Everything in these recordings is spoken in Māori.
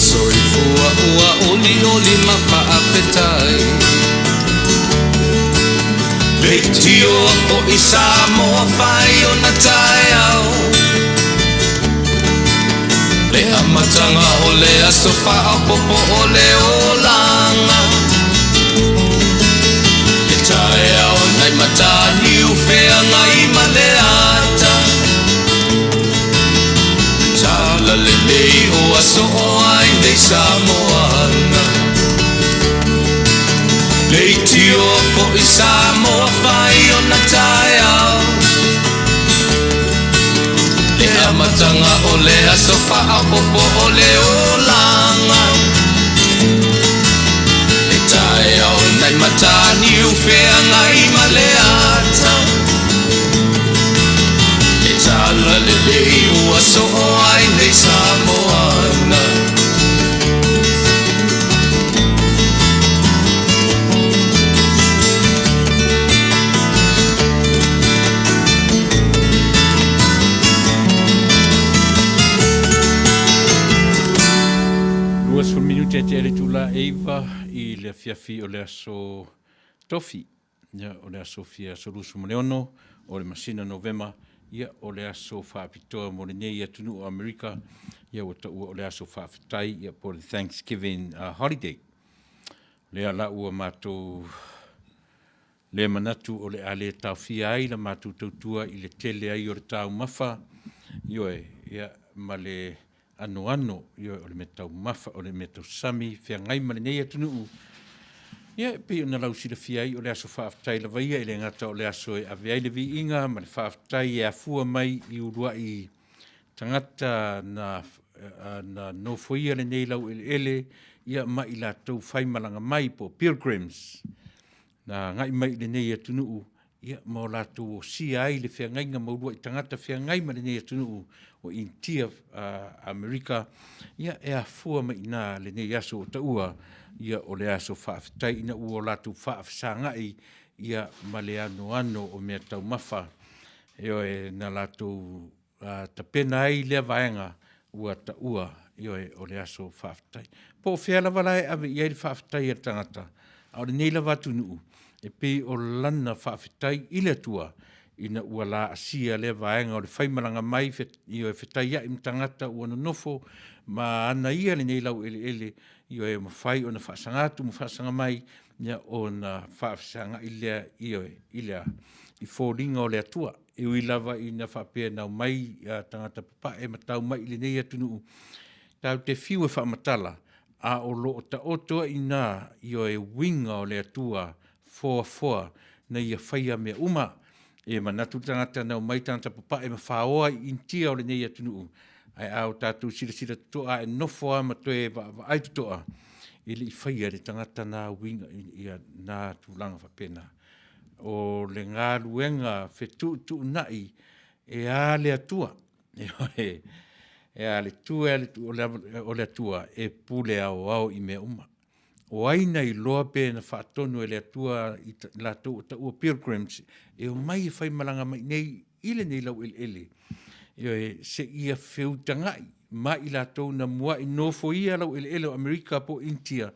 Soifua ua oli ma Faafetai. Leitio fo isa moa fai o na tai au. Le amatanga o le asofa a popo o le olanga. Le tai au nai matani u fea ngai ma le ata. Tala le lei o aso o ai nei Samoana. Leitio fo isa moa fai o na tai au. Le amatanga o le asofa a popo o le olanga. Le tai au nai matani u fea ngai ma le ata. Le tala le lei ua so o ai nei Samoana. Te ele Tuilaepa I le fiafi o le aso tofi. Ia o le aso fia solusu mo le ono, o le masina Novema, ia o le aso whaapitoa mo le nei Taunuu o Amerika, ia o le aso Faafetai, ia po le Thanksgiving holiday. Lea la ua mātou le manatu o le ale tau fia ai, la mātou tautua I le tele ai o le tau mafa, ia ma le ano, ia o le metau mafa, o le metau sami, fea ngai ma le nei Taunuu. Ia, pe o na lau sila fia ai o le aso Faafetai la vaia, I le ngata o le aso e ave ai le vi inga, ma le Faafetai e afua mai I urua I tangata na nofoia le nei lau ele, ia ma I lātou whai malanga mai po pilgrims. Na ngai mai le nei Taunuu, ia ma o lātou o sia ai le fea ngai nga maurua I tangata fea ngai ma le nei Taunuu, o intia Amerika, ia e afua mai nā le nei aso o taua, ia o le aso Faafetai, ina ua o lātou Faafesangai, ia ma le ano o mea tau mafa, ia e na lātou tapena ai lea vaenga ua taua, ia o le aso Faafetai. Po fea lava lai ave ia le Faafetai a tangata, a o le nei lava Taunuu, e pe o lana Faafetai I le atua, ina ua la asia le vaenga o le whaimaranga mai I o e whetai ia imtangata ua nofo ma ana ia le nei lau ele I o e mawhai o na whaasangatu ma whaasanga mai ia o na whaasanga ilea I fōringa o le atua e ui lava I na whapea nau mai tangata papa e matau mai le nei Taunuu tau te whiu e whaamatala a o lo o ta otoa ina I o e winga o le atua foa na ia whaia mea uma e manatu tangata nau mai tangata papa e mawhaoa I intia o le nei Taunuu. Ai au tātou sila toa e nofo a matoe wa ai toa. I li whaia le tangata nā winga ia nā tūlanga whapena. O le ngā luenga whetu nai e a le atua. E a le tua o le atua e pule au I mea uma. O aina I loa pe na whaatonu e le atua I la tau ua pilgrims e o mai e whai malanga mai nei ile nei lau ele. Se ia whiutangai ma I la tau na mua I nofo ia lau ele o Amerika po India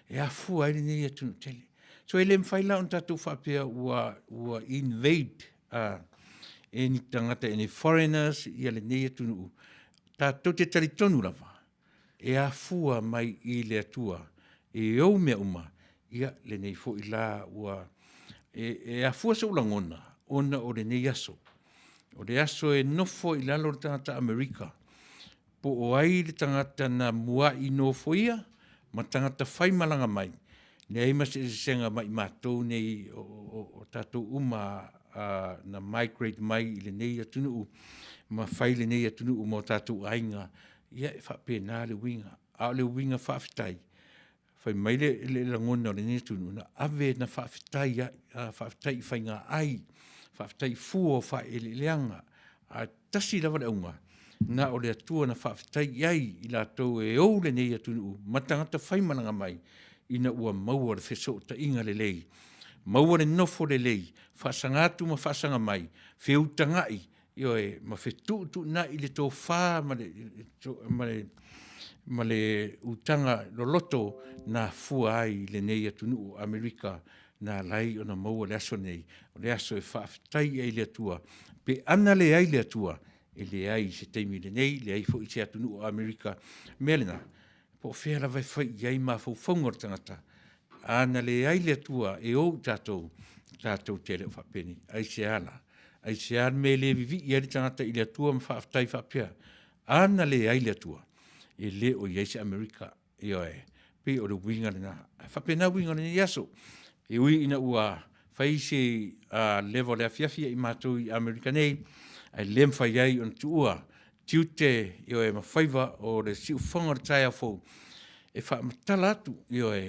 e a fua ele nei Taunuu tele. So ele mwhai lau on tātou whapea ua invade e ni tangata e ni foreigners ia le nei Taunuu. Tātou te talitonu lava e a fua mai I le atua. E au mea uma, ia le nei fo I la ua, e a fua sa ulangona, ona o le nei aso. O le aso e nofo I lalo le tangata Amerika. Po o ai le tangata na mua I nofo ia, ma tangata whai malanga mai. Ne eima se senga mai mātou nei o tātou uma na migrate mai I le nei Taunuu, ma whai le nei Taunuu mo tātou ainga, ia e whapena le winga, a le winga Faafetai. Fai mai le langona o le nei Taunuu na ave na Faafetai I whainga ai, Faafetai fua o wha ele leanga, a tasi lava le unga, na o le atua na Faafetai ai I la tau e au le nei Taunuu, matangata whaimalanga mai, ina ua maua le wheso ta inga le lei, maua le nofo le lei, whaasangatu ma whaasanga mai, whiutangai, ma whetu na I le tō whā, ma le ma le utanga loloto na fua ai le nei atunu o Amerika na lai o na maua le aso nei, o le aso e whaafetai ai le atua, pe ana le ai le atua, e le ai se teimi le nei, le ai fo i se atunu o Amerika, melena, po whea la vai whai iai ma fau whaunga o tangata, ana le ai le atua e o tātou te leo whapeni, ai se ala, ai se ala me le vivi i ari tangata i le atua ma whaafetai whapea, ana le ai le atua, e le o iai se Amerika, e oe, pe o le winga le na, whapena winga le ni aso, e ui ina ua whai se level le afiafia i mātou i Amerika nei, ai lem whai ai on tuua, tiute i oe ma whaiva o le siu whanga tai a fau, e wha matala atu i oe,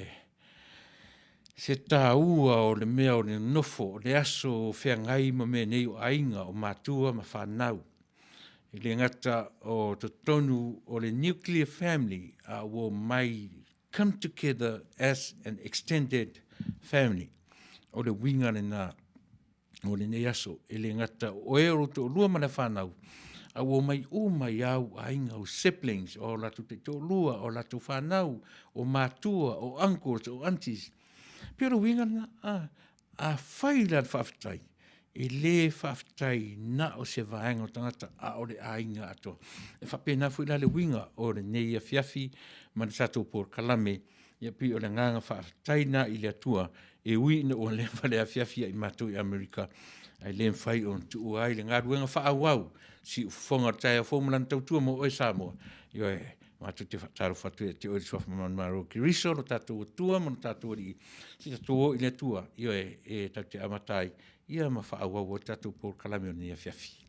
se tā ua o le mea o le nofo, o le aso whea ngai ma mea nei o ainga o mātua ma whanau. I le ngata o te tonu o le nuclear family will mai come together as an extended family. O le winga le nā, o le nei aso, e le ngata o e oro to lua mana whanau, will mai o mai au ainga o siblings, o latu te to lua, o latu whanau, o mātua, o uncles, o aunties. Pero winga na, a whaila whaftai, e le whaftai na o se vaenga o tangata a o le ainga ato. E whapena fuila le winga o le nei a fiafi, man sato por kalame, ia pi o le nganga whaftai na i le atua, e ui na o le whale a fiafi i mātou i Amerika, ai le mwhai o tu ai le ngā ruenga wha awau, si ufonga tai a fōmulan tautua mo oe Samoa. Io e, mātou te whataro whatu e te oeri sofa maro ki riso, no tātou o tua, no tātou i, si tātou o i le tua, io e tau te amatai, ia ma wha awau o tātou por kalame o ni a fiafi.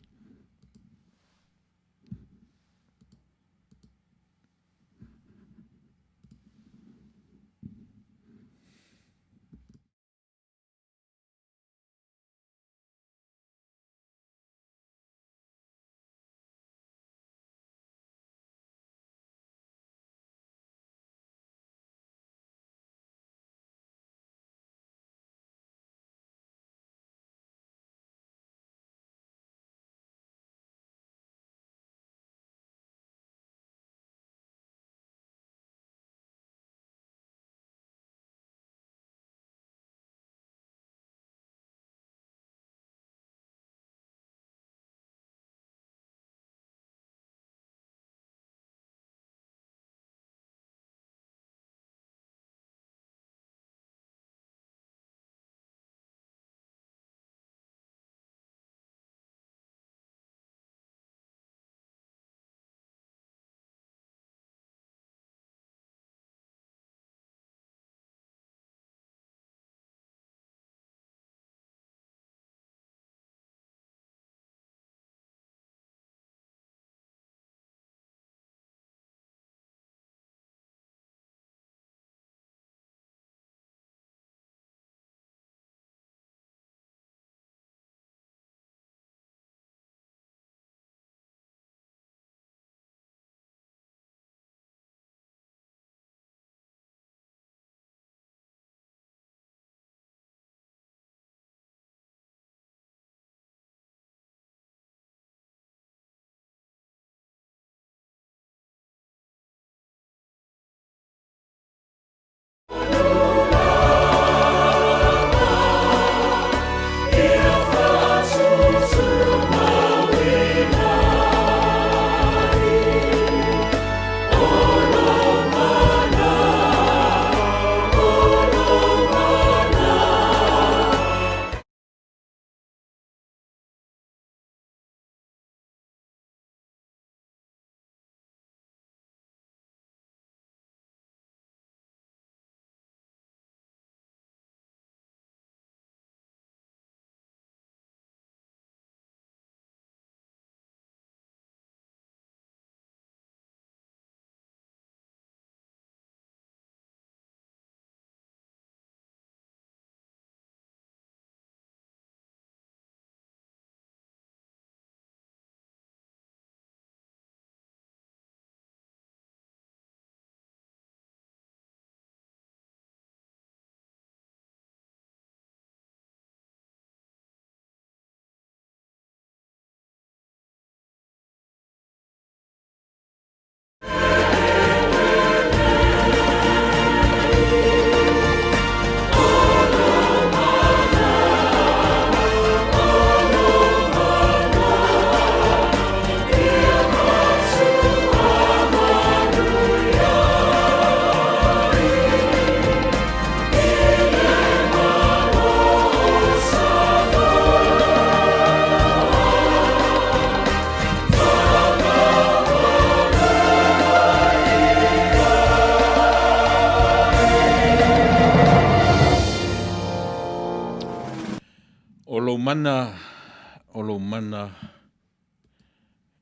mana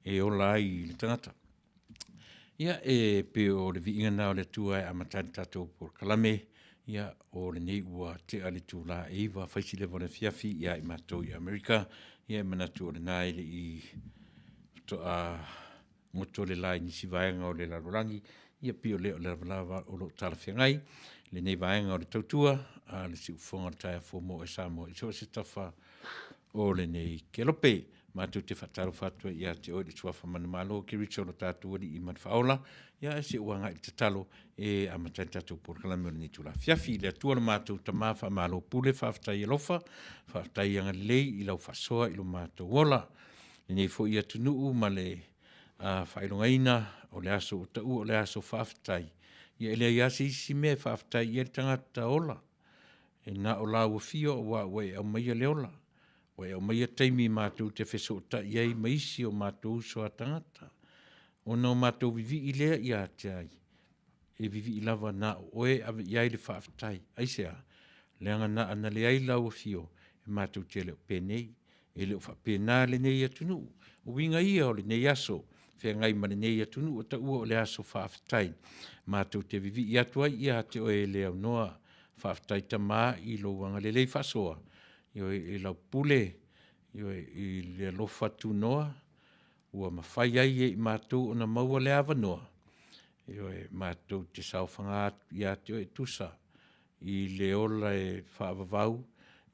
e ola ai le tangata. Ia e pe o le viinga nao le tua e amatani tatou por kalame, ia o le nei ua te ale Tuilaepa faisi le vone fiafi ia i matou i Amerika, ia i manatu o le naile i to a moto le lai nisi vaenga o le larorangi, ia pio leo le lava o lo talawhiangai, le nei vaenga o le tautua, a le si ufonga le taia fomo e Samoa, i so se tafa o le nei kelope, mātou te whataru whatua ia te oe le tuafa mana malo, ki richo no tātou wadi i man whaola, ia e se uanga i te talo e amatai tātou por kalame o le nitula. Fiafi le atua na mātou ta mawha malo pule, Faafetai e lofa, Faafetai anga lei i lau whasoa i lo mātou wola, le nei fo ia tunuu ma le whailongaina o le aso o tau o le aso Faafetai, ia ele ia se isi me Faafetai ia le tangata ola, e na o lau fio o wa wei au maia le ola, wei au maia taimi mātou te whesota iei maisi o mātou soa tangata. O no mātou vivi i lea i ātai, e vivi i lava na oe ave iai le Faafetai, aisea, leanga na ana le ai lau fio, e mātou te leo penei, e leo whapena le nei atunu, o winga ia o le nei aso, whea ngai ma le nei atunu, o ta ua o le aso Faafetai, mātou te vivi i atuai i ate oe leo noa, Faafetai ta mā i lo wanga le lei whasoa, io e lau pule, io e le lofa tu noa, ua mawhai ai e i mātou o na maua le awa noa. Io e mātou te sauwhanga ia te o e tusa, i le ola e whaavavau,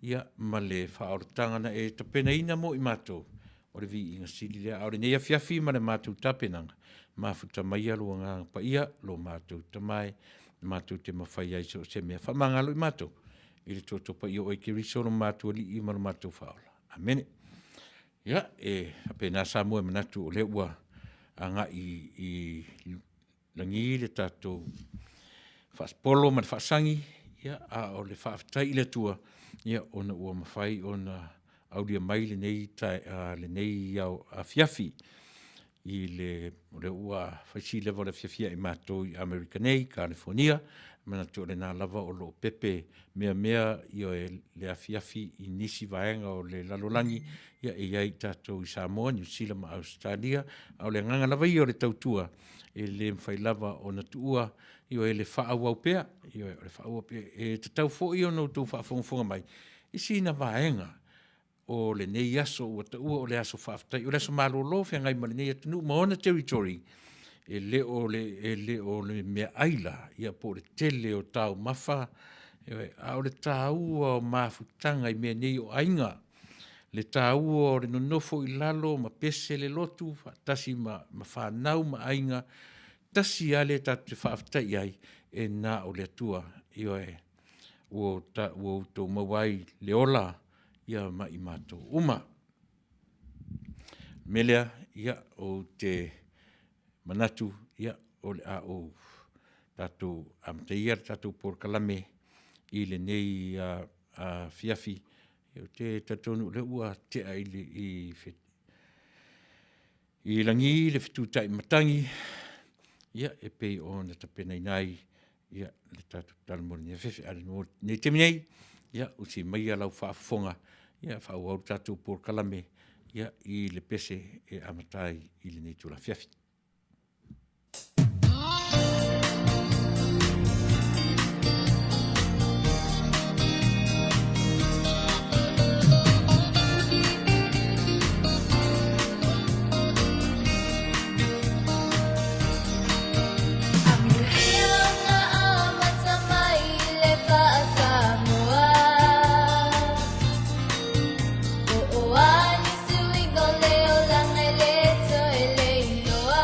ia ma le whaoratangana e tapena ina mo i mātou. O le vi inga sili lea, aure nei a fiafi ma le mātou tapenanga, mafuta mai alu ngā pa ia, lo mātou tamai, mātou te mawhai ai so se mea whamangalo i mātou. I le toto pa i o e ke risoro mātou li i mara mātou whaola. Amene. Ia, e apena sa mua manatu o le ua anga i langi le tātou whaspolo ma le whaasangi, ia, a o le Faafetai i le tua, ia, ona ua mawhai, ona aulia mai le nei au a fiafi, i le ua whaisi lewa le fiafia i mātou i Amerika nei, California, manatu o le nā lava o lo pepe mea i o le afiafi i nisi vaenga o le lalolangi ia e iai tātou i Samoa, New Zealand ma Australia, au le nganga lava i o le tautua e le mwhai lava o na tuua i o le whaau au pea, i o le whaau au pea, e te tau fo i o no tau whaafonga mai, i si na vaenga o le nei aso o taua o le aso Faafetai, o le aso malolo whea ngai ma le nei atunu maona territory, e le o le mea aila, ia po le tele o tau mafa, a o le tāua o mafutanga i mea nei o ainga, le tāua o le nonofo i lalo, ma pese le lotu, tasi ma whanau ma ainga, tasi ale tatu te Faafetai ai, e nā o le atua, o tau mawai le ola, ia ma i mātou uma. Melea, ia o te manatu, ia, o le a o tātou amteia, tātou por kalame, i le nei fiafi, o te tatonu le ua te aile i langi, le whitutai matangi, ia, e pei o na tapena inai, ia, le tātou talamori ni awhewhi, ale no ne teminei, ia, usi mai alau whaafonga, ia, whaau au tātou por kalame, ia, i le pese e amatai i le nei tula fiafi. Oani suwi go leo lang ele so ele loa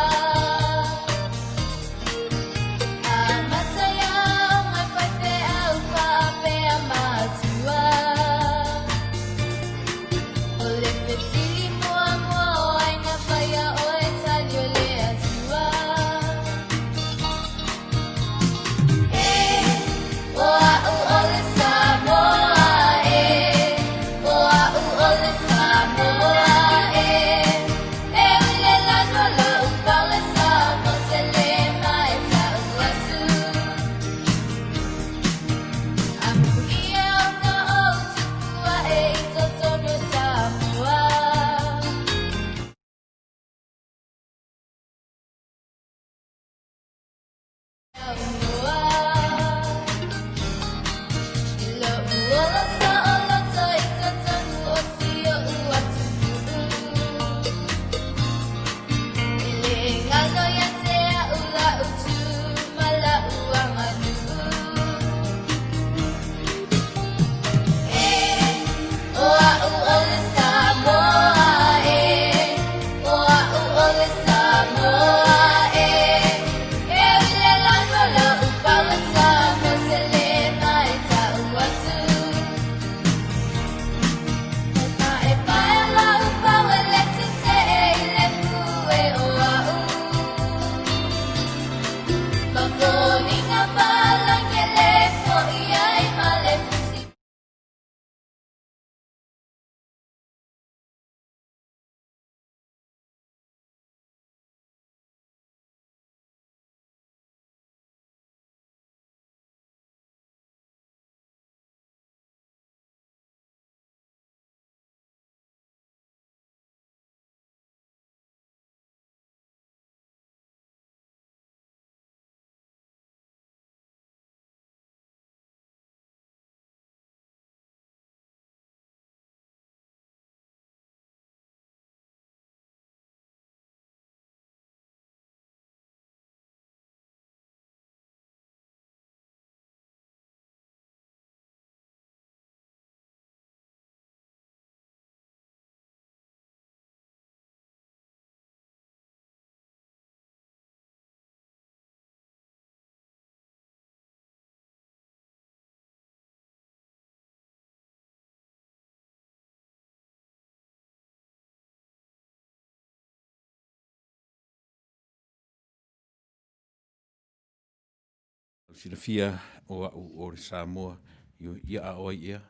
silafia o le Samoa, ia a oi ia,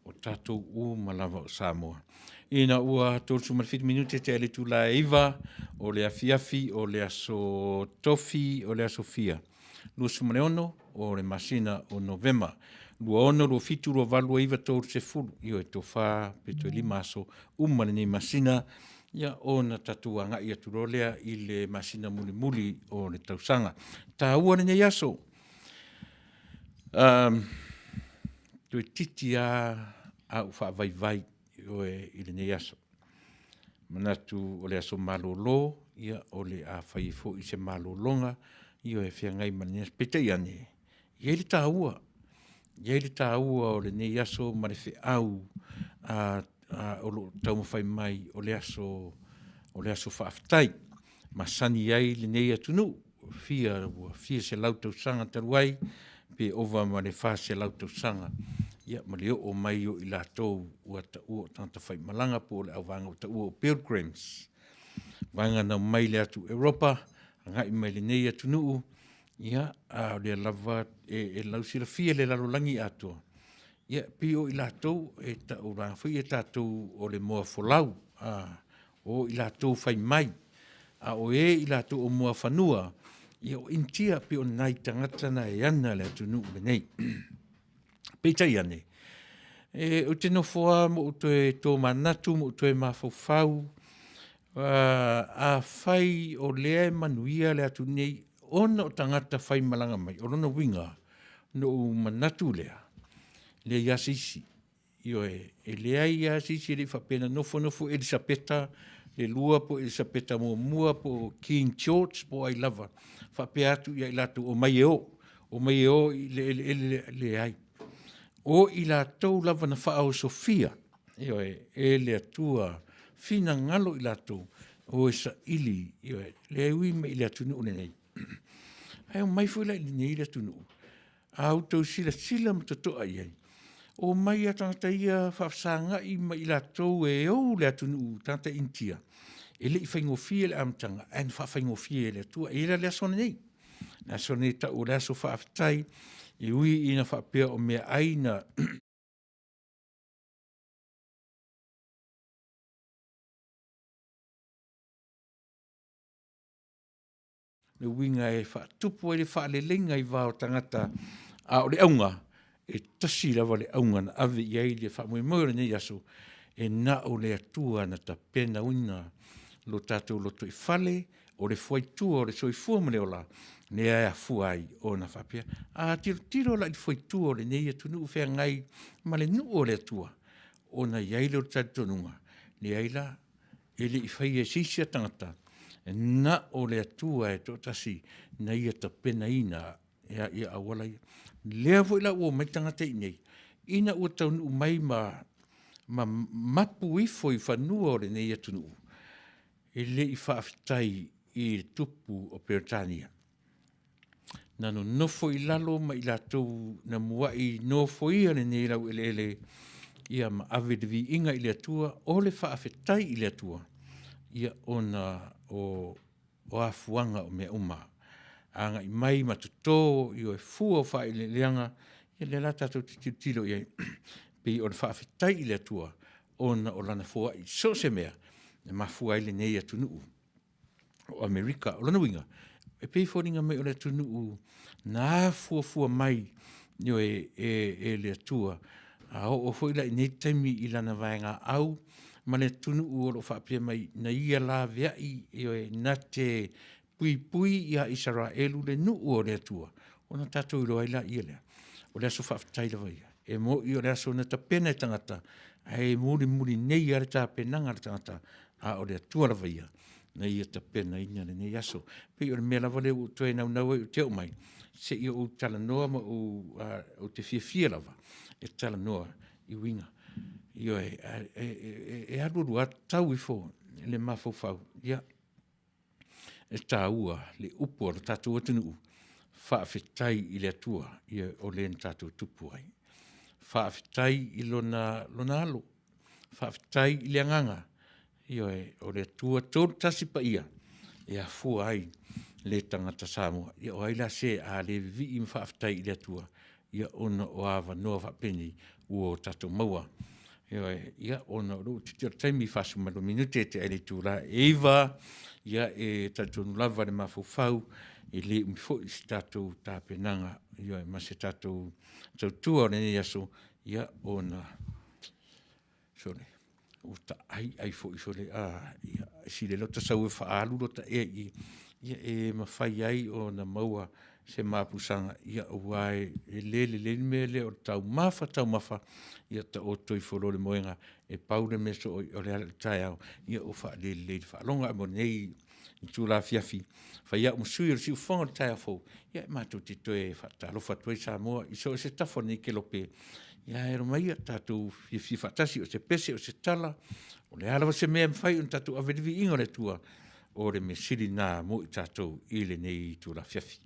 o tātou u malawa o Samoa. Ina ua tōsu malfit minute te ale Tuilaepa, o le afiafi, o le aso tofi, o le aso fia. Lua sumaleono, o le masina o Novema. Lua ono, lua fitu, lua valua iwa tōru se fulu. Io e tofa, peto e lima aso, umane ni masina, ia ona tatua ngai atu rolea i le masina muli o le tausanga. Tā ua ne aso. Tue titi a ufa vai i le nei aso. Manatu o le aso malolo, ia o le a whaifo i se malolonga, ia e whia ngai manines petei ane. Ia le tā ua. Ia le tā ua o le nei aso ma le au o lo taumawhai mai o le aso Faafetai. Masani ai le nei atunu, fia se lautau sanga taruai, pe ova ma le wha se lautau sanga. Ia ma le o mai o i lātou ua ta ua tanta whai malanga po le au vanga o ta ua o pilgrims. Vanga na mai le atu Europa, ngai mai le nei atunu, ia a le lava e lausira fia le lalolangi atua. Ia pi o i lātou e ta o rāwhi e tātou o le moa folau, o i lātou whai mai, a o e i lātou o moa whanua, ia o intia pi o nai tangata na e ana le atunu le nei. Peitai ane. O te nofoa mo uto e tō manatu, mo uto e mawhauwhau, a whai o lea Manuia le atu nei, ona o tangata whai malanga mai, o lona winga, no manatu lea, le iasisi. Io e lea iasisi le whapena nofo Elisabeta, le lua po Elisabeta mua po King George po ai lava. Whape atu ia i latu o mai e i le ai. O i la tau lava na wha o Sofia, e le atua fina ngalo i la tau, o e sa ili, le ui me i le atunu une nei. Ai o mai fwila i nei le atunu. A utau sila matatoa i ai. O mai a tangata ia whafsanga i ma i la tau e o le atunu tangata intia. E le i whaingofia le amtanga, en whaingofia le atua, e le asone nei. Na asone ta o le aso Faafetai, i ui ina whapea o mea aina le winga e whatupu e le whaalelenga i wao tangata a o le aunga e tasi lawa le aunga na ave i ai le whamoe nei aso e na o le atua na ta pena uina lo tātou loto i whale o le whaitua o le soifua male o la ne ai a fuai o na whapea. A tiro la i whaitua o le nei atunu whea ngai ma le nu o le atua o na iaile o tātonunga. Ne aila e le i whai e sisia tangata e na o le atua e tōtasi na ia ta pena ina ia awala ia. Lea vo ila ua mai tangata i nei. Ina ua taunu mai ma mapu ifo i whanua o le nei atunu. E le i Faafetai i tupu o Peritania. Nano nofo i lalo ma i lātou na mua i nofo ia le nei lau ele ia ma ave de vi inga i le atua o le Faafetai i le atua. Ia ona o afuanga o mea uma. Anga i mai matuto i o e fua o wha i le leanga ia le la tātou tilo i ai. Pei o le Faafetai i le atua ona o lana fua i so se mea e mafua i le nei atunu o Amerika o lana winga. E pei fōringa mai o le atunu na fua mai nio e le atua. A o fōila i nei taimi i lana vaenga au ma le atunu o lo whapia mai na ia la vea i e na te pui ia Israelu le nu o le atua. O na tātou i roa ila ia lea. O le aso Faafetai la vai. E mo i o le aso na ta pena e tangata. E muri nei ale tā penanga le tangata. A o le atua la vai. Na ia ta pena ina le nei aso. Pei o le mea lava le u toe nau e teo mai. Se i o tala noa ma o te fia lava. E tala noa i winga. Io e aruru a tau i fō. Le mafau. Ia. E tā ua le upo o tātou atunu. Faafetai i le atua. Ia o le tātou tupu ai. Faafetai i lona alo. Faafetai i le anganga. Io o le atua tōru tasi pa ia. E a fua ai. le tangata Samoa. Ia o aila se a le vi im Faafetai i le atua. Ia ona o awa noa whapeni ua tatou maua. Ia ona ro te taimi fasu malo minute te ele Tuilaepa. Ia e tatou lava le mafufau i le umifo i tatou tapenanga. Ia ma se tatou tua o le ne aso. Ia ona sole. O ta ai fo i sole ia si le lota sau e whaalu lota ia e mawhai ai o na maua se mapusanga ia uai le mele o tau mafa ia ta o toi folo le moenga e paure meso o le ala tai au ia o wha le whaalonga mo nei i tūla fiafi wha ia musui o si ufonga le tai a fo ia mātou te toe whatalo whatoi Samoa i so se tafo ni ke lope ia e romai tātou fiafi whatasi o se pese o se tala o le ala se mea mwhai on tātou avelivi ingo le tua o le me siri nā mo i tātou i le nei tūla fiafi.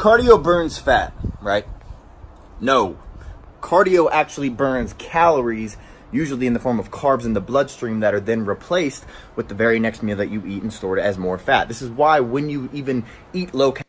Cardio burns fat, right? No. Cardio actually burns calories, usually in the form of carbs in the bloodstream that are then replaced with the very next meal that you eat and stored as more fat. This is why when you even eat low calorie,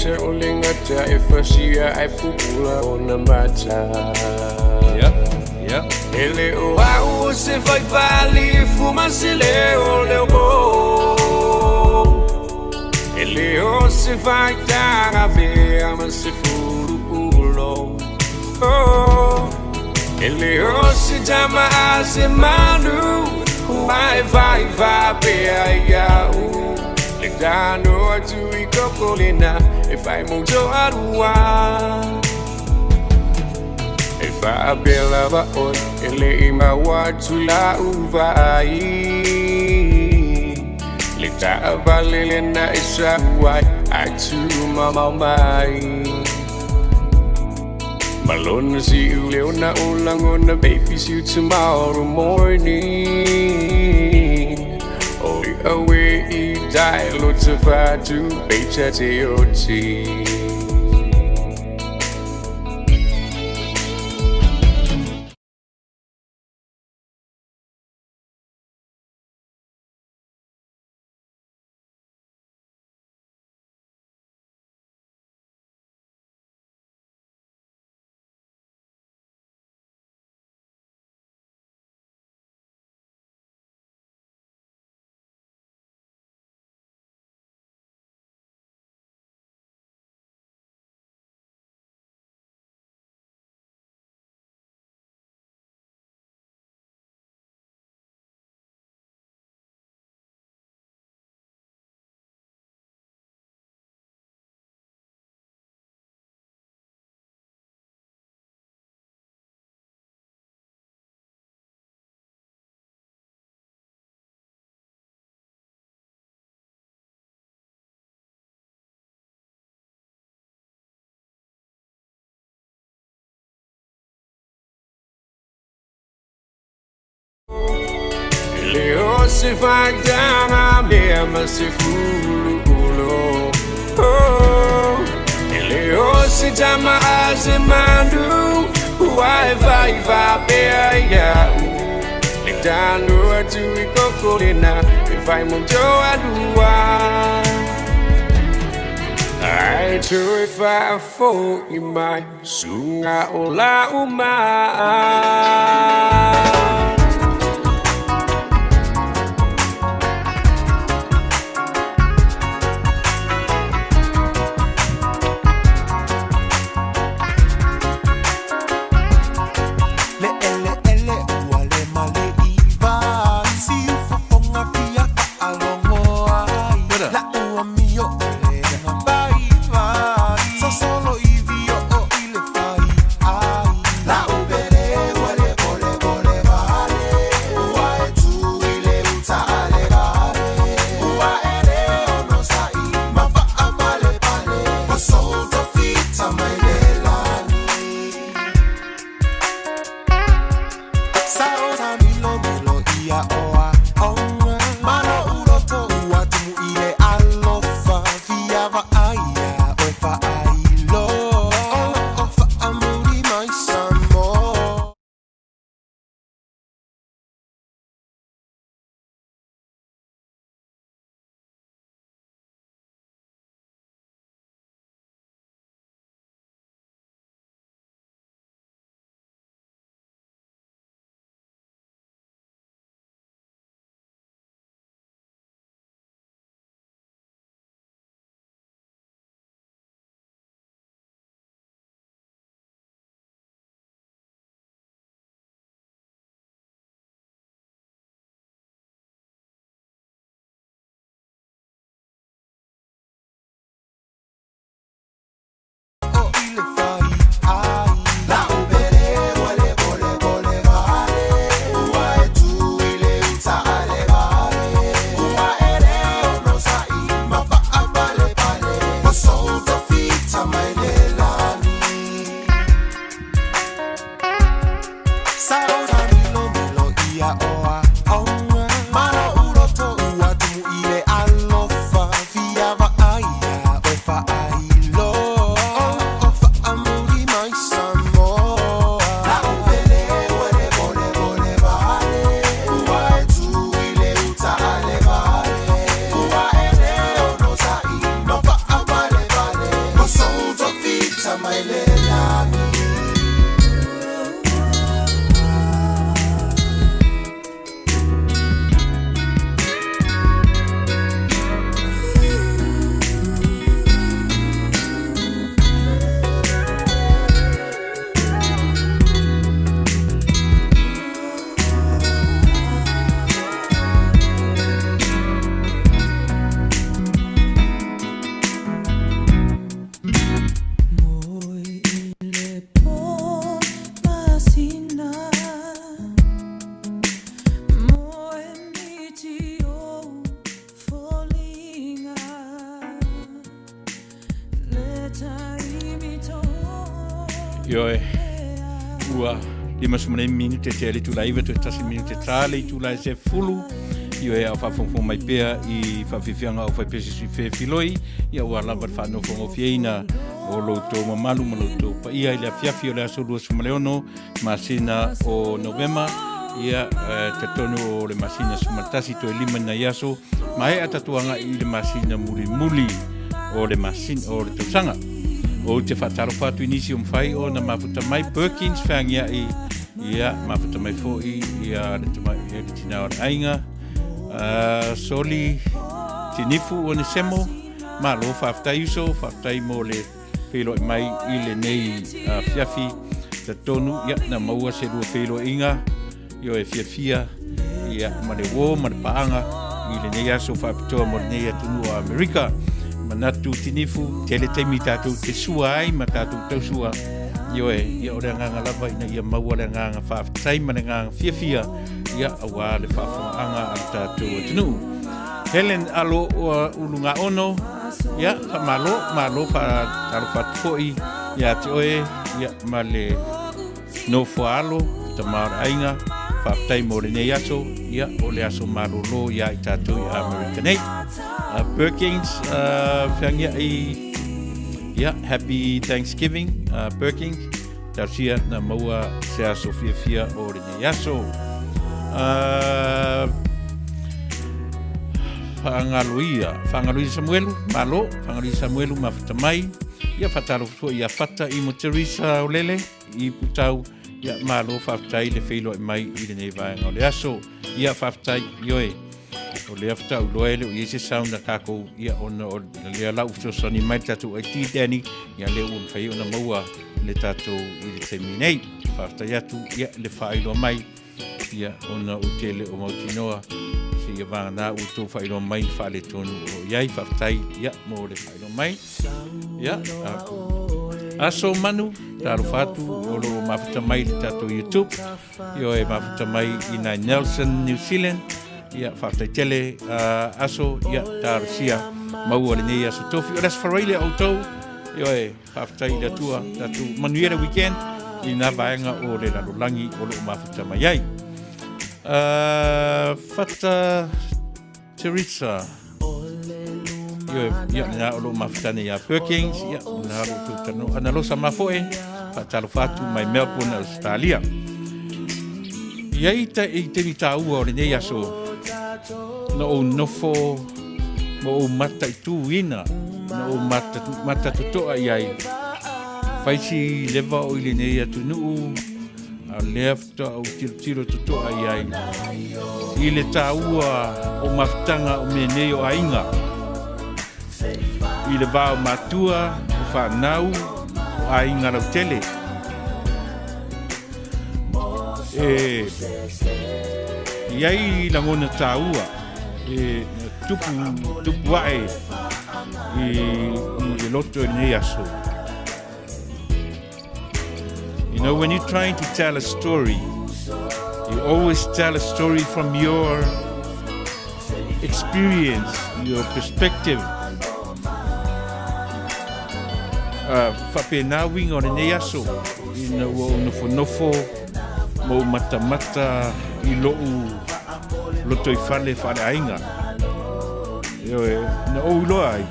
Te olinga te e whasia ai pupula o na mata. Ele o au se vai vale fuma se leo leo bo. Ele o se vai dar a ver mas se furu ulo. Oh, Ele osi jama ase manu Wai vai vai pe ya u Le dano atu ikokolina If I mujo arua If I bela ba on Ele ima watu la uvai Le ta Vale na isa wai Atu mama mai Malone see you Leona ulang on the babies you tomorrow morning Oh away die lots of to becha teoti Leo se vai down a mesma se fulo Oh Leo se chama ase mandu Wai vai pe ya Le dano atu ikokolina If I mujo adua I do if I fall in my sunga ola uma Ioe, ua 5 minute te ali Tuilaepa, 3 minute tale Tuilaepa se fulu. Ioe au whawhongwhong mai pēr I whawhiwhianga au whaipesi whewhiloi. Ia ua lava whanofong o whieina o loutou mamalu ma loutou pa ia I le awhiawhi o le aso lua sumaleono masina o Novema. Ia tatonu o le masina sumatasi to 5 na iaso. Mae atatuanga I le masina muli o le masina o le tausanga. O te whataro whatu inisi o mwhai o na mafuta mai Perkins whangia ia mafuta mai fōi ia le tina o le ainga. Soli tinifu o ne semo malo Faafetai uso Faafetai mo le whelo mai I le nei whiawhi tatonu ia na maua se lua whelo inga io e whiawhia ia ma le wō ma le paanga I le nei aso whapitoa mo le nei atunu o Amerika manatu tinifu tele teimi tātou te sua ai ma tātou tausua io e ia o le nganga lava ina ia maua le nganga Faafetai ma le nganga whiawhia ia awa le whawhaanga al tātou atunu Helen alo o ulunga ono ia malo talo whatfoi ia te oe ia ma le no whaalo tamara ainga Faafetai mo le nei aso ia o le aso marolo ia I tātou I American Aid Perkins whangia ia happy Thanksgiving Perkins tausia na maua se aso whiawhia o le nei aso Whangaluia Samuelu malo Whangaluia Samuelu mafuta mai ia whataro fua ia whata I mo Teresa o lele I putau ia malo Faafetai le whelo mai I le nei vaenga o le aso ia Faafetai ioe o le afta uloe le o iese sauna kako ia ona o le ala ufosoni mai tatu ai tideni ia le un fai ona maua le tatu I le teminei Faafetai atu ia le whailo mai ia ona utele o mautinoa se ia vana uto whailo mai whale tonu o iai Faafetai ia mo le whailo mai ia aso manu taro fatu o lo mafuta mai le tatu YouTube io e mafuta mai I Nine Nelson New Zealand ia Faafetai tele aso ia taro sia maua le nei aso tofi o las whareile autou io e Faafetai le tua tatu Manuia weekend I nā vaenga o le lalolangi o lo mafuta mai ai Fata Teresa ia na o lo mafuta nei a Perkins ia na lo tutano analosa mafoe fatalo fatu mai Melbourne Australia ia ita te vita ua o le nei aso no o nofo mo o mata tu ina no o mata totoa iai faisi leva o ile nei atunu a lefta o tiro totoa iai ile taua o maftanga o menei o ainga ile va matua o whanau o ainga rau tele iai langona taua tupu wae I loto nei aso. You know, when you're trying to tell a story, you always tell a story from your experience, your perspective. Whapenawing o nei aso, ina o nofo mo mata I loto I whale ainga. Na o loa ai,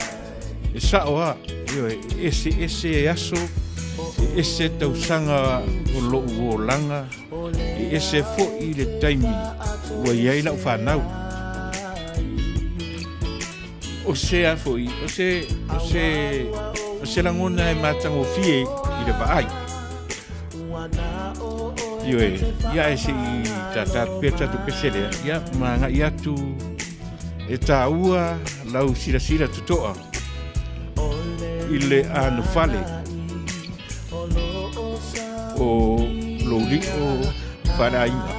e sao ese aso, ese tausanga o loo o langa, ese fo I le taimi, ua iai lau whanau. O sea foi, o se langona e matango fie I le vaai. Ia ese I peta tu pesele, ia manga ia tu e taua lau sira tutoa I le anu fale o loli o wharainga.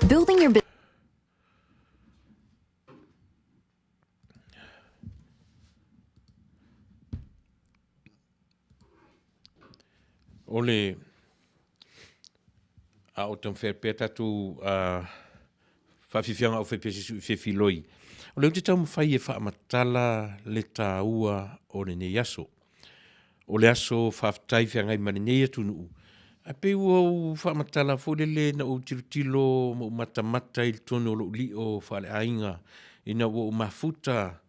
Building your business. Ole a o tam fair peta tu fafifianga o fefiloi. O leo te tau mawhai e whaamatala le tā ua o le ne yaso. O le aso Faafetai whiangai mani nei atunu. A pe ua u whaamatala fōlele na o tirutilo mo matamata il tono lo li o whale ainga. Ina ua o mafuta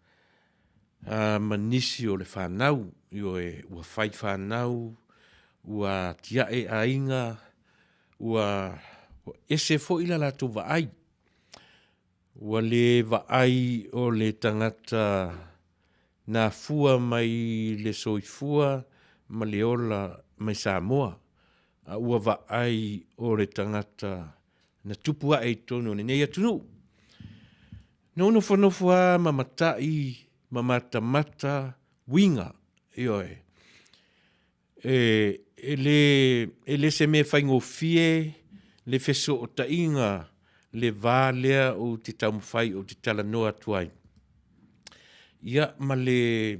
manisi o le whanau. Io e ua whai whanau. Ua tia e ainga. Ua ese fo ila la tu vaai. Ua le vaai o le tangata na fua mai le soifua ma le ola mai Samoa. A ua vaai o le tangata na tupua e tono ne nei atunu. Nono whanofua ma matai ma matamata winga. Ioe. Le se me whaingo fie le feso o tainga le Vale o te taumwhai o te talanoa tuai. Ia ma le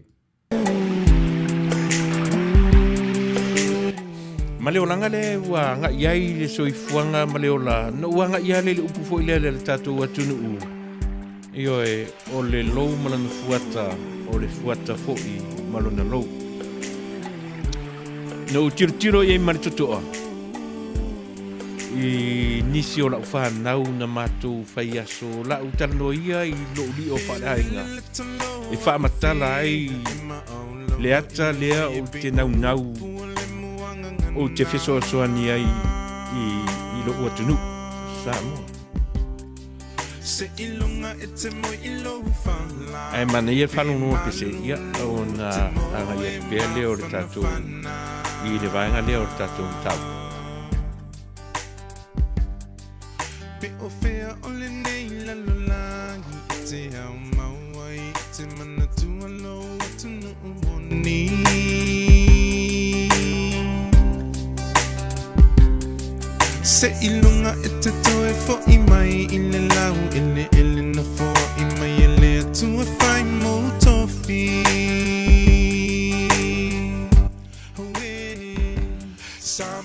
o langa le ua nga iai le soifuanga ma le o la no ua nga iai le upu fo ile le tatou atunu u. Ioe o le lou malana fuata o le fuata fo i malona lou. No tiro e maritotoa. I nisi o la whanau na mātou whai aso la utano ia i lo li o whanainga. E whaamatala ai le ata lea o te nau o te whesoasoani ai i lo uatunu. Samoa. Ai mana ia whanonua pese ia o na anga ia pele o le tatou i le vaenga lea o le tatou tau. Pe o fea o le nei lalolagi te au maua i te mana tua lo atunu umoni. Se ilunga e te toe fo i mai i le lau ele na fo i mai e le atu e whai mo tofi.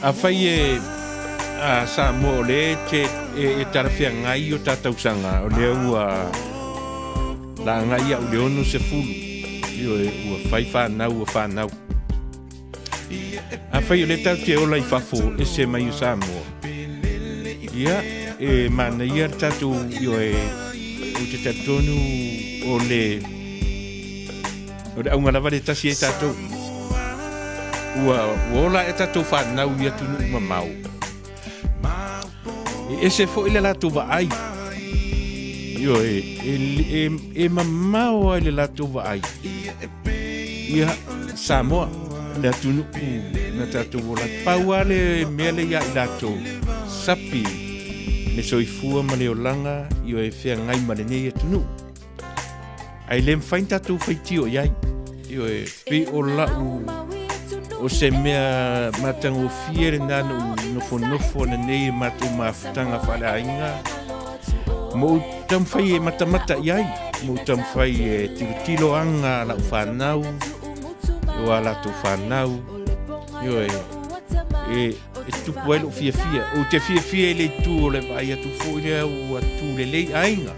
A whai a Samoa le te e tarafia ngai o tātou sanga o le ua la ngai au le onu se fulu. Io e ua whai whanau. A whai o le tau te ola i whafo e se mai o Samoa. Ia e mana ia tātou io e o te tatonu o le aungalawa le tasi e tātou. Ua ola e tātou whanau ia tunu mamau. E se fo ile la tu vaai. Io e mamau ile la tu vaai. Ia Samoa le tunu na tātou ola. Pauale mele ia i latou. Sapi le soifua ma le olanga io e whea ngai ma le nei e tunu. Ai le mwhain tātou whaitio iai. Io e pe o lau o se mea matango fiere nana nofo na nei matu mafutanga whale ainga. Mo tamwhai e matamata iai. Mo tamwhai e tirutilo anga la whanau. Io a la tu whanau. Io e tupu ailo fia. O te fia le tu o le vai atu fōile o atu le lei ainga.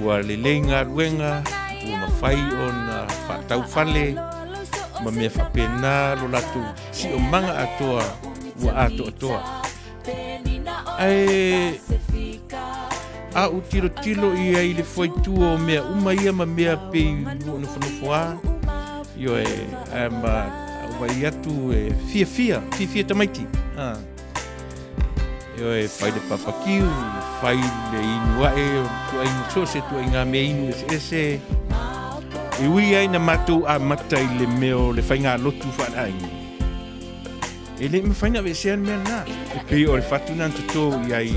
Ua le lei ngā ruenga. Ua mawhai o na whatau whale. Ma mea whapena lo latu si o manga atoa ua atoa. A u tilo ia i le whaitua o mea umaia ma mea pei unofonofoa. Io e ma vai atu e fia tamaiti. Io e whai le papakiu, whai le inua e tua inu sose, tua inga mea inu ese. E ui ai na matou a mata i le meo le whainga lotu whanai. E le me whainga vesean mea nā. E pei o le whatuna antuto i ai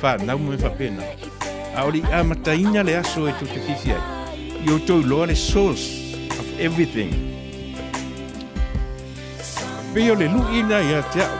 whanau me whapena. A ori a mata ina le aso e tuke fifi ai. I o tau loa le source of everything. Peo le luina ia te au.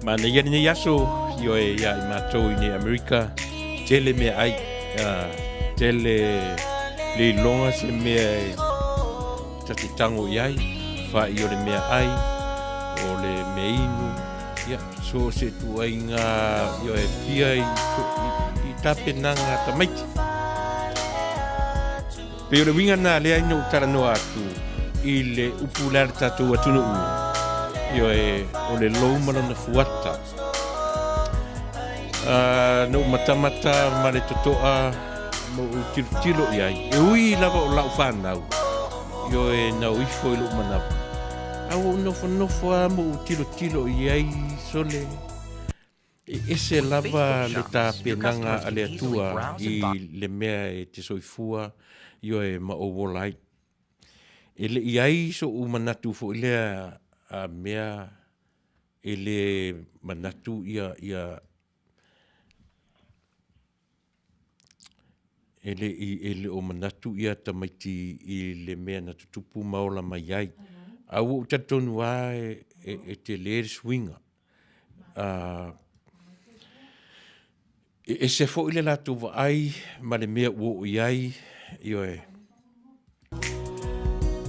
Mana ia ni yaso yo ya mato ni Amerika tele me ai tele le longa se me tati tango yai fa yo le me ai o le meinu ya so se tu ai nga yo e pia i tape nanga tamaiti pe le winga na le ai no tarano atu ile upular tatu atunu yo e o le loumana na fuata no matamata ma le totoa mo tilo iai e ui lava o lau whanau yo e na uifo i lo mana au nofo a mo tilo iai sole Ese lava le tāpenanga a le atua I le mea e te soifua io e maowolai. E le iai so u manatu fo ilea a mea e le manatu ia ele o manatu ia tamaiti I le mea na tutupu maola mai ai. Au o tatonu a e te le swinga. E se fo ile latu wa ai ma le mea uo iai io e.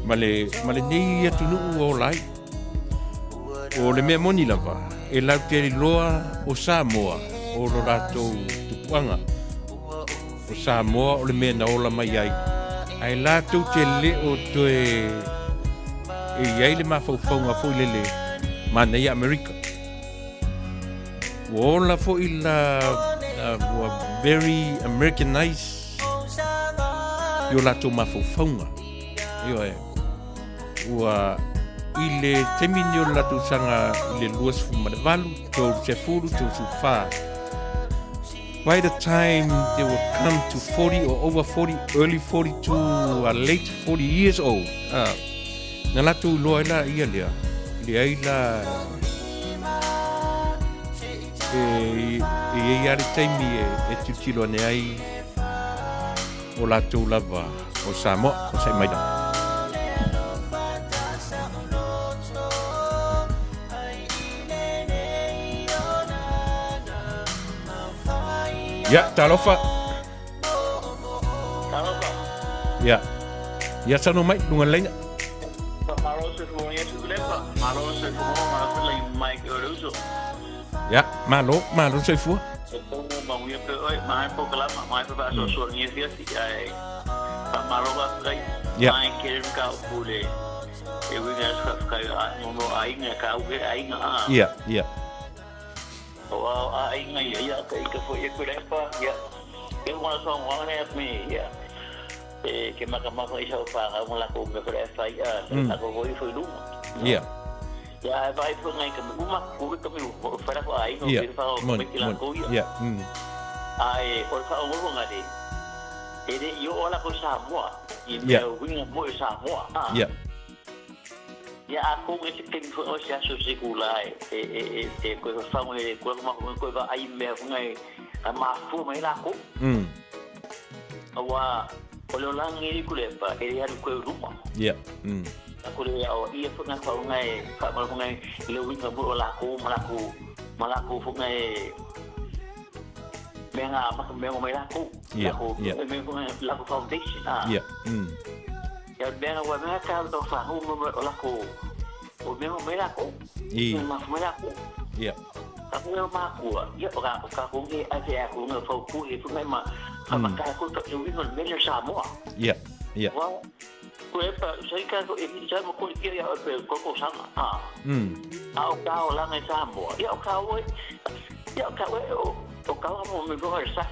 Ma le nei ia tunu o lai. O le mea moni lava. E lau te loa o Samoa o lo rato tupuanga. O Samoa o le mea na ola mai ai. Ai lātou te le o toe e iai le mawhauwhaunga fo i le mana I Amerika. Ola fo I la very Americanized yo lātou mawhauwhaunga. Io e. Ua I le temini o lātou sanga I le luas fumanawalu, tau se furu, tau su wha. By the time they will come to 40 or over 40, early 42 or late 40 years old, na latu loa ila ia lea. Lea ila e iari taimi e tutilo ane ai o latu lava o Samoa, o Saimaida. Ya, talofa. Ya. Ya sano mai lungan lainnya. Ya, malo soy fu. Ya. Ya, ya. Wow, ai ngai ia ka foi e Tuilaepa ia. Eu mora só me ia. Que maka I sa pa nga mula ko me Tuilaepa ia. Ako foi luma. Ia. Ya vai foi ngai ka uma ko ka me fara ko ai no que fa o me kila ko ia. Ia. Ai por fa o mo ngade. Ele yo ola ko Samoa. I me winga mo Samoa. Ia. Ya aku ngi te ko o sia so sekulai ko fa mo ko ma ko va ai me ngai ma fu mai la ko awa o lo lang ngi Tuilaepa e ya ko ruma ya aku le ya o ia fu na fa ngai fa mo ngai le winga mo la ko mala ko fu ngai menga ma mai la ko me la ko foundation ya ya bena wa me ka do fa hu mo la ko o me la ko ma me la ko ya aku ma ko ya ka ko nge a se ko nge fo ku e fu ma ka ko to wi no me le Samoa ya wa ko e pa sai ka ko e ja mo ko ki ya ko sama o ka o la nge Samoa ya o ka o o ka mo me go sa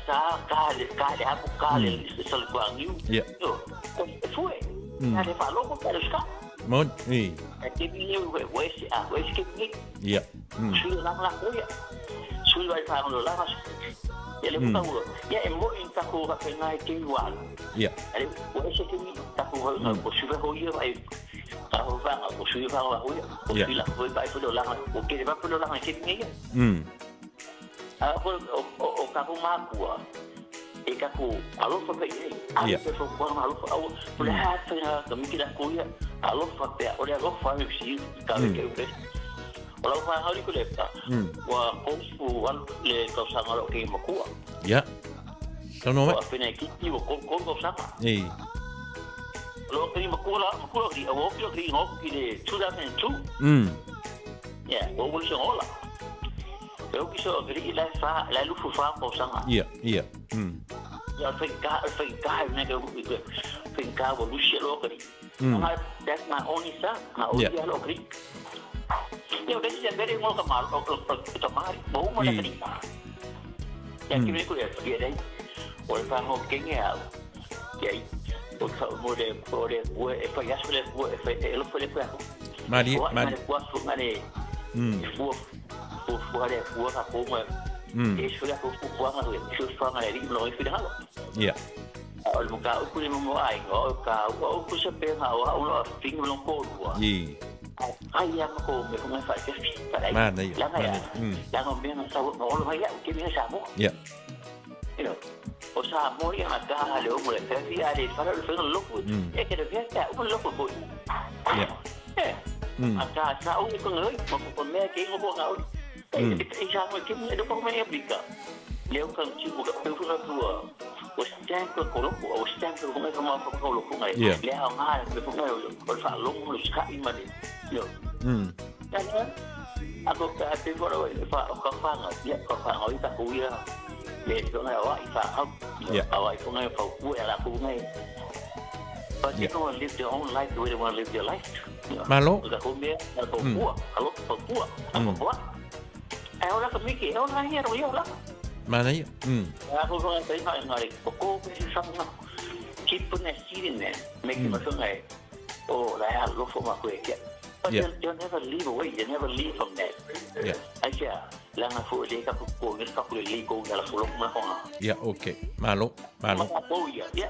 ka le hapo ka le sal kwa ngiu ya foi ale falou com o ska mon que vinha o que vinha ya sui lá cuia sui vai para o lá mas ele não falou e é muito intaco a pena que igual ya ele o que vinha taco o sui vai hoje vai o sui vai hoje o sui lá vai para o lá o que vai para o lá que vinha o carro macua e ka ko alofa pe ai se fo ko alofa au por hafa na to mi kila ko ya alofa pe o le alofa me si ka ke o pe o la fa hali ko le ta wa ko fu wal le ko sa ngalo ke mo ko ya sono wa pe ne ki ko ko sa lo ke mo ko ri o ko ri ngo ki le 2002 ya o mo se hola eu que sou gri la fa la lufu fa ko sa ya ya finca ne que finca o luxe lo gri that's my only son na o dia lo gri eu que já bere mo ka mal o to mari bo mo la gri ya que me ko ya dai o fa ho kenya ya o fa mo de o e fa ya sole o e fa e lo fole fa mari o fu ngane fu fu ale fu ka ko mo Isso ya ko puanga le so fanga le no fi halo Yeah. o mo ka o kule mo ai o ka o ku se pe ha o no fing lo ko wa Ye. ai ya ko me ko me fa ke fi para Mana ya. la ya la no me na sa no lo ya ke me sa mo Yeah. you know o sa mo ya ka le o mo le fe fi ale para lo fe lo ko e ke de ya o lo ko bo Yeah. aka sa o ko ngai mo ko me ke ngo bo ngau e sa mo ke me do ko me aplica leo kan ci ko pe fu na tua o stand ko ko o stand ko me ko ma ko lo ko ngai le ha ma le ko ngai o fa lo mo ska i ma ni yo ya ako ka te ko ro fa ko fa na ya ko fa o ta ku ya le ko ngai wa i fa ha awai ko ngai fa ku ya la ku ngai. But you don't want to live your own life the way they want to live their life. Malo. Ahora kami ke, ahora hero yo lah. Mana ya. Aku kau yang tanya ngari, kau mesti sama. Keep on sitting there, make them feel like, oh, I look for my quick. But you'll never leave away. You never leave from that. Yeah. Aja, lang aku dia kau kau ni kau boleh leave kau dalam pulau mana kau. Yeah, okay. Malo. Malo. Oh ya, ya.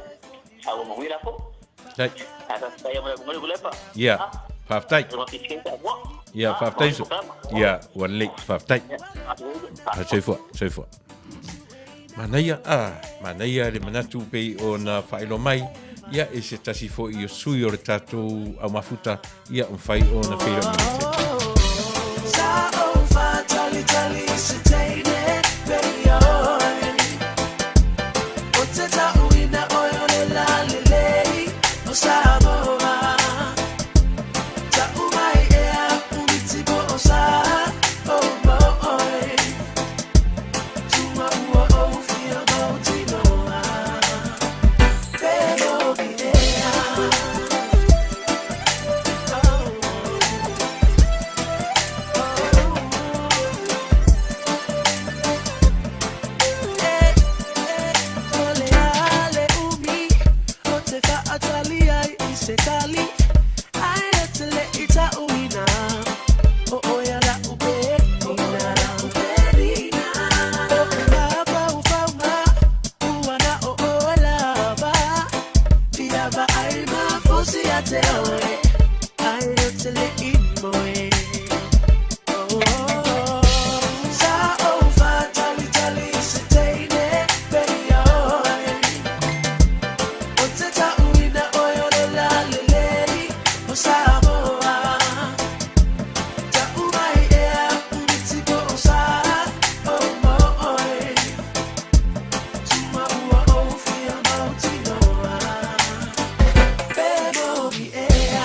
Aku mau mira kau. Dai. Ada saya mau Tuilaepa. Yeah. Faafetai. Yeah, Faafetai. Yeah, one leg Faafetai. Chơi phụ. Manuia Manuia le manatu pe ona failo mai. Ia e se tasi fo i o sui o le tatou au mafuta. Ia on fai ona feira minute. Sa o fa tali tali se teine beio. O te tau ina oio le la le lei. O sa moa. Tau mai ea uniti bo o sa. O mo oi. Tuma ua o fia mo tinoa. Pero videa. Sekali ai tele ita uina o oya la ube ina uberina o baba ufama uana o ola ba dia ba ai ma fosi ate oe ai tele imoe sa o fa tali tali sitaine beyo o te ta uina oyo Samoa, Taumai ea unitigo osa, oh moi, Tuma ua o fia mautinoa, Beno mi ea.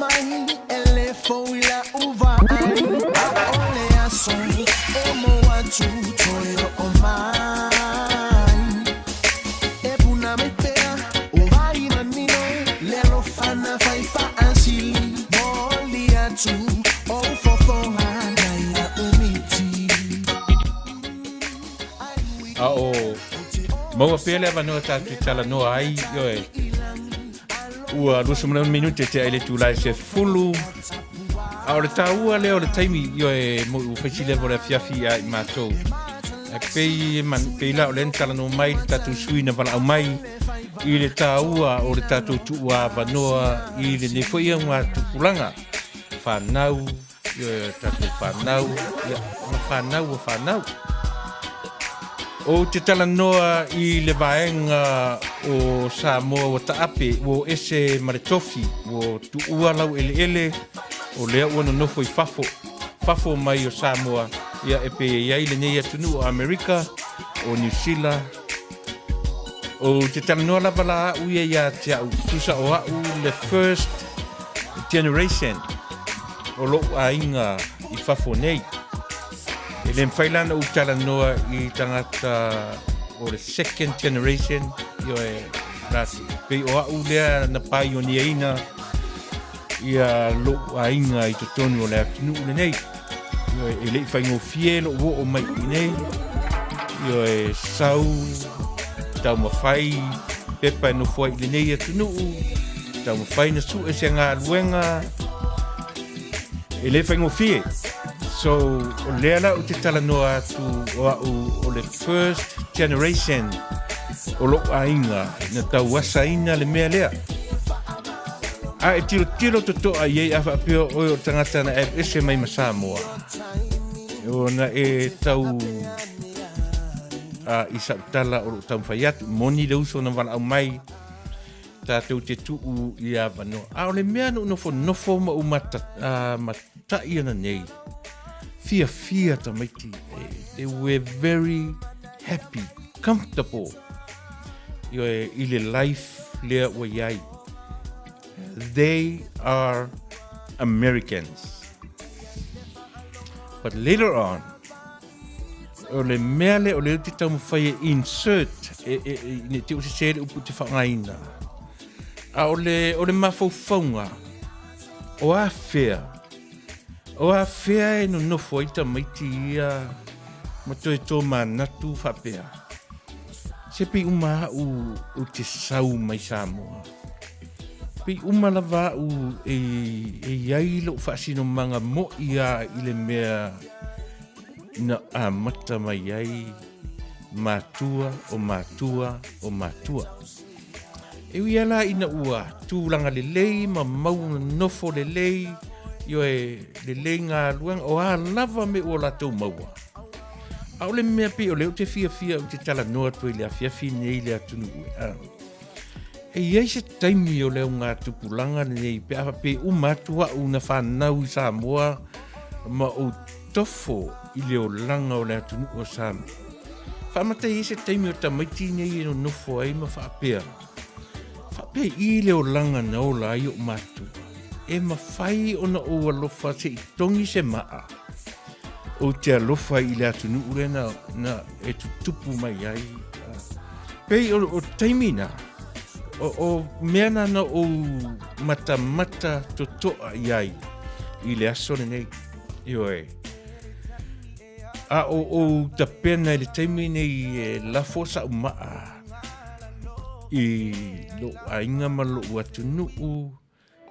mai ele foi la uva ole aso omo watu toiro omai ebuna mepea ovai na nino lero fana faifa ansili moli atu ofofo hanaira umiti Maua pele vanoa tatu tala noa ai yoe. Ua lusa mana minute te aile tūlai se fulu. A ore tā ua leo le taimi yoe mo ufeisi levo le fiafi a i mātou. A pei la o len tala no mai tatu suina vala au mai. I le tā ua o le tatu tua vanoa i le nefo ia ngā tupulanga. Whanau, yoe tatu whanau, whanau. O te tala noa i le vaenga o Samoa o Taape, o ese maretofi, o tu ua lau ele, o lea ua no nofo i fafo mai o Samoa, ia epe iai le nei atunu o Amerika, o New Zealand, o te tala noa lava la au ia te au, tusa o au le first generation, o lo a inga i fafo nei. E le mwhailana u tala noa i tangata o le second generation i o e rasi. Pei o au lea na pai o ni eina i a lo a inga i to tonu o le atinu le nei. I o e le i whaingo fie lo wo o mai i nei. I o e sau, tau mawhai, pepa e no fuai le nei atinu. Tau mawhai na su e se ngā luenga. E le whaingo fie. So, o lea la o te tala noa atu o le first generation o lo a inga na tau wasa ina le mea lea. A e tiro to toa iei awa apio o tangata na e ese mai ma Samoa. O na e tau a isa utala o tau mwhaiatu, moni le uso na wala au mai tātou te tuu i a wanoa. A o le mea no nofo ma umata matai ana nei. Fia tamaiti. They were very happy, comfortable. I le life lea ua iai. They are Americans. But later on, o le mea le o le te tau mwhai insert ne te usi sere upu te whangaina. A o le mawhauwhaunga o a whea. O a whea e no nofo i tamaiti ia matoe tō manatu whapea. Se pi uma u te sau mai Samoa. Pi uma lava u e iai lo whaasino manga mo ia i le mea na a mata mai iai matua. E ui ala ina ua tūlanga le lei ma mauna nofo le lei yo e le lenga luang o a lava me o la tau maua. A ole mea pe o leo te fia o te tala noa tui lea fia nei lea tunu ue. E iei se taimi o leo ngā tupulanga nei pe awa pe umatua una whanau i Samoa ma o tofo i leo langa o lea tunu o Samoa. Whamata i se taimi o tamaiti nei no nofo ai ma whapea. Whapea i leo langa na o la ai o matua. E mawhai ona o alofa se i tongi se maa. O te alofa i le atunu ure na e tutupu mai ai. Pei o taimina, o meana na o mata to toa i ai. I le aso nei, io e. A o ta pena i le taimina i lafo sa maa. I lo ainga malo o atunu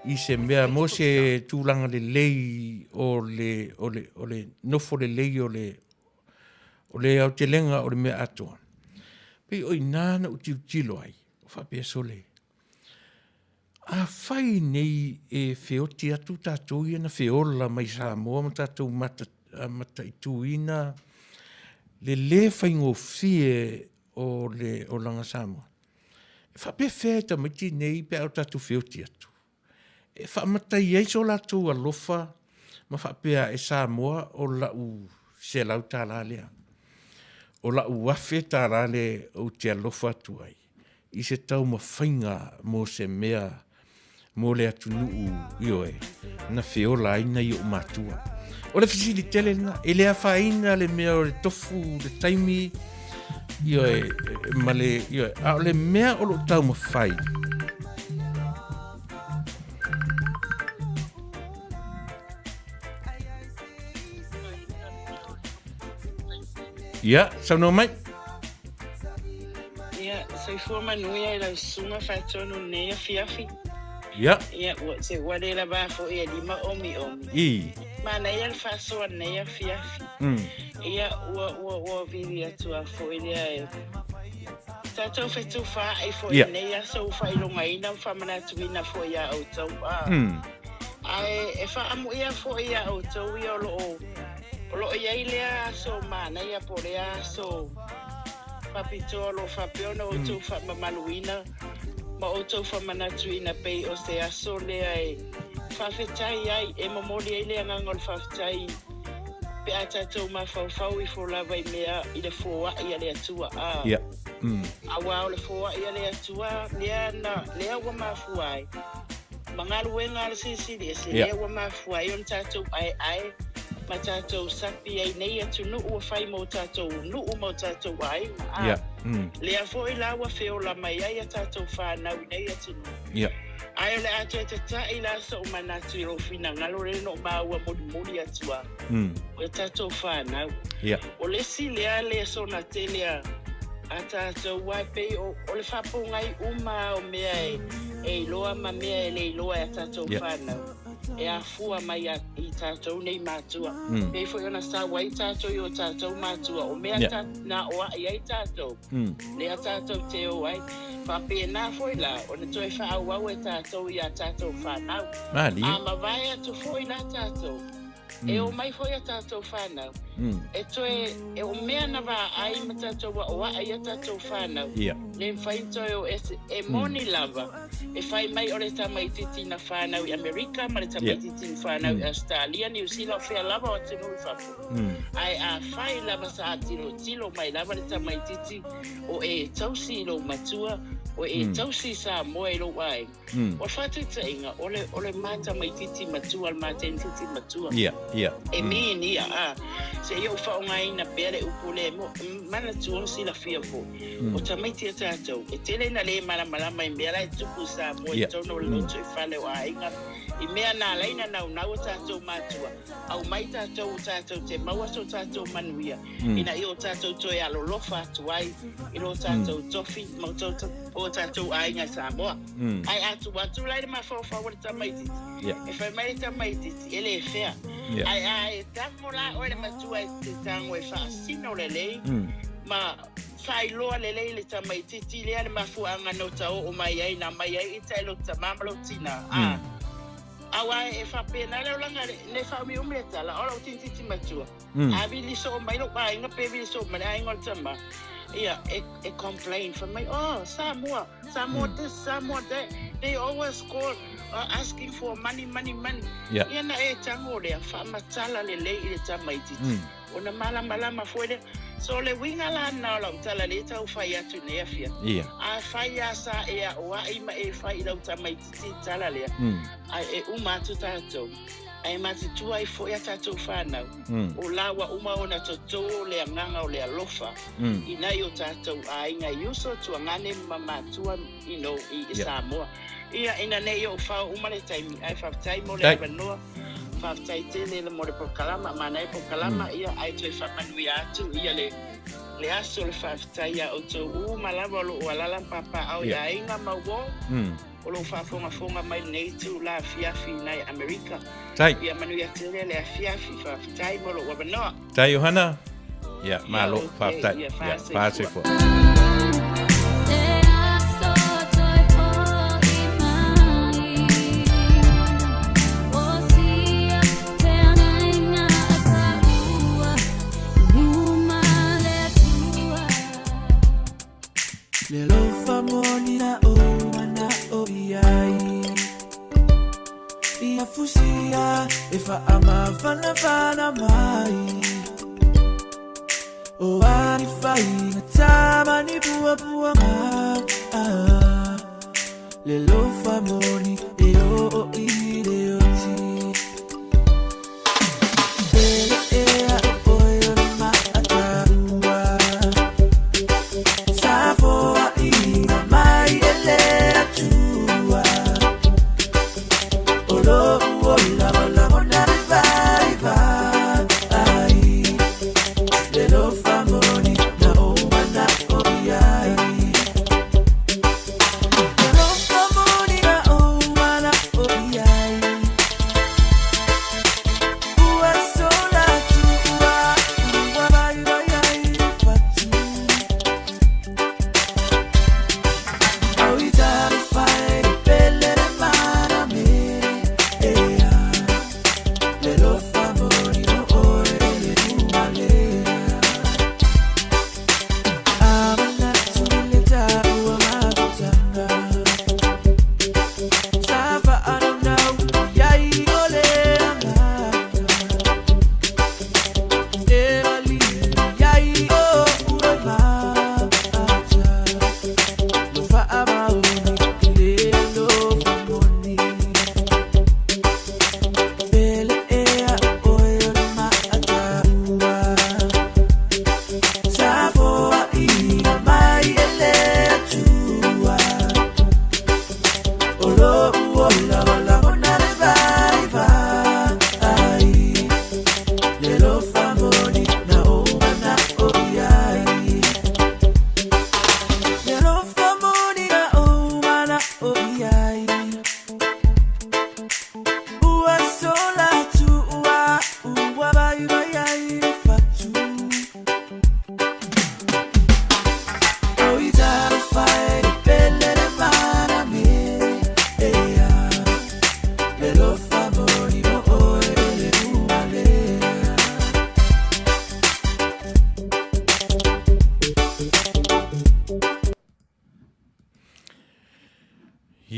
I se mea mo se tūlanga le lei o le nofo le lei o le au te lenga o le mea atoa. Pei oi nāna u tilo ai, o whapea sole. A whai nei e whioti atu tātou ia na whiola mai Samoa ma tātou mata i tūina le whaingo fie o langa Samoa. E whapea whea ta miti nei pe au tātou whioti atu. E whaamata i eiso lātou alofa ma whapea e Samoa o lau se lau tā lālea. O lau wafe tā lāle o te alofa atu ai. I se tau ma whainga mo se mea mo le atunuu io na feola ina i o matua. O le fisili tele na, le afaina le mea o le tofu, le taimi, male, a le mea o lo tau mawhai. Ia, sauno mai? Ia, sai fua Manuia la sunga fatonu nea fiafi. Ia. Ia, se wale la bafo ia lima omi. Mana ia le fasoa nea fiafi. Ia, ua viri atua fo ilia tatou fetu fa ai fo nea so fa ilonga ina famana tuina fo ia autou. Ai, fa amu ia fo ia autou ia lo ia ilea so mana ia porea so papito lo fapeona o tu fa Manuina ma o tu fa manatuina pe o se aso le ai Faafetai ai e momoli ile ngangol Faafetai pe ata tu ma fau I fo lava I mea I le foa ia le atua awa o le foa ia le atua le wa mafuai mangalu wenga le sisi le wa mafuai on tatu ai matatou sapi ai nei atu nuu fai mo tatou nuu mo tatou ai le afo I la wa feo la mai ai tatou fa na nei atu ai le atu tata I la so manatu I ro fina ngalo le no ma wa modi atua o tatou fa na o le sile ale so na tele atatou wa pe o le fa po ngai uma o mea e loa ma mea le loa tatou fa na e a fua mai I tatou nei matua e foi ona sa wai tatou I o tatou matua o mea na o ai tatou le a tatou te o ai pa pe na foi la o ne toi fa wa e tatou I a tatou fa na ma vai atu foi na tatou e o mai foi a tatou fa na e toi e o mea na va ai ma tatou wa ai tatou fa na le fai toi o e moni lava e fai mai o le tamaititi na fa na I America ma le tamaititi na fa na I Australia New Zealand fe lava o te nui fa ai a fai lava sa tilo mai lava le tamaititi o e tausi lo matua o e tausi sa moe lo ai o fatu tainga o le mata maititi matua al mata maititi matua e mini se yo fa ngai na pere upule mo mana tuon si la fia fo o tamaiti tatou e tele na le mala mai mbera e tupu sa mo e tono lo tu fale wa inga I mea na laina na o tatou matua au mai tatou te maua so tatou Manuia ina I o tatou toi alo lofa tuai I lo tatou tofi mo o tatou ainga Samoa ai atu lai ma fa wa tamaiti e fa mai tamaiti ele fea ai tango la o le matua e tango e fa sino le ma fai loa le tamaiti le ma fu anga no tau o mai ai na mai ai I lo tamamlo tina awa e fa pena le langa le fa mi umeta la ola tintiti matua abili so mai lo ba inga pe bi so mai ngol tama ia e complain for me Samoa this Samoa that they always call asking for money ia na e tango le fa matala le I tamaiti ona mala foi so le winga la na la utala le tau fai atu ne afia a fai asa e a wa I ma e fai la tamaiti tala le e uma tu tatou ai mati tu ai foi tatou fana o lawa uma ona toto le nganga o le alofa ina yo tatou ai nga yuso tu ngane mama tu I Samoa ia ina ne yo fa uma le time ai fa time mo le banoa Faafetai tele le mo le pokalama mana e pokalama ia ai toi fa Manuia atu ia le aso le Faafetai ia o to malava lo wala papa au ia inga mawo o lo fa fonga mai nei tu la fiafi nai America ia Manuia tele le fiafi Faafetai mo lo wabanoa tai Johanna ia malo Faafetai ia Fasa fo Fusia if I am a fana mai oh I find a time I need bua ma le lo famoni e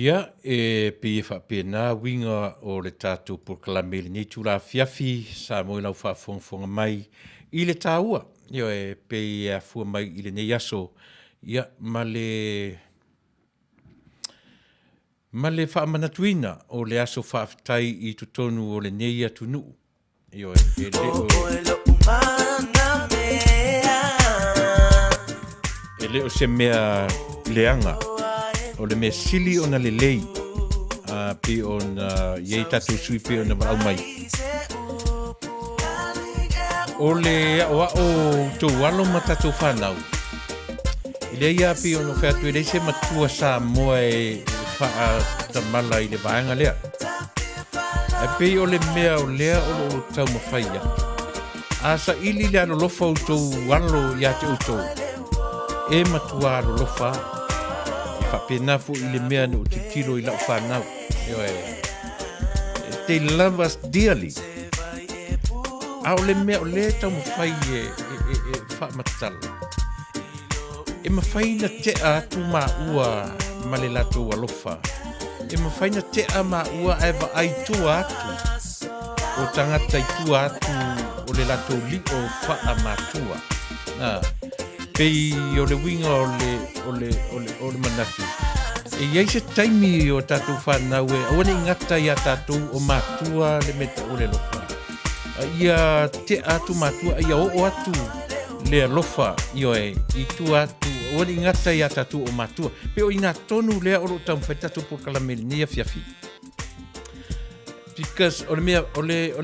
Ia, pe whapena winga o le tātou proklame le nei tūra fiafi sa mo lau whaafonga mai I le tāua. Ia pe fua mai I le nei aso. Ia, ma le whaamanatuina o le aso Faafetai I tutonu o le nei Taunuu. Ia, e leo se mea leanga. O le mea sili o na le lei. Pe o na iei tātou sui pe o na marau mai. O le o tō walo ma tātou whanau. I le ia pe o no whātu e reise matua sa moa e wha tamala I le vaenga lea. E pe o le mea o lea o lo tau mawhaia. Asa ili lea lo lofa o tō walo ia te o tō. E matua lo lofa. Whapena fu I le mea no te tiro I lau whanau. They love us dearly. A o le mea o le tau mawhai e whaamatala. E mawhai na te atu ma ua ma le lato alofa. E mawhai na te a ma ua eva ai tua atu. O tangata I tua atu o le lato li o whaamatua. Pei o le winga o le manatu. E iei se taimi o tātou whanau e awane ingata ia tātou o mātua le meta o le lofa. Ia te atu mātua, ia o atu le alofa I tu atu, awane ingata ia tātou o mātua. Pe o ina tonu lea o lo tau mwhai tātou po kalamele nia fiafi. Because o le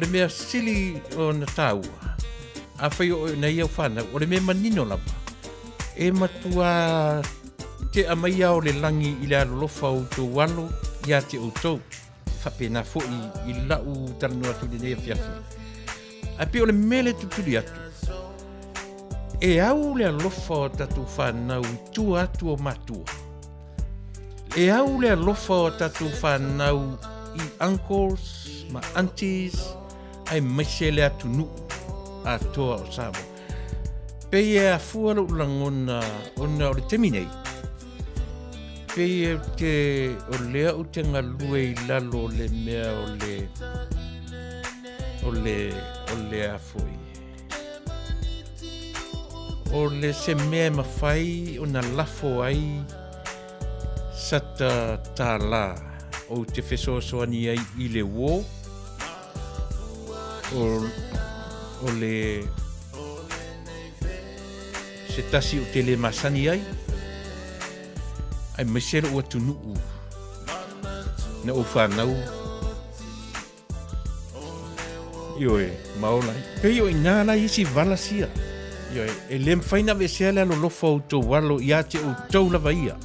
mea sili o na tāua. A whai o na ia o whanau, o le mea manino lava. E matua te amaia o le langi I le alolofa o tō walo ia te o tō. Whapena fo I lau taranu atu le nea fiafi. A pe o le mele tuturi atu. E au le alofa o tatu whanau I tu atu o matua. E au le alofa o tatu whanau I uncles, ma aunties, ai maise le atu nuu a toa o Samoa. Pei e a fuara ulangona ona o le teminei. Pei e te o lea o te ngalue I lalo le mea o le afoi. O le se mea mawhai o na lafo ai sata tā la o te whesoasoani ai I le wō. O le se tasi o te le masani ai. Ai mesera ua Taunuu. Na o whanau. Ioe, maolai. Pei o inara isi valasia. Ioe, e le mwhaina vesea le alo lofa o tō walo ia te o tau lava ia.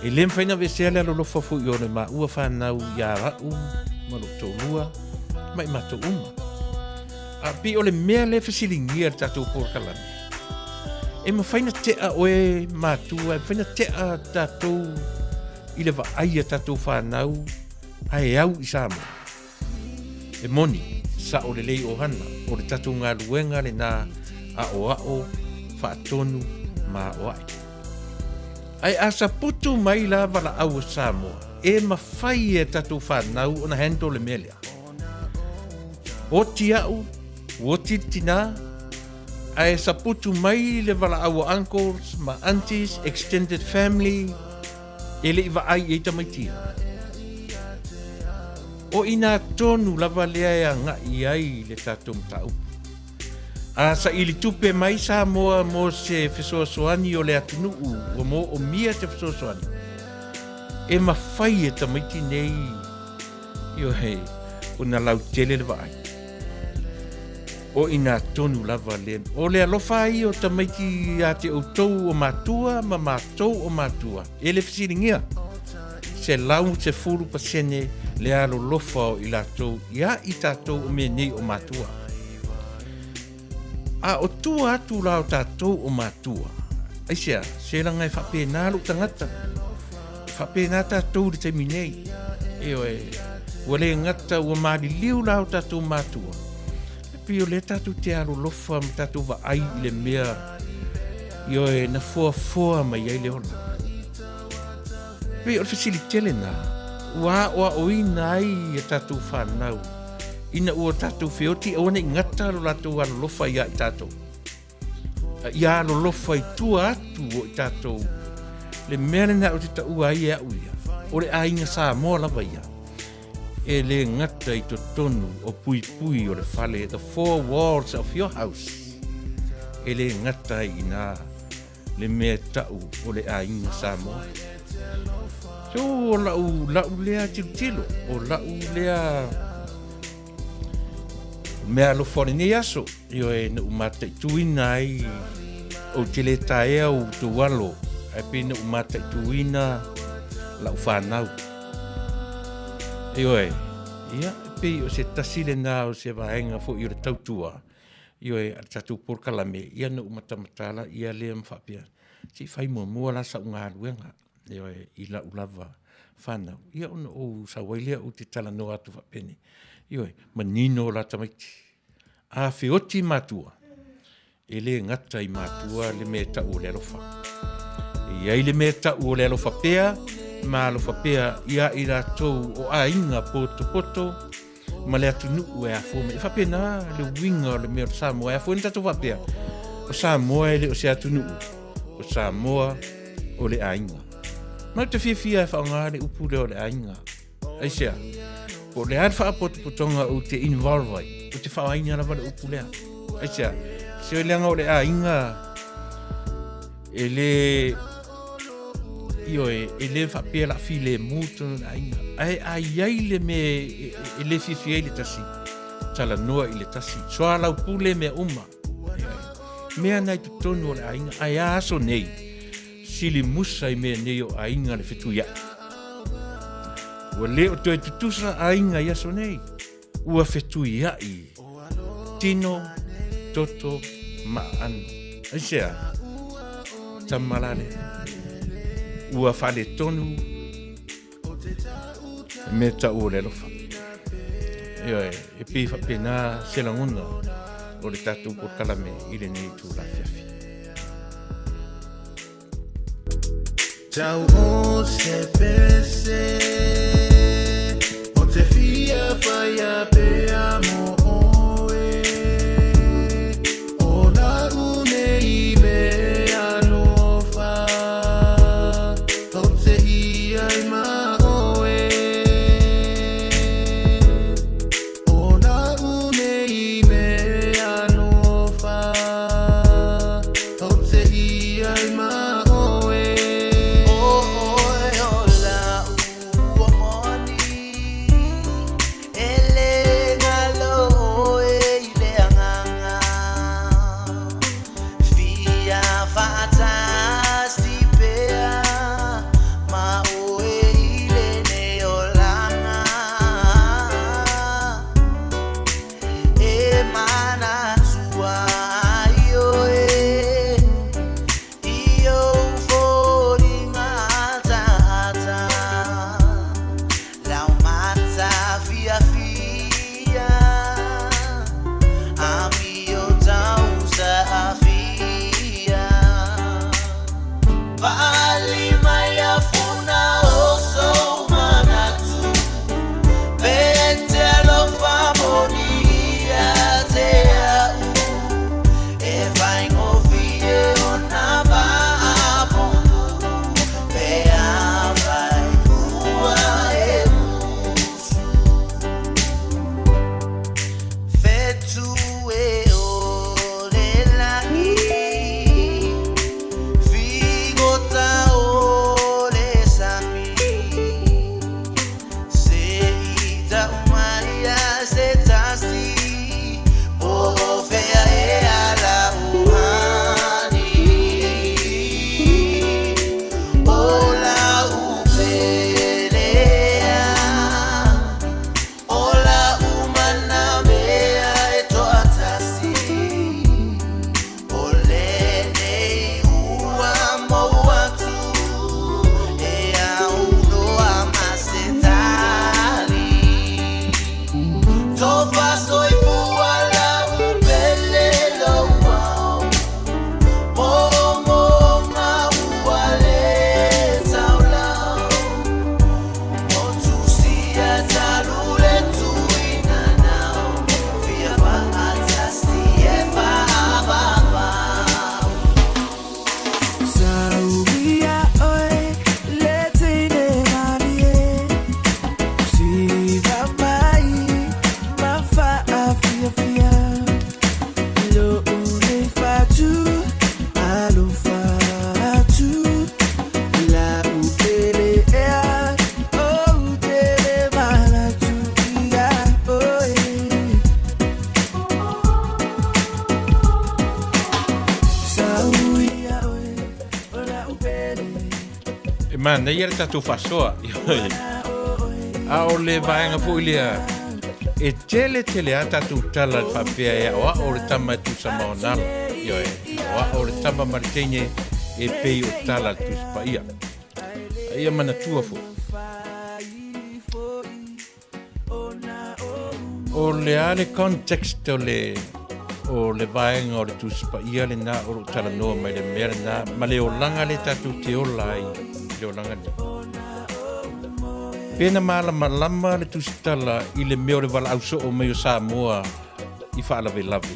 E le mwhaina vesea le alo lofa fu I o le ma ua whanau ia rau, malo tō lua, mai mato uma. A pi o le mea le whasilingia tatou porkalame. E mawhaina tea oe mātua, e mawhaina tea tātou I le waaia tātou whanau, ai au I Samoa. E moni, sa o le lei o hana, o le tātou ngā luenga le nā a o whaatonu mā oai. Ai asa putu mai la wala au o Samoa, e mawhai e tātou whanau o na hendo le melea. O ti au, o ti tina, ai saputu mai le wala au uncles, ma aunties, extended family, e le iwa ai e tamaitia. O ina tonu lava lea e ngai ai le tātou mtau. A sa ili tupe mai Samoa mo se whesoasoani o le Taunuu, o mo o mia te whesoasoani. E mawhai e tamaiti nei, io hei, o na lau tele le vai. O ina tonu lava le o le alofa ai o tamaiti a te outou o matua ma matou o matua e le fisiringia se lau se furu pasene le alo lofa o I latou ia I tatou o menei o matua a o tua atu lao tatou o matua aisia se langa e whapena lu tangata whapena tatou le teminei e o e wale ngata ua maari liu lao tatou matua Pio le tatu te aro lofa ma tatu wa ai le mea io e na foa mai ai le ona. Pe o facility le na. Wa o ina ai e tātou whanau. Ina ua tātou whioti o ne ngata lo lātou alo lofa ia i tātou. Ia alo lofa i tua atu o i tātou. Le mea na o te ta ua ia uia. O le ainga sā moa lava ia. E le ngata i to tonu o pui pui o le fale. The four walls of your house. E le ngata i nā. Le mea tau o le ainga sā moa. So o lau lea tilo, o lau lea mea lo fore ne aso, io e na umata i tuina ai o tele taea o tu walo, e pe na umata i tuina lau whanau. Io e, ia, pe o se tasile na o se vaenga fo i o le tautua, io e tatu porkalame, ia na umata matala, ia lea mwhapia, si whai mua la sa unga luenga. Io e ila ulava whanau. Ia ona o sawailia o te tala no atu whapene. Io e manino la tamaiti. A whioti matua. E le ngata i matua le mea tau o le alofa. Ia i le mea tau o le alofa pea, ma alofa pea ia i rātou o a inga poto, ma le atu nuu e a fume. E whapena le winga o le mea o Samoa. E a fume tatu whapea. O Samoa e le o se atu nuu. O Samoa o le a inga. Mau te whiawhia e whaongare upu leo le ainga. Aisea, o le ar whaapotopotonga o te involvai, o te whaoaina rawa le upu lea. Aisea, se o leanga o le ainga, e le whapea la fi le mūtono le ainga. Ai le me, e le whiawhia le tasi, tala noa i le tasi. Soa lau pule mea uma. Mea nai tutono le ainga, ai aso nei. Sili musa i mea nei o ainga le whetu ia. Ua leo toi tutusa ainga ia so nei. Ua whetu ia i. Tino, toto, maano. Aisea, tamalale. Ua whale tonu. Me ta ua le lofa. E pi whapena selanguna o le tatu por kalame i le nei tu la whiawhi. Tau o se pese, o te fia whaia pe amo oe, o na une i me alofa, o te ia i ma oe, o na une i me alofa, o te ia i ma oe. Mana ia tatu fasoa. A o le vaenga fu ilia. E tele a tatu tala whapea ea oa o le tama tu samaonala. Oa o le tama maritenye e pei o tala tu spaia. Ia mana tua fu. O le ale context o le vaenga o le tu spaia le na o tala noa mai le mera na ma le o langa le tatu te ola ai. Le o langa le. Pena malama le tusitala I le meo le wala au so o meo Samoa I whaalawe lawe.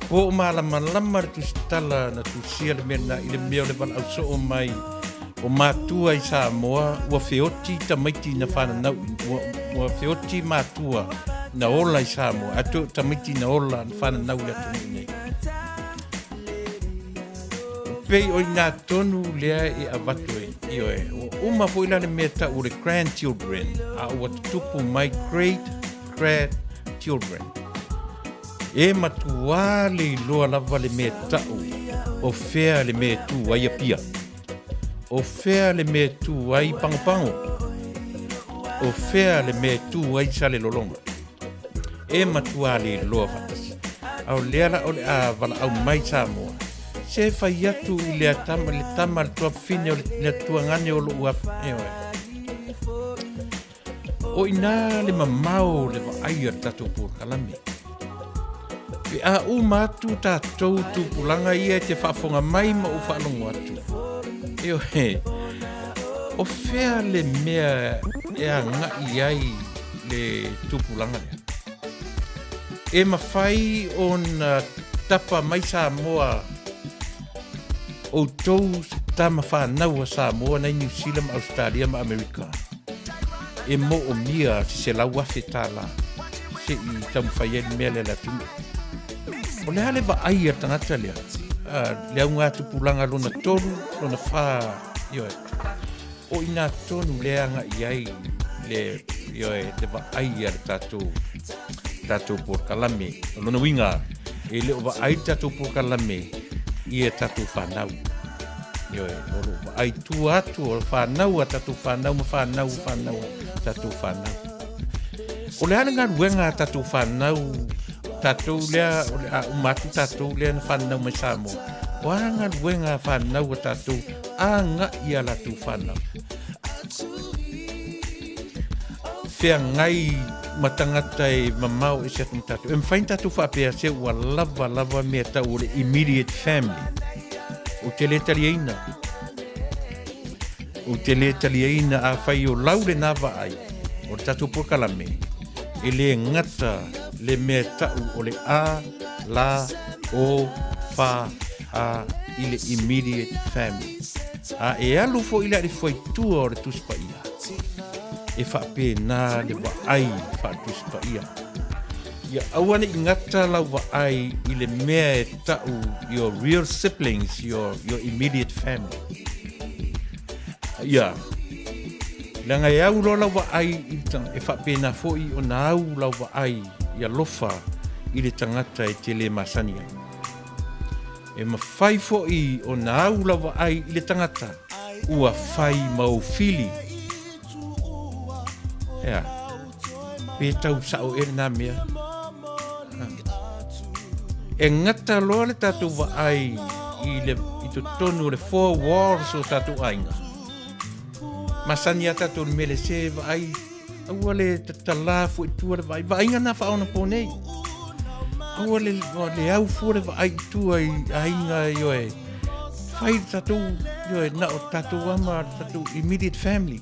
Po malama le tusitala na tusia le mena I le meo le wala au so o mai o matua I Samoa ua whioti tamaiti na whananau ua whioti matua na ola I Samoa atu tamaiti na ola na whananau le atu nei. Pei o ngā tonu lea I awatu I oe. O uma fo ilane mea ta o le grandchildren. A ua tupu mai grandchildren. E matua le loa lava le mea tau. O fea le mea tu ai apia. O fea le mea tu ai pangopango. O fea le mea tu ai sale lolonga. E matua le loa fatas. Au lea o le a vala au mai Samoa. Se fai atu I le tama le tua fine o le tua ngane o lua o ina le mamau le vaai ar tatou puakalame. Pe a umatu tatou tupulanga ia te whaafonga mai ma u whaanongo atu. O fea le mea e a ngai ai le tupulanga lea. E mawhai o na tapa mai Samoa o tou tama whanau a Samoa nei New Zealand, Australia ma Amerika. E mo o mia se la Faafetai se I tamu whaieni mea le latunu. O le hale wa ai ar tangata lea. Lea ngā tupulanga lona toru, lona wha ioe. O ina tonu lea ngā iai le wa ai ar tatou porkalame. Lona winga e le o wa ai tatou porkalame ia tatu whanau. Ai tu atu o whanau a tatu whanau ma whanau tatu whanau. O le hana ngā ruenga tatu whanau tatu lea umatu tatu lea na whanau mai Samoa. O ngā ruenga whanau a tatu a ngā ia la tu whanau. Whea ngai matangata e mamau e setu tatu. E mwhain tatu whapea se ua lava mea tau o le immediate family. O te le taliaina. O te le taliaina a whai o laure nā ai. O tatu pokalame. E le ngata le mea tau o le a, la, o, wha, a, i le immediate family. A e alu fo ila le fwai tua o le tuspa ia. E whape nā le wa ai whaatuspa ia. Ia awane ingata la wa ai I le mea e tau your real siblings, your immediate family. Ia. Langa e au lo la wa ai e whape nā foi o nā au la wa ai ia lofa I le tangata e te le masani ai. E mawhai foi o nā au la wa ai I le tangata ua whai maufili. Ia. Pe tau sao e nā mea. E ngata loa le tatu wa ai I to tonu le 4 walls o tatu ainga. Masani a tatu le mele se wa ai aua le tatalafu e tua le wa ai. Wa ainga na whaona po nei. Aua le au fua le wa ai tua I ainga yoe. Whai tatu yoe na o tatu wama tatu immediate family.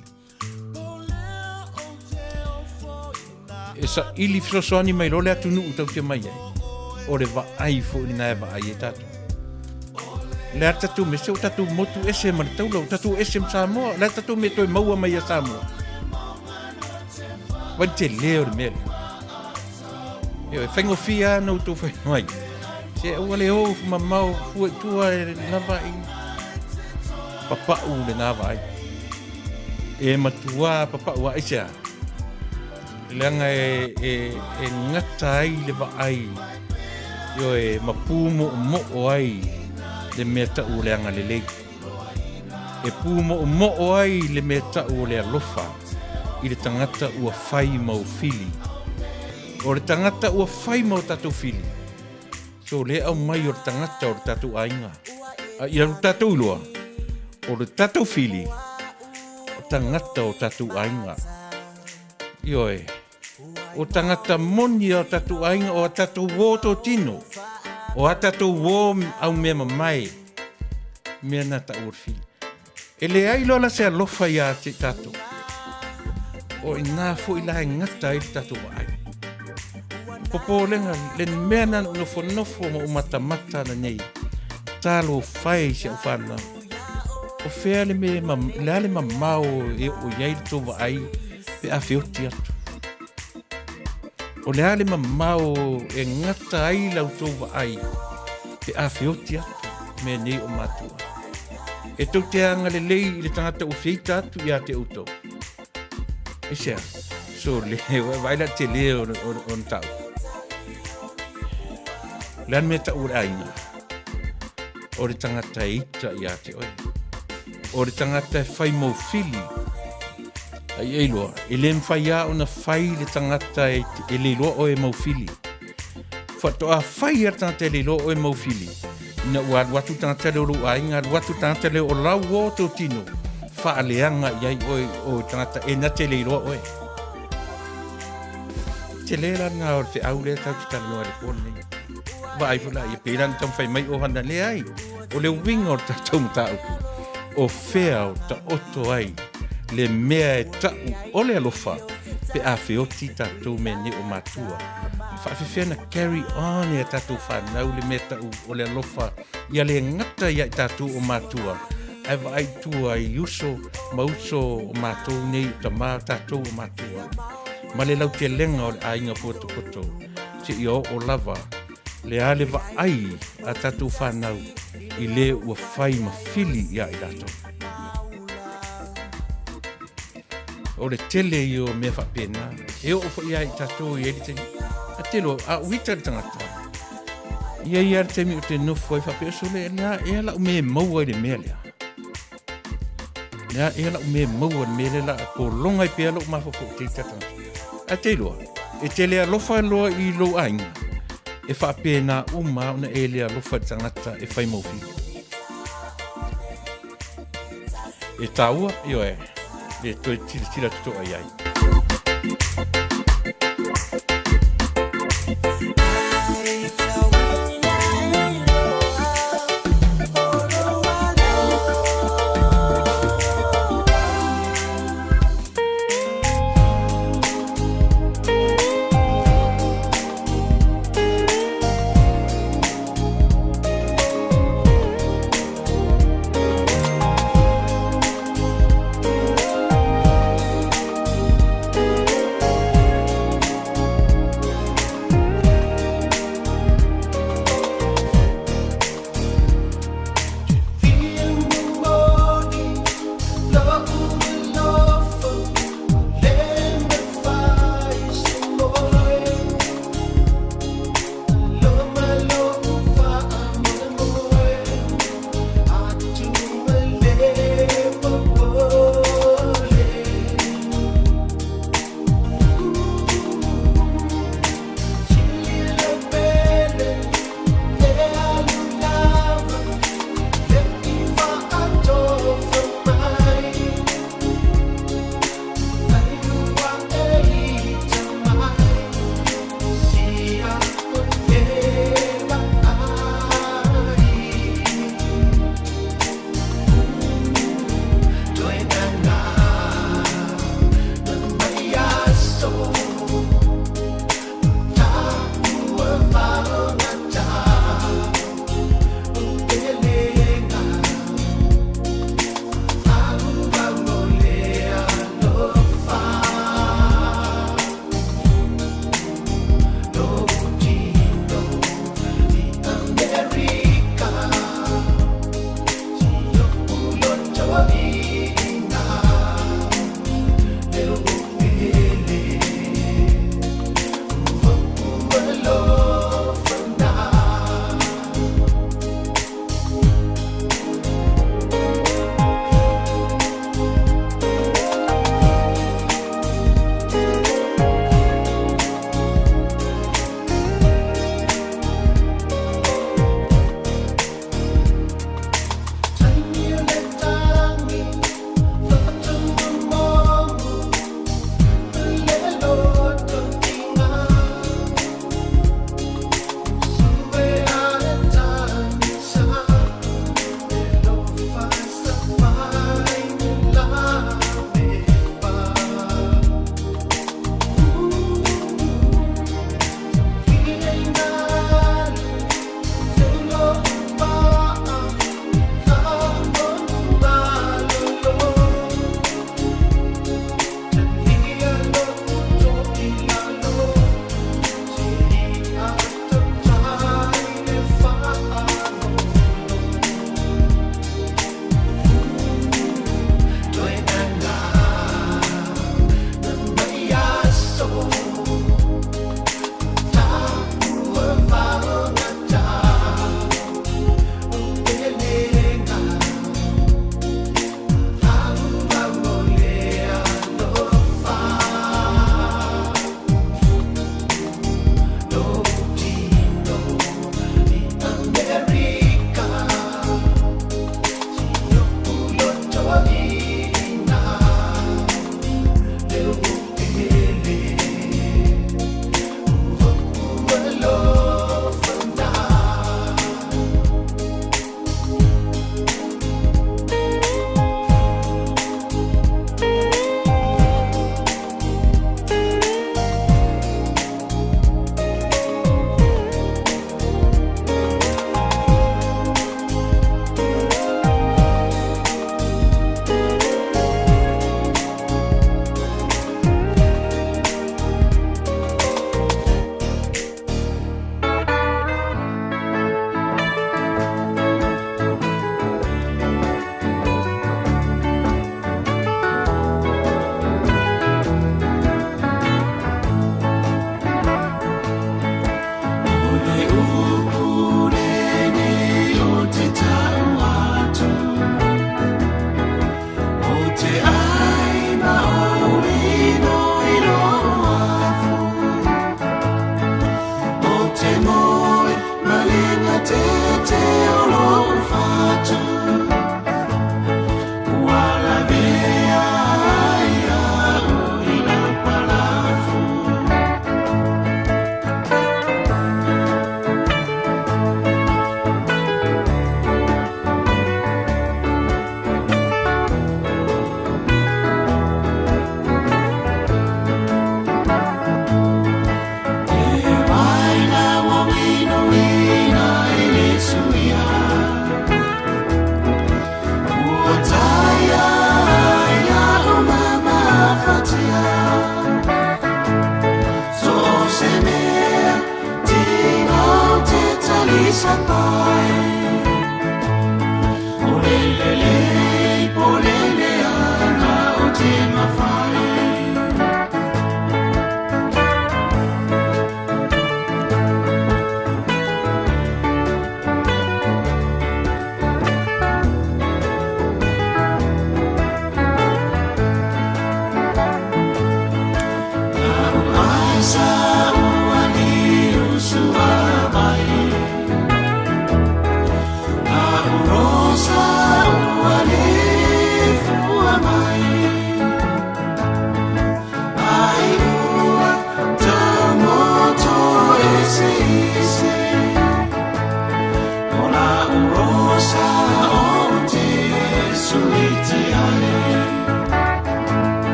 E sa ili filosoani mai lo le atu nuu tau te mai ai. O le wa ai fo ni na wa ai e tatu. Le tatu me se o tatu motu ese ma tau lo tatu ese Samoa, le tatu me toi maua mai a Samoa. Wa te leo le mele. E whaingo fia no tau whai mai. Se ua le o mamau fu tua e na vai. Papau le na vai. E matua papau ai se. Langa e ngata ai le wa ai. Yo e mapumo mo o ai le mea tau leanga le lei. e pū mo ai le mea tau o le alofa i le tangata ua whai mau fili. O le tangata ua whai mau tatou fili. So le au mai o le tangata o le tatou ainga. I aru tatou loa. O le tatou fili. O tangata o tatou ainga. Ioe. O tangata moni o tatou ainga o tatou wō tō tino. O a tatou wō au mea mamai. Mea na tau o fili. E le ai lola se alofa ia te tatou. O i nā fo i lahe ngata i tatou ai. Popo lenga, le mea na nofo mo mata na nei. Talo fai se au whanau. O whea le me le mamao e o iai le tōwa ai pe a whioti atu. O le ale mamao e ngata ai lau tōwa ai pe a whioti atu me nei o matua. E tau te anga le lei i le tangata o whita atu i a te auto. E sea, so le waila te le o tau. Lan me ta ura ainga. O le tangata ita i a te oi. O le tangata e whai mau fili. Ai eiloa, e le mwhai a o na whai le tangata e le loa o e mau fili. Whatoa whai ar tangata e le loa o e mau fili. Na ua watu tangata le uru ainga, watu tangata le o lau o tō tino. Wha aleanga iai o tangata e na te le loa o e. Te le la ngā o te au le tau ki tala noa le kone. Wa ai fula i pēran tam whai mai o hana le ai. O le winga o ta tau mtau. O whea o ta oto ai. Le mea e tau o le alofa. Pe a whioti tatou me ne o matua. Whawhiwhia na carry on e tatou whanau le mea tau o le alofa. Ia le ngata ia tatou o matua. Ai wa ai tua i uso, mauso o matou nei ta maa tatou o matua. Ma le lau te lenga o le ainga poto. Te i o lava. Le ale wa ai a tatou whanau. I le ua whai ma fili ia i rato. O le tele i o mea whapena. E o fo ia i tatou i elite. A telo, a uita le tangata. Ia i ar temi o te nofo i whapea so le e ala o me maua i le mea lea. Lea e ala o me maua le mea le la ko longa i pea lo mafoko te tatanga. A telo, e tele a lofa loa i lo ainga. E whapena uma ona e lea lofa i tangata e whai maufi. E taua, io e. E toi tira tuto ai ai.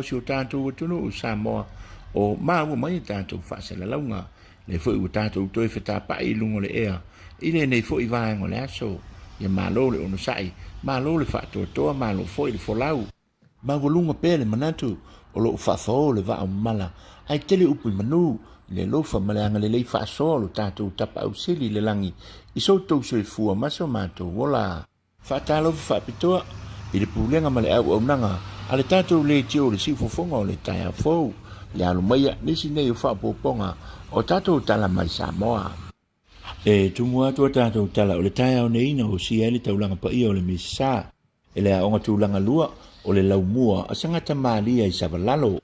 Si o tātou atunu o Samoa o māua mai tātou whaasela launga le fwoi o tātou toi whetapa i lungo le ea i le nei fwoi vāengo le aso ia mālo le ono sai mālo le whātua toa mālo fwoi le folau māwalunga pēle manatu o lo whawhao le vāo mala ai tele upu manu le lofa maleanga le lei whaasoa lo tātou tapa au sili le langi i so tau soi fua maso mātou wola whaatalo whaapitoa i le pulenga male au nanga ale tātou le tio le sifofonga o le tai a fou, le alo maia nisi nei o whapoponga o tātou tala mai Samoa. E tumua tua tātou tala o le tai au neina o si ele taulanga pa ia o le misa, e le aonga tūlanga lua o le laumua a sangata maalia i savalalo.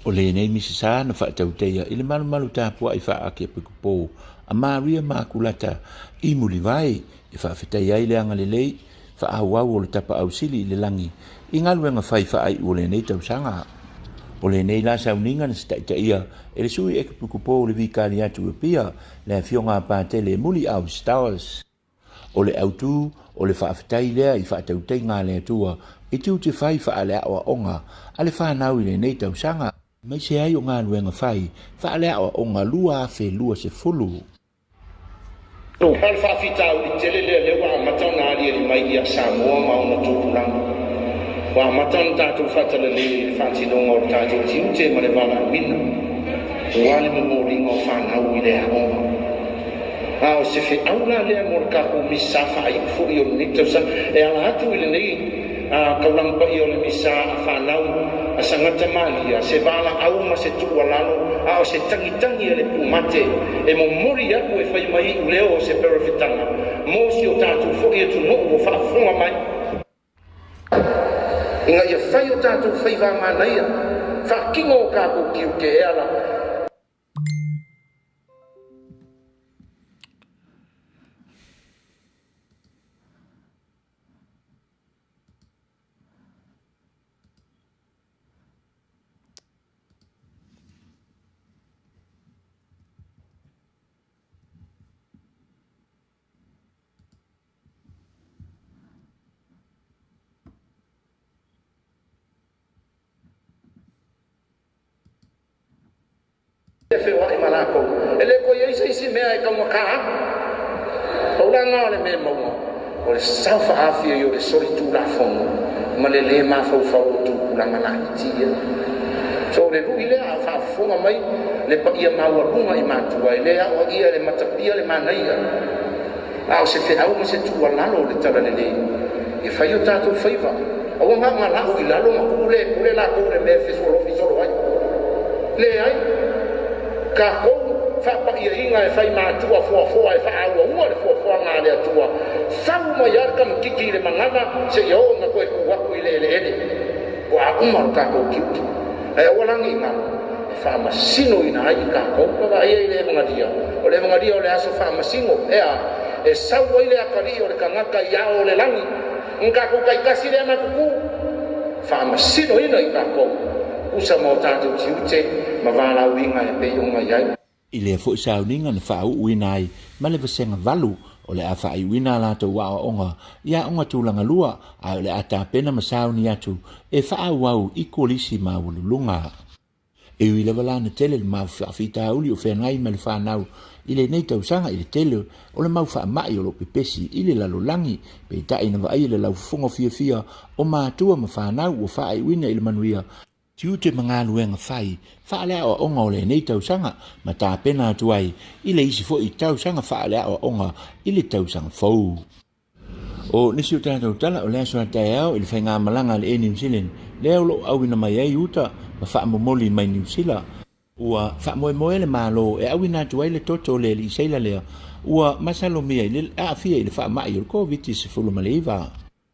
O le nei misisa na whaatau teia i le malu tāpua i whaake pikupo, a Maria Makulata i mulivai i Faafetai ai le anga le lei, whaahauau o le tapa au sili i le langi, i ngaluenga whaiwhaai o le nei tausanga. O le nei la sauninga na staita ia, e le sui eke pukupo o le vikari atu e pia, le fionga pāte le muli au stars. O le autu, o le Faafetai lea i whaatautei ngā le atua, i tiu te whai whaale awa onga, a le whanau i le nei tausanga. Mai se ai o ngā luenga whai, whaale awa onga lua afe lua se fulu. Tō pal whawhitau i tele le wa matau nā ria li mai i a Samoa mauna tūpulanga. Wa matau tātou whatala le whantinonga o tātou tiu te mare wala wina. Wale mo ringa o whanau i le aonga. A o se whi aula lea mora kako misa whai fu i o nita sa. E ala atu i le nei kaulang pa i o le misa a whanau a sangata malia. Se wala au ma se tua lalo. A o se tangitangi e le pumate. E mo mori aku e whai mai u leo o se perafitanga. Mo si o tātou fu i atu no o whaafunga mai. Inga ia whai o tātou whai wā manaia. Whakingo o kako kiu ke e ala. E whewa i manako. E le ko ia isi mea e kaunga kaa. Paula ngā le mea maunga. O le saufa awhia i o le sori tū la whonga. Ma le le ma whau o tū pulanga la itia. So le lui lea a whaafunga mai. Le pa ia maua runga i mātua. E lea o ia le matapia le manaia. A o se wheau ma se tūa lalo le tala le le. E whai o tātou whaiva. O ngā ngā lau i lalo ma kule la kore mea whisolo fisolo ai. Le ai. Ka kou whapa ia inga e whai mātua fua e whaaua ua le fua ngā le atua. Sau mai arka mkiki le mangana se iau ngā koe kuwaku i le ele. Ko a umaru ka kou kiuki. E awalangi i ngā. E whaamasino i nā i ka kou. Kaka ia i le evangaria. O le evangaria o le aso whaamasino. Ea, e sau ai le akari o le kangaka i ao le langi. Ngā kou kai kasi le amakuku. Whaamasino ina i ka kou. Usa mau tātou tiute, ma wāla uinga e pei unga iai. I le fo sa uninga na wha uina ai, ma le vasenga valu, o le a wha uina lātou wa onga, ia onga tūlanga lua, a le a tā pena ma sauni atu, e wha wau i kolisi ma walulunga. E ui lewa lana tele le mau whawhita uli o whengai ma le whanau, i le nei tausanga i le tele, o le mau wha mai o lo pepesi, i le lalolangi, pe tai na wa ai le lau fungo fia, o mātua ma whanau o wha uina i le Manuia, tiu te mga luenga whai, whaalea o onga o le nei tausanga, ma tā pena atu ai, i le isi fo i tausanga whaalea o onga, i le tausanga fau. O nisi o tātou tala o lea soa tai au ili whai ngā malanga le e New Zealand. Lea lo au ina mai ei uta ma wha momoli mai New Zealand. Ua wha moe le malo e au ina tu le toto le li seila lea. Ua masalo mia ili a fia ili wha mai o COVID-19 ma le iwa.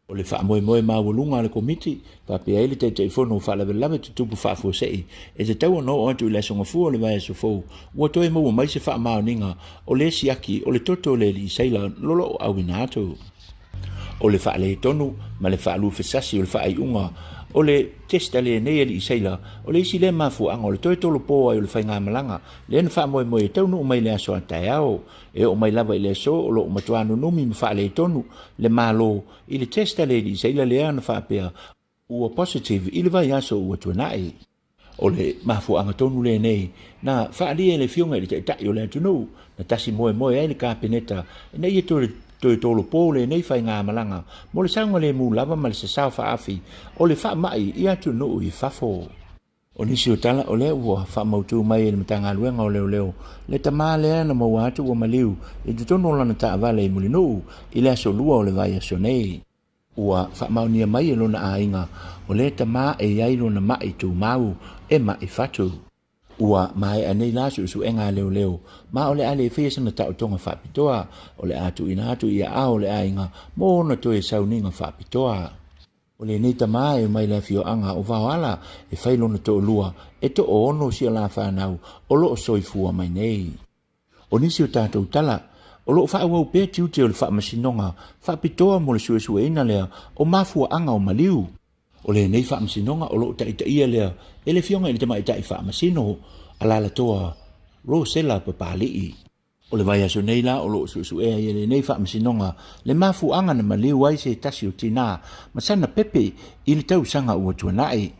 O le wha moe mawalunga le komiti. Wha pia ili te fono wha lave tutupu wha fuosei. E te tau no o tu le songa fua le vai so fou. Ua toi mau mai se wha mao ninga o le siaki o le toto le li seila lolo au ina atu. O le wha le tonu, ma le wha lufe sasi o le wha unga, o le testa le nei li seila, o le isi le mafu anga o le toi tolo po ai o le whai ngā malanga, le na wha moe taunu o mai le aso atai au, e o mai lava i le so, o lo matuanu numi ma wha le tonu, le malo, i le testa le li seila le ana wha pia, ua positive, i le vai aso ua tuanai. O le mafu anga tonu le nei, na wha lia le fionga i le tai o le atunu, na tasi moe ai le kāpeneta, e nei e toi tolo pole nei fai ngā malanga, mo le saunga le mū lava ma le sasau whaafi, o le wha mai i atu nuu i whafo. O nisi o tala o le ua wha mautu mai e le matanga luenga o leo, le tamā lea na mau atu o maliu, e tutono lana ta Vale i muli nuu, i le aso lua o le vai aso nei. Ua wha maunia mai e lona a inga, o le tamā e iai lona mai tu mau, e mai fatu. Ua mai anei lasu su enga leo, ma ole ale fesa na tau tonga whapitoa, ole atu ina atu ia a ole ainga, mo na toe sauninga whapitoa. Ole nei tamā e mai la fio anga o wawala, e whailo na to lua, e to o ono sia la whanau, o loo soifua mai nei. O nisi o tātou tala, o loo whaawau pēr tiute o le whaamasinonga, whapitoa mo le suesue ina lea, o mafua anga o maliu. O le nei whaamasinonga o loo taita ia lea, e le fionga i le tamai tai whaamasino, ala la toa rosela papalii. O le vai aso nei la o loo suesue e le nei whaamasinonga, le mafu anga na maliu ai se tasi o tina, masana pepe i le tau sanga ua tuanai.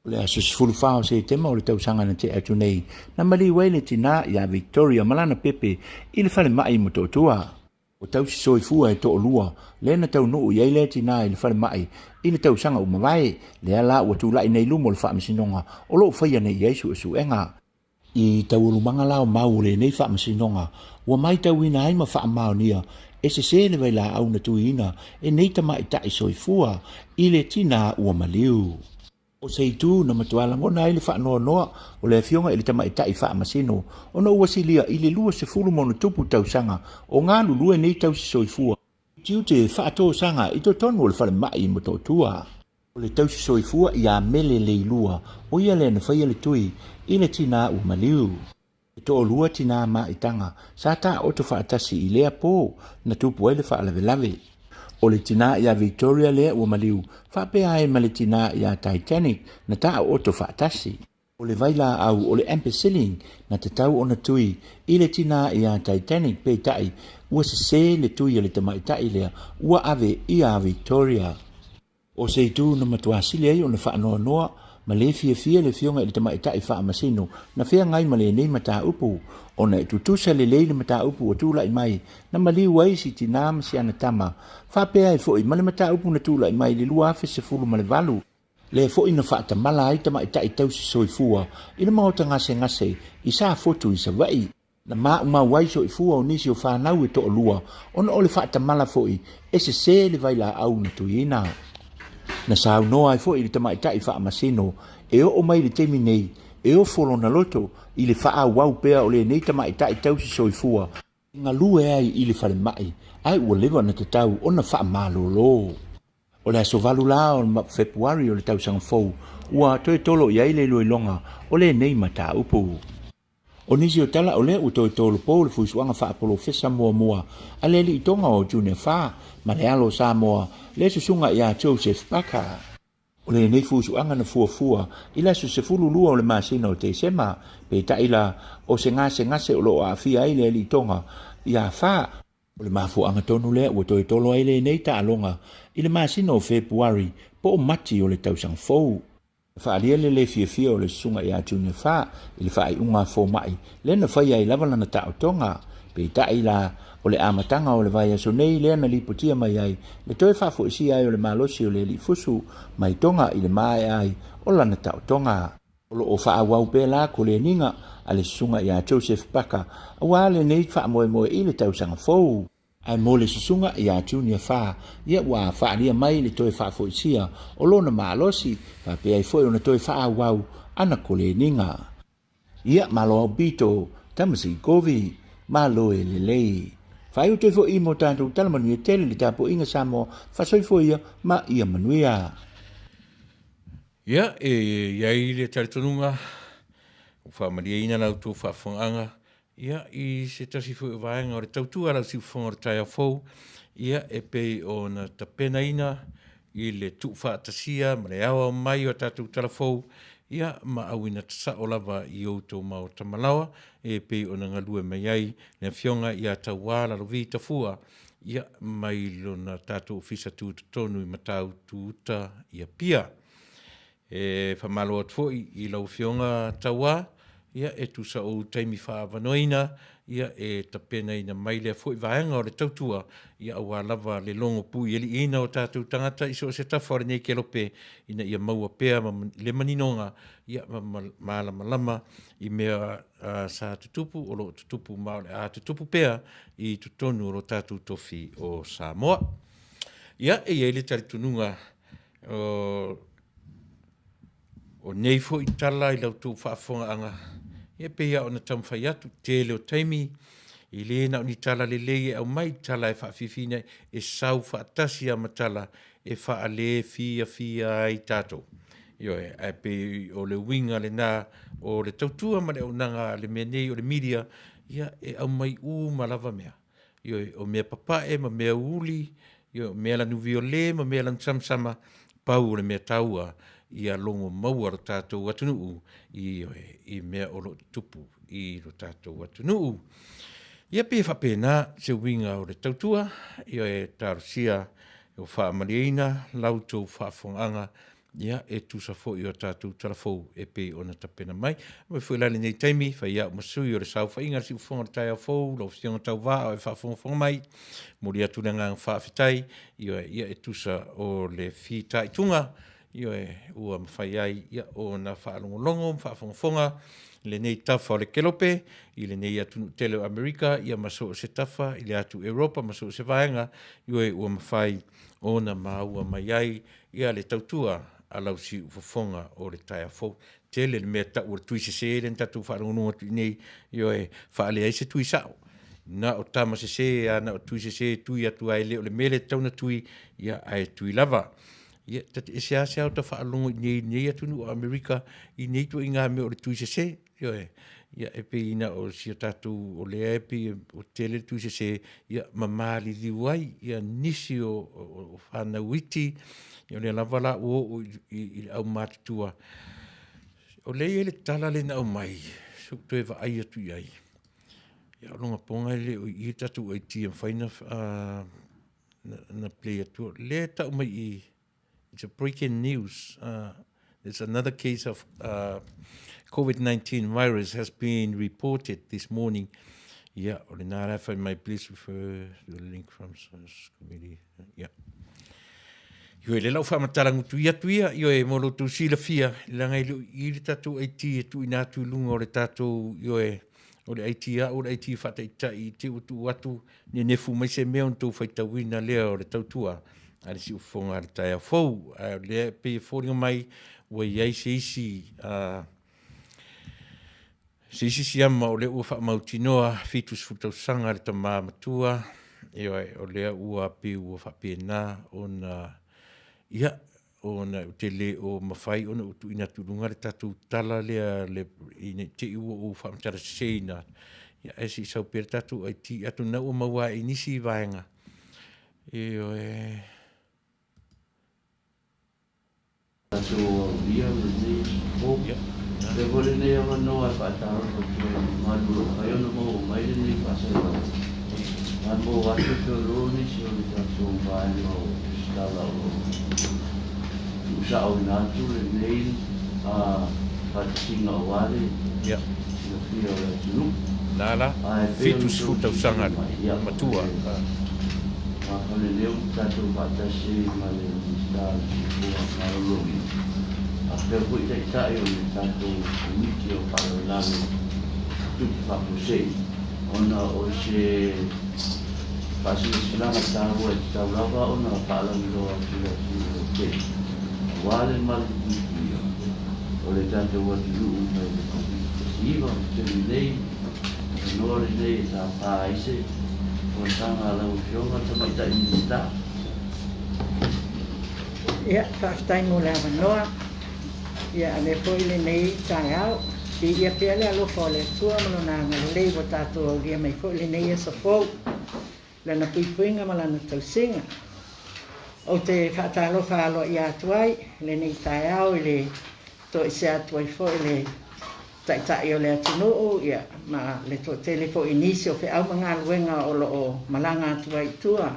O le aso sifuru whao se tema o le tau sanga na te atu nei, na maliu ai le tina ia Victoria malana pepe i le whale mai mo totua. O tau si soifua e to lua, le na tau nuu iai le tina i le whale mai, i le tau sanga umawai, le ala ua tūlai nei lumo le whaamasinonga, o loo whaia nei iai su enga. I tau urumanga lao mau le nei whaamasinonga, ua mai tau ina ai ma whaamao nia, e se le vai la au na tuina, e nei tamai tai soifua, i le tina ua maliu. O seitu na matuala ngona i le whaanoa noa, o le fionga i le tamai tai whaamasino, o na ua silia i le lua se fulu mono tupu tau sanga, o ngā lulue nei tau si soifua. Tiu te whaato sanga i to tonu o le whale mai mo tō tua. O le tau si soifua i a mele le ilua, o ia le na whaia le tui, i le tina ua maliu. E to o lua tina ma i tanga, sa ta o to whaatasi i lea po, na tupu ai le whaalave. O le tina i a Victoria lea ua maliu, whapea ai ma le tina i a Titanic, na ta o to whaatasi. O le vaila au o le ampicillin, na te tau o na tui, i le tina i a Titanic pe tai, ua se le tui le tamai tai lea, ua ave i a Victoria. O se tu na matuasili ai o na whaanoa noa, ma le fia le fionga i le tamai tai whaamasino, na fia ngai ma le nei mata upu, o na tutusa le leile mata upu o tūla i mai, na maliu ai si tina ma si ana tama, whapea i foi, ma le mata upu na tūla i mai, le lua afe se fulu ma le valu. Le foi na whaata mala ai tamai tai tau si soifua, i na maota ngase, i sa fotu i sa vai. Na ma wai so i fua o nisi o whanau e to o lua, o na ole whaata mala foi, e se le vai la au na tuina. Na sau noa ai foi i le tamai tai whaamasino, e o mai le temi nei, e o folo na loto, i le whaa wau pea o le nei tamai tai tau si soifua, ngā lue ai i le whale mai, ai ua lewa na te tau o na wha malolo. O le aso valu la o Februari o le tau sanga fau, ua toe tolo i ai le lue longa, o le nei mata upu. O nisi o tala o le u toi tolo po le fuisuanga wha apolo fesa mua, a le li itonga o Junior Wha, ma le alo Samoa, le susunga i a Joseph Baka. O le nei fuisuanga na fuafua, i la su se fulu lua o le masina o te sema, pe taila o se ngase o lo a fia i le li itonga, i a Wha, o le mafuanga tonu le u toi tolo ai le nei ta alonga, i le masina o Februari, po o mati o le tausang fau. Whaalia le fia o le sunga i a Junior Wha, i le whaai unga fo mai, le na whaia i lavala na ta o tonga, pe taila o le amatanga o le vai aso nei le na lipotia mai ai, le toi whafo isi ai o le malosi o le li fusu, mai tonga i le mai ai, o lana ta o tonga. O lo o wha wau pe la ko le ninga, a le sunga i a Joseph Baka, a wale nei wha moe i le tausanga fau. ai mo le susunga ia tunia fa ia wa fa lia mai le toi fa foisia o lona malosi pa pe ai foi ona toi fa wau ana kole ninga ia malo bito tamasi kovi malo e lei fai o toi fo i mo tanto tala Manuia tele le tapo inga samo fa soi foi ma ia Manuia ia iai le talitonunga fa maria ina lau tu fa fonga ia i se tasi fu vaenga o le tautua lau si fonga o tai fou ia e pe o na tapena ina i le tu fa tasia ma le awa mai o tatu telefou ia ma awina tsa o lava i o to ma o tamalawa e pe o na ngalue mai ai le fionga ia tawala lo vita fua ia mai lo na tatu ofisa tu tonu i matau tu ta ia pia e fa malo at foi i lo fionga tawa ia e tu sa o taimi fa vanoina ia e tapena ina mai le foi vaenga o le tautua ia awa lava le longo pui eli ina o tatu tangata iso se tafore nei kelope ina ia maua pea le maninonga ia malama i mea sa tutupu o lo tutupu ma a tutupu pea i tutonu o lo tatu tofi o Samoa ia e ele taritununga o nei foi tala i lau tu whaafonga anga ia pea o na tamwhai atu tele o taimi i le na ni tala le lege au mai tala e whaafifina e sau whaatasi a matala e whaale fia ai tātou. Io e pe o le winga le nā o le tautua ma le o nanga le mea nei o le media ia e au mai malava mea. Io o mea papae ma mea uli, io mea la nuvi o le ma mea la samsama pau le mea taua ia longo maua ro tātou atunuu i mea o lo tupu i ro tātou atunuu. Ia pe whapena se winga o le tautua, ia e tarosia o whaamariina, lautou whaafonganga, ia e tusa fo i o tātou talafou e pe o na tapena mai. Mai fwy lale nei taimi, whai au masui o le sau whainga si ufonga tai au fou, lo fionga tau wā o e whaafonga mai, mori atu na ngang Faafetai, ia e tusa o le fi taitunga, ia e ua mawhai ai, ia o na whaalongolongo, whaafonga, le nei tafa o le kelope, i le nei atu tele o Amerika, ia maso o se tafa, i le atu Europa, maso o se vaenga, ia e ua mawhai o na maua mai ai, ia le tautua, alau si ufafonga o le tai afou. Tele le mea tau o le tui se se, le tatu whaarongononga tui nei, ia e whaale ai se tui sao. Na o tama se se, na o tui se se, tui atu ai le o le mele tauna tui, ia ai tui lava. Ia tate ese ase au ta whaalongo nei atu nu o Amerika, i nei tu inga me o le tui se se, ia e pe ina o si o tatu o le epi o tele tui se se, ia mamali liwai, ia nisi o whanauiti, ia le lavala o i au matutua. O le ele tala le na o mai, suk toe wa ai atu iai. Ia longa ponga le o i tatu o i tia whaina na play atu. Le tau mai i, it's a breaking news. There's another case of COVID-19 virus has been reported this morning. Yeah, or the NRF, may please refer to the link from SARS committee. Yeah. Yo le lau whamatarangu tuia, yo e molo tu sila fia, langa i le tatu aiti e tu ina tu lunga o le tatu, yo e o le aiti whata i te utu watu, ne nefu mai se mea untou whaita wina lea o le tautua, a le si ufonga le tai a fou, le pe fōringa mai, wa iai se isi siama o le ua whaamautinoa, fitus futausanga le tamā matua, yo e o lea ua pe ua whapena o na ia, o na tele o mawhai o na utu ina tulunga le tatu tala lea le ina te ua o whaamtara seina. Ia esi sau pere tatu ai ti atu na ua maua i nisi vaenga. Eo e... Tatu o via ni o le vole ne o no a pataro ko maduro ai no mo mai ni pasa. Mambo wa to lo ni si o tatu vai no stala o usa o natu le nei a patinga o Vale ia no fio le tunu nala fitus futausanga matua ma kone leo tatu patasi ma le stala o malo a pe ko ita ita o le tatu miti o parolano tu fa pusei ona o se Pasi sila tahu tahu lava ona pala milo sila ke. Vale mal oleh tanto wat lu mai siva terminei no le sa paise con sana la usiona sama ita inista. Ya, Faafetai mo la Manuia. Ya, le poile nei tangau. Ia pele alo fole tua malona ngalei wa tatou ria mai poile nei sa fo. Lana puipuinga malana tausinga. O te whaatalo whaalo i atuai, le nei taiao i le to ise atuai fo i le taitai o le atunuu, ia ma le to tele fo inisi o au mga luenga o lo o malanga atuai tua.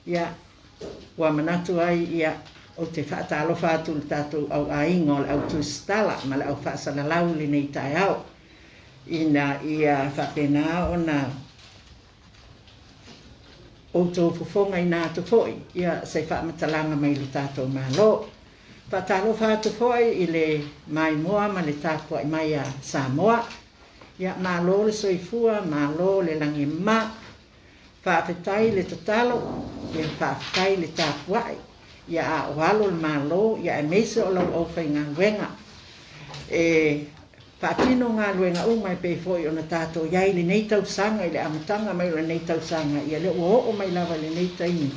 Ia wa manatu ai ia o te whaatalo whaatu le tatou au ainga o le au tustala, ma le au whaasalalau le nei taiao. Ina ia whapena o na o tō fufonga i nā tu foi, ia se whaamatalanga mai le tātou mālo. Whatalo whātu foi i le mai moa ma le tāpua i mai a Samoa. Ia mālo le soifua, mālo le langi mā. Faafetai le tatalo, ia Faafetai le tāpuai. Ia a oalo le mālo, ia e meise o lau au whai ngā luenga. Whaatino ngā luenga o mai pei foi o na tātou iai le nei tau sanga i le amatanga mai le nei tau sanga. Ia le o mai lava le nei taimi.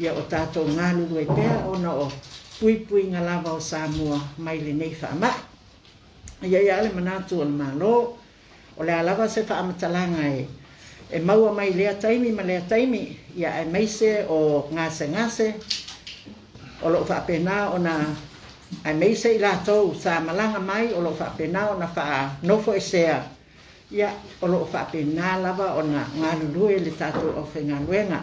Ia o tātou ngā lulu e pēr o na o pui ngā lava o Samoa mai le nei whaama. Ia le manatu o le mālo. O le alava se whaamatalanga e maua mai lea taimi ma lea taimi. Ia e meise o ngase. O lo whaapena o na ai mei se i lātou sa malanga mai o lo whapena o na wha nofo e sea. Ia o lo whapena lava o na ngā lulue le tātou o whenga luenga.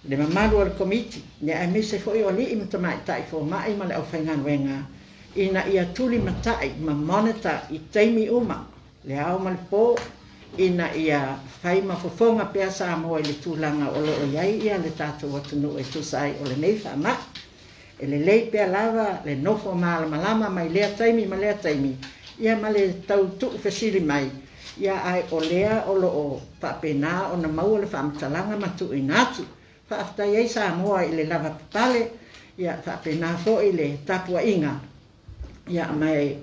Le mamaru al komiti, ne ai mei se foi o li i matamai tai fo mai ma le o whenga luenga. Ina ia tuli matai ma moneta i teimi uma. Le au ma le po, ina ia whai ma fofonga pia sa moa i le tūlanga o lo o iai ia le tātou atunu e tusai o le nei whama. E le lei pea lava, le nofo malama mai lea taimi ma lea taimi. Ia ma le tau tuu fesiri mai. Ia ai o lea o lo o whapena o na maua le whaamatalanga matu i natu. Faafetai ei Samoa i le lava papale. Ia whapena fo i le tapua inga. Ia mai,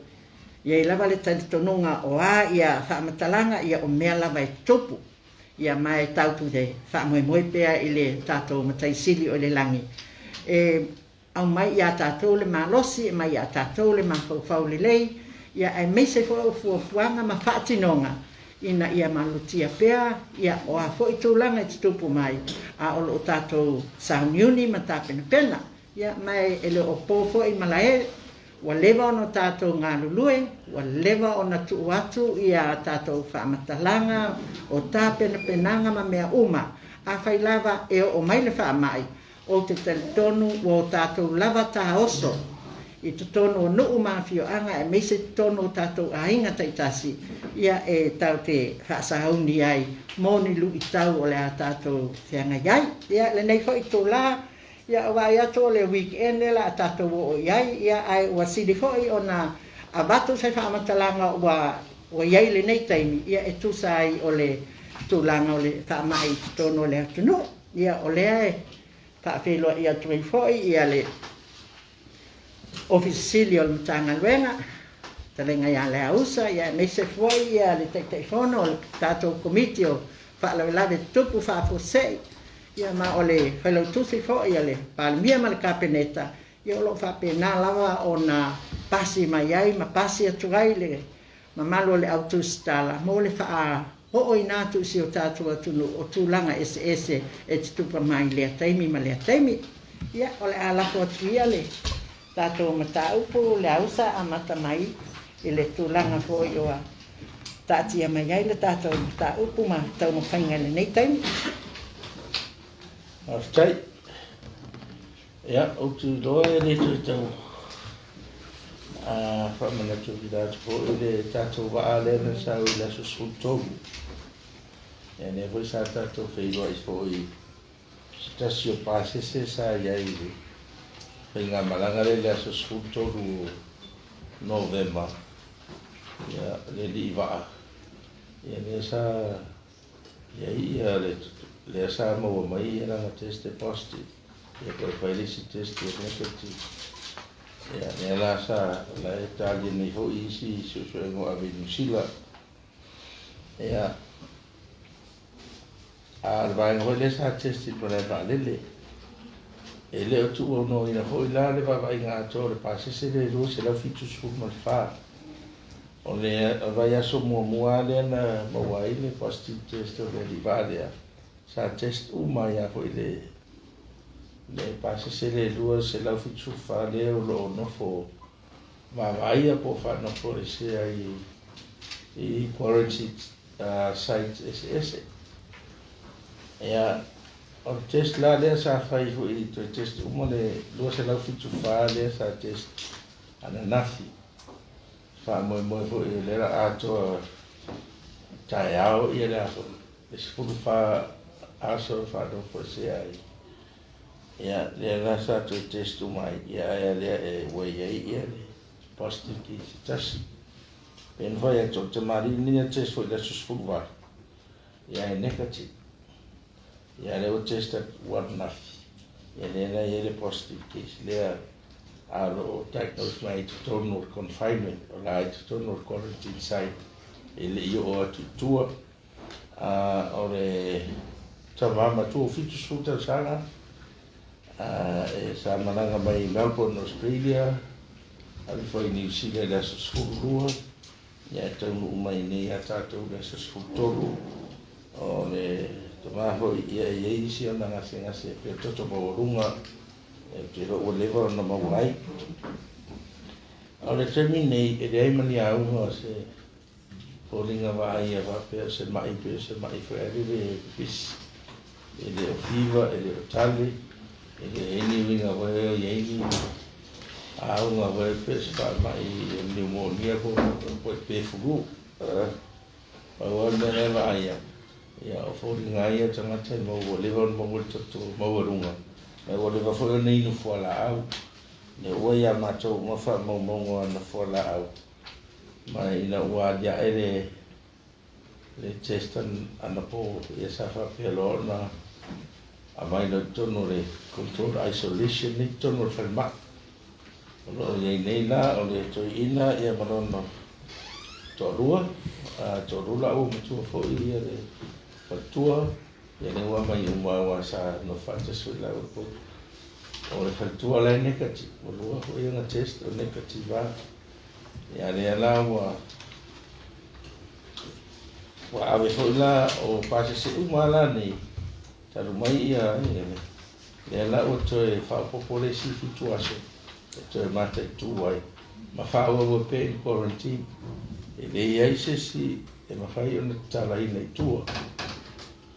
ia i lava le tanitonunga o a ia whaamatalanga ia o mea lava i tupu. Ia mai tautu de whaamoe pea i le tātou mataisili o le langi. Au mai ia tātou le malosi, mai ia tātou le mawhau le lei, ia ai meise fuafuanga ma whaatinonga. Ina ia malutia pea, ia o a fo i tūlanga i tupu mai, a o lo tātou sauniuni ma tāpena pena. Ia mai ele o pōfo i malae, wa lewa ono tātou ngā lulue, wa lewa ona tuu atu ia tātou whaamatalanga o tāpena penanga ma mea uma, a whailava e o mai le whaamai. O te tonu o tātou lava tā oso. I te tonu o nuu mawhio anga e meise te tonu o tātou ainga taitasi. Ia e tau te whaasahauni ai. Mōni lu i tau o le a tātou whianga iai. Ia le nei hoi tō la. Ia o wai ato le weekend le a tātou o iai. Ia ai ua siri hoi o na abatu sai whaamatalanga o iai le nei taimi. Ia e tūsai o le tūlanga o le whaamai te tonu o le atunu. Ia o lea e whaafelo ia tui foi ia le ofisili o le matanga luenga. Talenga ia le ausa, ia meise foi ia le teiteifono o le tātou komiti o whaalawelave tupu whaafosei. Ia ma o le whalautusi foi ia le palimia ma le kapeneta. Ia o lo whapena lawa o na pasi mai ai, ma pasi atuai le mamalo le autustala. Mo le wha o i nātu si o tātou atunu o tūlanga ese e te tupa mai lea taimi ma lea taimi. Ia, o le alako atuia le tātou mataupu, le ausa a mata mai i le tūlanga fo i oa tātia mai ai le tātou mataupu ma tau mawhainga le nei taimi. Faafetai. Ia, o tu loa e le tu tau whamanatu ki tātou fo i le tātou waa lena sau i la susultogu. E ne voi sa tātou whairua i fo i stasio pāsese sa iai i whainga malanga le la susultogu November. Ia, le li i waa. Ia ne sa iai ia le le sa mo mai era nga test positive e ko fa lesi test negative ya ne la sa la Italia ni ho isi so ngo ave New Zealand ya vai ngo le sa test por la Vale e le tu no ina ho ila le vai nga to le pase se le ro se la fitu su mal fa o le vai aso mo ale na mo wai le positive test o le Vale sa test mai a ko le pase se le ro se la fitu fa le o lo no fo ma vai a po fa no por se ai i quarantine site SS ya o test la le sa fai fu i to test le lo se la fitu fa le sa test ana nafi fa mo fu le ra ato taiao i le aso es fu fa aso fa do por se ai ya le la sa to test mai ya le we ya positive case test pen vai to te mari ni test fu le sus fu va ya negative ya le o test one nafi ya le positive case le alo diagnosed mai to Taunuu confinement o la to Taunuu quarantine site ele io o tu ore tamama tu fitu suta sala e sa mananga mai Melbourne Australia ali foi New Zealand la sulu ya Taunuu mai ne ya tatu la sulu o le Tomaho ia isi ona ngase pe toto maurunga e pero o levo no mawai ole termine e dei mani au se polinga vai va pe se mai for every bis e le fiva e le tali e le eni winga vai e eni au nga vai pe se fa mai pneumonia ko pe fugu o le vai ya o fo nga ia tanga te mo o le von mo to mo runga me o le va fo nei no fo la au ne o ia ma to mo fa mo na fo la au ma ina wa ya ele le testan ana po ia sa fa pelo na a mai no to no le control isolation ni to no fa ma o le nei la o le to ina ia ma no to rula o mo to fo ia le fatua ya le wa mai wa sa no fata su la o le fatua la negative o lo o ia na test o negative ya le la wa ave fo la o pase se umala ni taru mai ia le la o to e fa popole si situazione to e mata tu wai ma fa o pe quarantine e le ia si e ma fai ona tala ina tu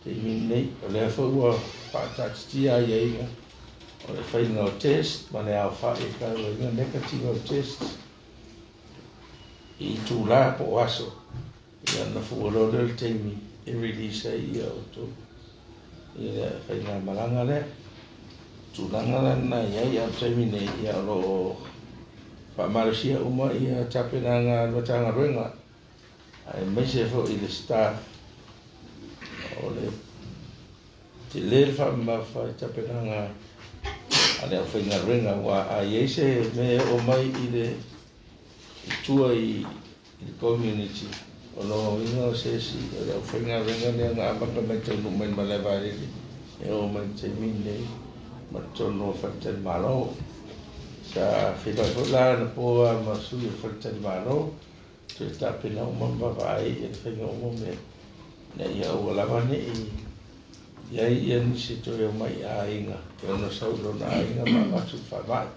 te minei o le fa ua patatia ia o le fai no test ma le au fa e ka o negative test i tu la po aso ia na fu lo del temi e release ia o to ia fai na malanga le tu langa na ia te minei ia lo fa malaysia uma ia tapena no tanga renga ai mese fo i le staff o le te le fa ma fa tapena ale o fai nga renga wa ai ese me o mai i le tua i community o lo ino se si ale o fai nga renga ne nga abaka me te no men male vale e o man te mine ma tono fa te malo sa fila fola na po ma su fa te malo te tapena o mamba vai e fai nga o me ne ia o la vane ia ia ni se to e mai ainga e ona saulo na ainga ma tu fa vai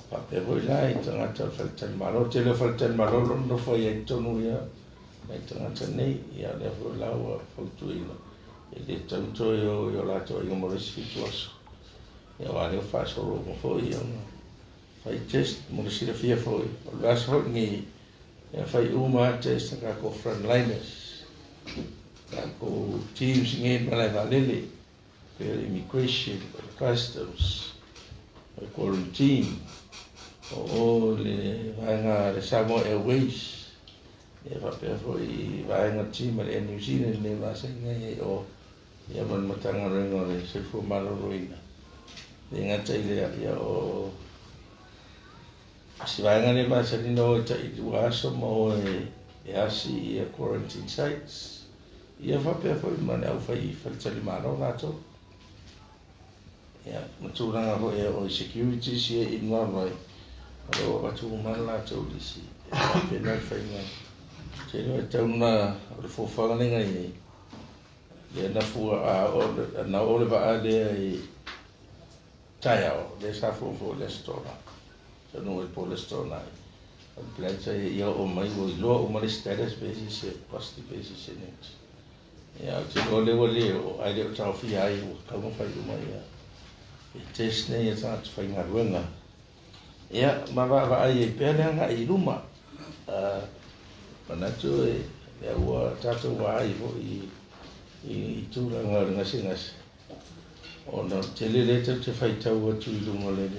pa pe voi la e tanga ta falten malo te le falten malo no foi e tonu ia e tanga ta nei ia le vo la o fotuino e le tanto io la to io mo risfituoso e va le fa solo mo foi io fai test mo si le fia foi la so ni e fai uma test ka ko frontliners ko teams ngin malai valele per immigration customs quarantine o le vanga le Samoa Airways e va per foi vanga team le New Zealand le va senga o Ia man matanga ringo le se fu maloroina. Le ngata ile ia o si vai ngane ma se no ta I waso mo e asi ia quarantine sites. Ia fa pe foi man au fai fa tali mano nato. Ia maturanga ho e o security si e inwa mai. O watu man la to disi. Pe na fai mai. Se no tauna o fofanga ngai. Ia na fua a o na o le va ale taiao, le sa fo le stona. So no e po le stona. Al plancha ia o mai o mai status basis positive basis next. Ia te o ai le tau fi ai o ka mo fai mai ia. E test nei e sa fai nga ruenga. Ia ma va ai pe le nga I luma. Manatu e ua tatu wa ai I tura nga singas. Ona te le te fai tau atu I lungo le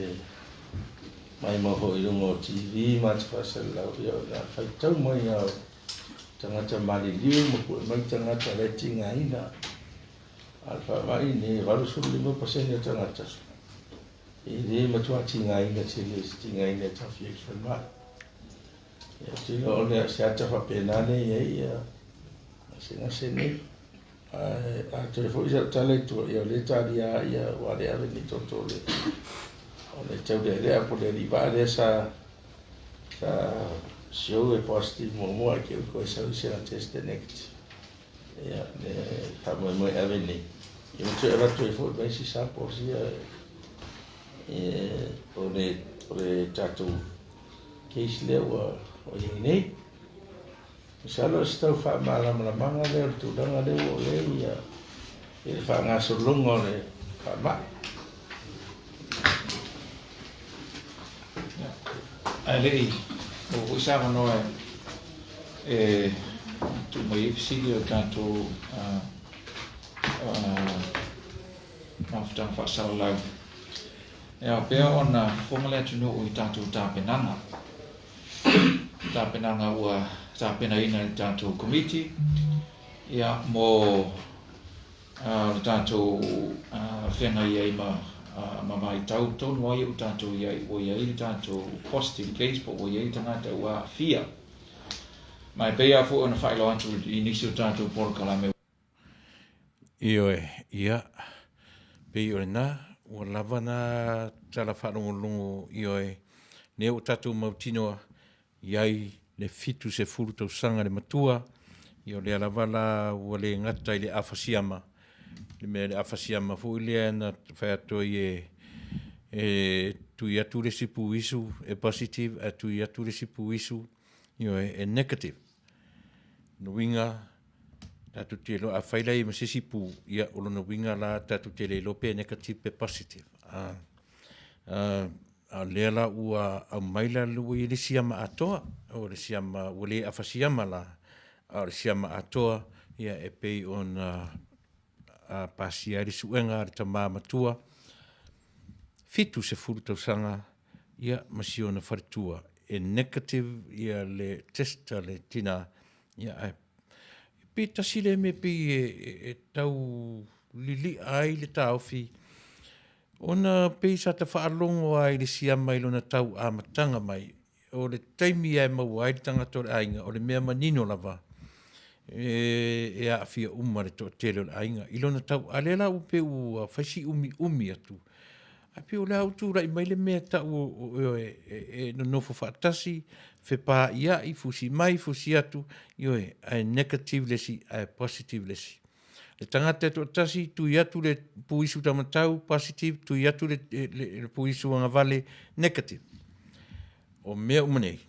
mai maho I lungo TV ma te whasala ia na fai tau mai au tangata mali liu mo mai tangata le tinga ina alfa mai ne varu suru 5% tangata I le matua tinga ina te le tinga ina ta fi extra ia te o le se ata fa penane ia singa sene a te fo ia tale tu ia le taria ia wa le ave ni toto le o le tau le po le rivale sa show e positive mo che ko sa se la test negative ia le fa mo ave ni io te era tu fo ben si sa po si o le tatu case le o nei sa lo sta fa mala manga le tu danga le o le ia e fa nga so lungo le fa ma Alei, o usava no e tu mai fsigi o tanto after Fasa live. E a pe ona formula tu no o tanto tapenanga. Tapenanga ua tapena ina tanto committee. Ia mo tanto whenga ia ima mamai tau tonu ai o tātou iai o iai tātou positive case po o iai tangata ua fia. Mai pea fu ona whaelo atu I nisi o tātou porkala me. Ia, pei ore nā, ua lava nā tala wharongo ioe, ne o tātou mautinoa, iai le fitu se furu tau sanga le matua, io le alavala ua le ngata I le awhasiama, le mea le awhasiama fu ilea na whaatoi tui atu le sipu isu e positive, a tui atu le sipu isu e negative. No winga, tatu te lo a whailai ma se sipu ia olo no winga la tatu te le lope negative pe positive. A lea la ua a maila lua I le siama atoa, o le siama, ua le awhasiama la, a le siama atoa, ia e pei on a pasia I suenga le tamā matua. Fitu se furu tausanga, ia masio na wharitua. E negative, ia le testa le tina, ia ai. Pe tasile me pe e tau lili ai le tauwhi. Ona pe sa te whaalongo ai le siama I lona tau a matanga mai. O le taimi ai mau ai le tangata o le ainga, o le mea manino lava. E a fia umare to tele o le ainga. I lona tau alela upe ua whaisi umi atu. A pe o le autu rai mai le mea tau no nofo whaatasi, whepa ia I fusi mai fusi atu, ioe, ai negative lesi, ai positive lesi. Le tangata to tasi, tui atu le puisu tamatau, positive, tui atu le puisu anga Vale, negative. O mea umanei,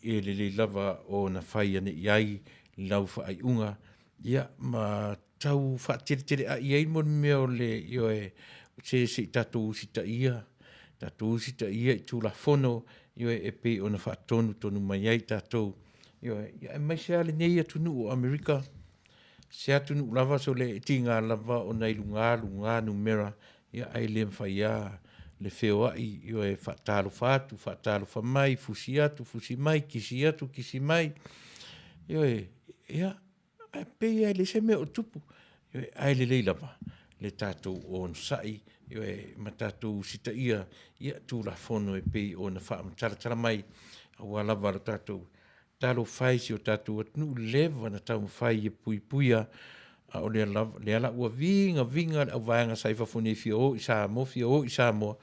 e le lava o na whai ane iai, lau wha ai unga, ia ma tau wha tere a iai mon mea o le, ioe, se tatou sita ia I tula fono, ioe e pe o na wha tonu mai ai tatou, ioe, ia mai se ale nei atunu o Amerika, se atunu lava so le tinga lava o nei lunga numera, ia ai le mwhaia, le wheo ai, ioe whaatalo whatu, whaatalo whamai, fusi atu, fusi mai, kisi atu, kisi mai, ioe, ia, ai pe ai le se mea o tupu, ai le lava le tātou o sai ma tātou sita ia tūla fono pe o na wha mai a lava le tātou talo fai si o tātou atnu leva na tau fai puia o le ala ua vinga au vaenga sai whafone fia o isa mo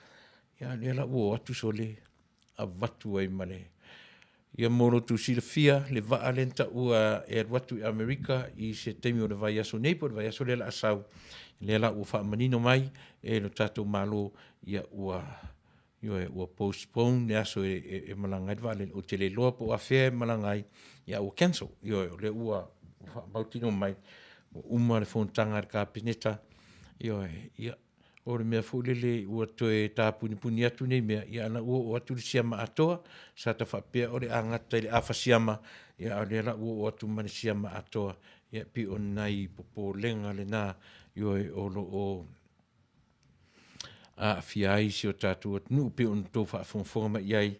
le ala ua atu so le a watu ai male ia moro tu sila fia le vaa lenta ua watu i Amerika i se temi o le vai aso nei po le vai aso le ala asau le ala ua wha manino mai lo tātou malo ia ua postpone le aso malangai vale o te le loa po a fea malangai ia ua cancel le ua mautino mai uma le fontanga ka peneta ia o le mea fulele ua toe tā puni atu nei mea ia ana ua o atu le siama atoa sa ta whapea o le angata i le afa siama ia o le ala ua o atu mani siama atoa ia pi o nai popo lenga le nā o lo o a fiai si o tātou atnu pi o tō whaafonga mai iai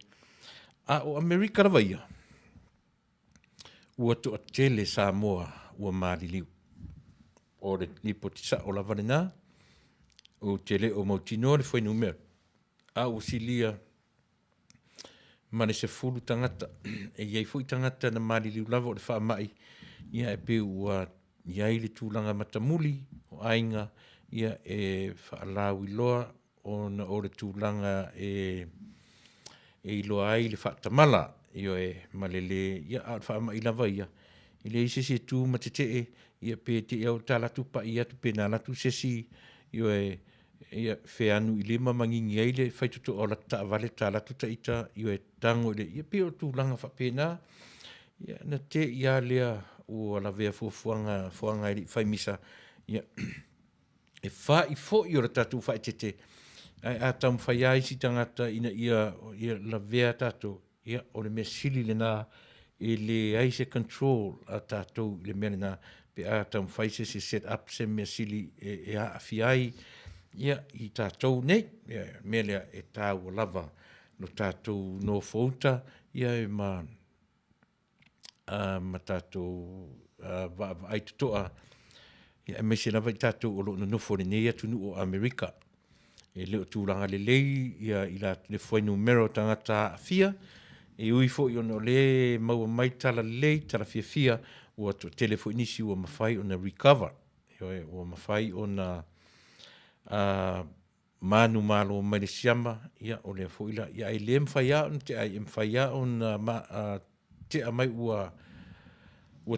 a o Amerika rawa ia ua to a tele Samoa ua maariliu o le lipo tisa o la valena o tele o mautino le foi numero a o silia mane se fulu tangata iai foi tangata na maariliu lava o le wha mai ia pe ua iai le tūlanga matamuli o ainga ia whaalau i loa o le tūlanga loa ai le whaatamala malele ia a wha mai lava ia i le isi se tū matete ia pe te au tālatu pa ia tu pena latu sesi ia wheanu i lima mangingi ai le whaitutu o la ta vale tālatu ta ita tango le ia pe o tūlanga whapena ia na te ia lea o la vea fuanga i whaimisa ia wha i fo i ora tatu wha tete ai a tam whai ai si tangata ina ia la vea tatu ia o le mea sili le nā e le ai se control a tatu le mea le nā pe a tam whai se set up se mea sili a fiai ia i tātou nei mea lea e tāu o lava no tātou no fouta ia ma tātou ai tutoa ia me se lava i tātou o lo no nofo le nei atu nu o Amerika e leo tūranga le lei ia i la le foi numero tangata fia e ui fo i ono le maua mai tala lei tala fia ua to telefo inisi ua mawhai o na recover ua mawhai o na manu malo mai le siama ia o le fo ila ia i le mwhaia o te ai mwhaia o na te a mai ua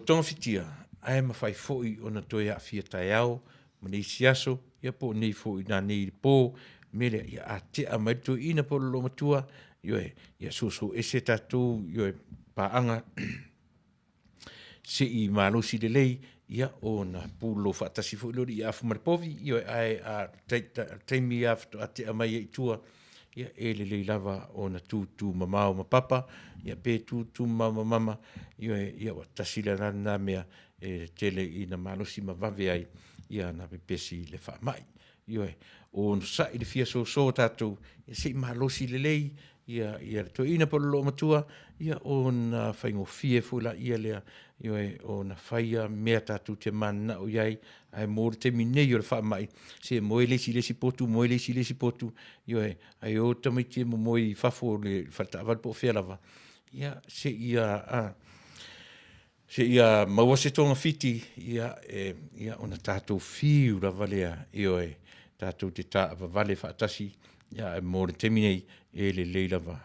tonga fitia ai mawhai fo i o na toe a fia tai au ma nei siaso ia po nei fo i na nei po mele ia a te a mai to ina po lo matua ia so ese tatu paanga se i malosi le lei ia o na pulo fatasi fo lori ia fu marpovi ai a taimi afto a te a mai i tua ia ele le lava o na tu mama o papa ia pe tu mama ia wa tasila na mea tele i na malosi ma vave ai ia na pepesi le fa mai o sa i le fia so tatu se malosi le lei ia to ina po lo matua ia o na faingo fie fula ia lea o na faia mea tatu te mana o iai ai mōre te minei o le wha mai se moe lesi potu ai o tamai te mo moe fafo le whatawal po whelava ia se ia maua se tonga fiti ia o na tātou fiu la valea tātou te tāwa vale whaatasi ia mōre te minei le leilava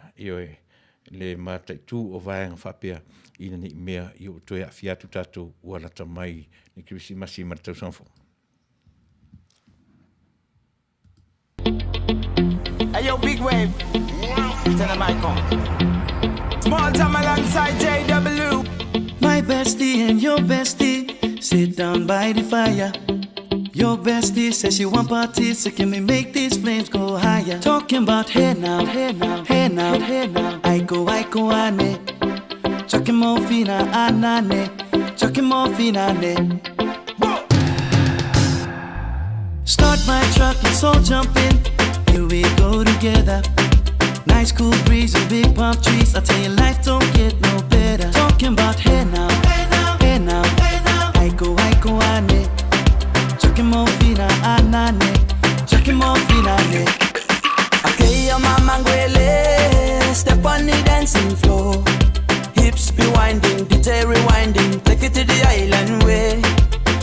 le matai tu o vaenga whapea ina ni mea i o toe a fiatu tātou ua lata mai ni kirisi masi maratau sanfo. Hey yo, big wave. Tell them I come. Small time alongside JW. My bestie and your bestie sit down by the fire. Your bestie says she want parties, so can we make these flames go higher? Talking about hey now, I go ane. Chucking morphina anane, chucking morphina ne. Start my truck, let's all jump in. Here we go together. Nice cool breeze and big palm trees. I tell you, life don't get no better. Talking about hey now, I go ane. Chakimo fina anane, chakimo finale. Okay, your mama ngwele, step on the dancing floor. Hips be winding, DJ rewinding, take it to the island way.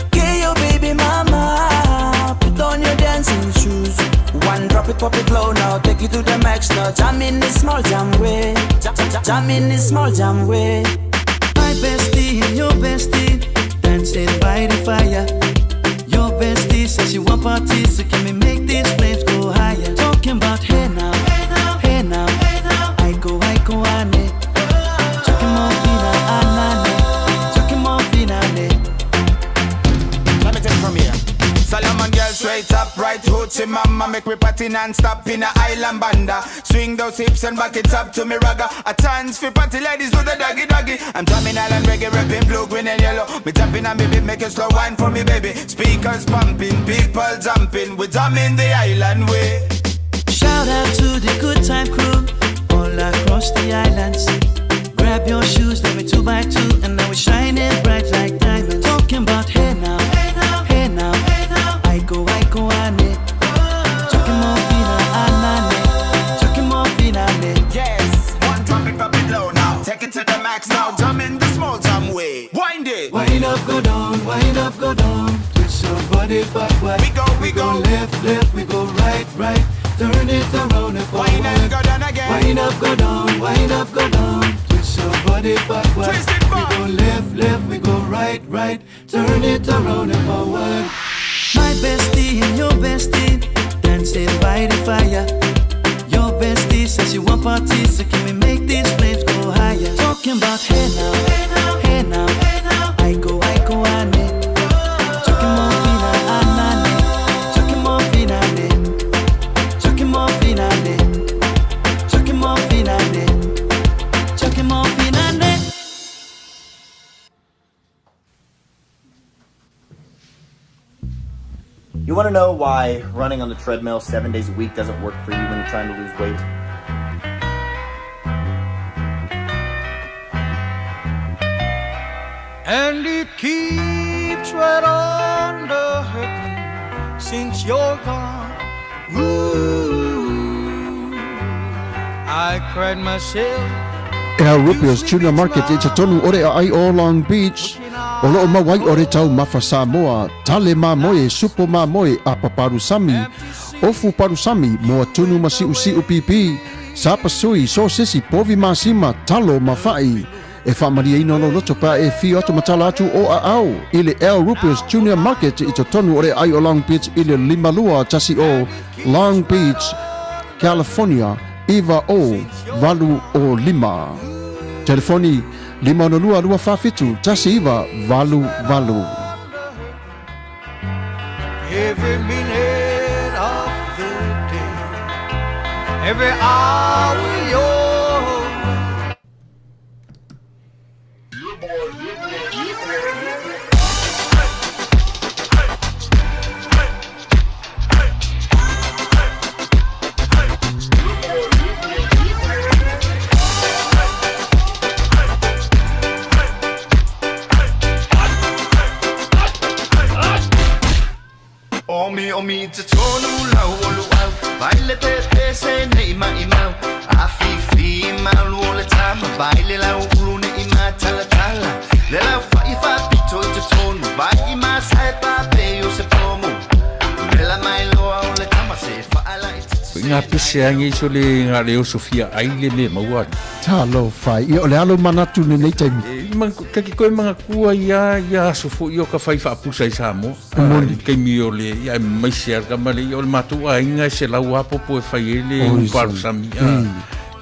Okay, your baby mama, put on your dancing shoes. One drop it, pop it low now, take it to the max now. Jam in the small jam way, jam in the small jam way. My bestie and your bestie, dancing by the fire. Your bestie says she want parties, so can we make these flames go higher? Talking about hey now, hey now, hey now, hey now. I go, ane. Talking more fina, anane. Talking more finale. Let me take it from here. Solomon girl straight up, right hoochie mama. Make me party non-stop in a island banda. Swing those hips and back it up to me ragga. A chance for party ladies do the doggy doggy. I'm drumming island reggae, rapping blue, green and yellow. Me tapping on me beat, make a slow wine for me baby. Speakers pumping, people jumping. We drumming the island way. Shout out to the good time crew all across the islands. Grab your shoes, let me 2x2, and now we're shining bright like diamonds. Talking about hey now, hey now, hey now, hey now. I go, ane. Talking more fina, anane. Talking more finale. Yes, one drop it low now. Take it to the max now. Jump in the small jam way. Wind it. Wind up, go down, wind up, go down. Twist your body backward. We go left, left, we go right, right. Turn it around and forward. Wind up, go down again. Wind up, go down, wind up, go down. Twist your body backward. Twist it back. We go left, left, we go right, right. Turn it around and forward. My bestie and your bestie, dancing by the fire. Your bestie says you want parties, so can we make these flames go higher? Talking about hey now, hey now, hey now, hey now. I go, ane. Talking more fina, anane. Talking more finale. Talking more finale. Talking more finale. Talking more finale. You want to know why running on the treadmill 7 days a week doesn't work for you when you're trying to lose weight? And it keeps right on the hurting since you're gone. Ooh, I cried myself. Rupios Junior Market i Taunuu ore ai o Long Beach. O loo mawai ore tau mafa Samoa, tale mamoe, supo mamoe, a paparusami, ofu parusami, moa tunu masiu siu pipi, sapasui, so sisi, povi masima, talo mafai. E whamaria ino lo loto pa e fi atu matala atu o a au. Ile El Rupios Junior Market i Taunuu ore ai o Long Beach, ile limalua tasi o Long Beach, California, iwa o valu o lima. Telefoni 502 Faafetai tasi iwa valu valu. Every minute of the day, every hour yours. Omi te tonu lau olu au Baile te se ne ima imau Afifi malu ole tama Baile lau ulu ne ima tala tala Le lau whaifa pito te tonu Vai ima sai pape o se pomu Le la mai loa ole tama se whaala i Ngā pese angi so le ngā leo Sofia aile me maua. Talo fai, i ole alo manatu ne nei taimi. Kaki koe mga kua ia sofo i o ka whai whaapusa i Samoa. Kei mi o le, ia maise arka male, i o le matua inga se lau apopo e whai ele uparu sami.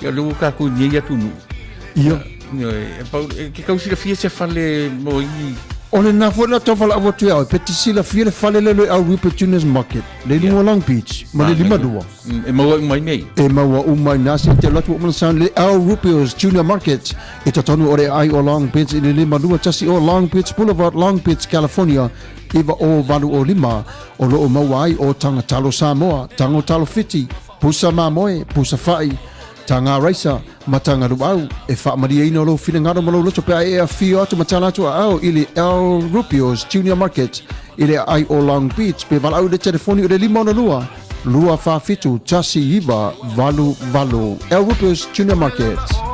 Ia leo ka koe nei atu nu. Ia. Ke kausira fia se whale mo i Ole na fona tofala avotu au petisila fia le fale lelo au Rupios Junior Market. Le lungo Long Beach, ma le lima dua. E maua umai nei. E maua umai nasi te latu o manasan le au Rupios Junior Market. E Taunuu ore ai o Long Beach i le lima dua tasi o Long Beach Boulevard, Long Beach, California. Iwa o valu o lima o loo maua ai o tangatalo Samoa, tango talo fiti, pusa mamoe, pusa fai. Tanga raisa, matanga ruau, e whaamaria ino lo whina ngaro malo loto pia e a whio atu matala atu au ili El Rupios Junior Market i le ai o Long Beach pe wala au le telefoni o le 5 lua whawhitu tasi iwa valu valu. El Rupers Junior Market.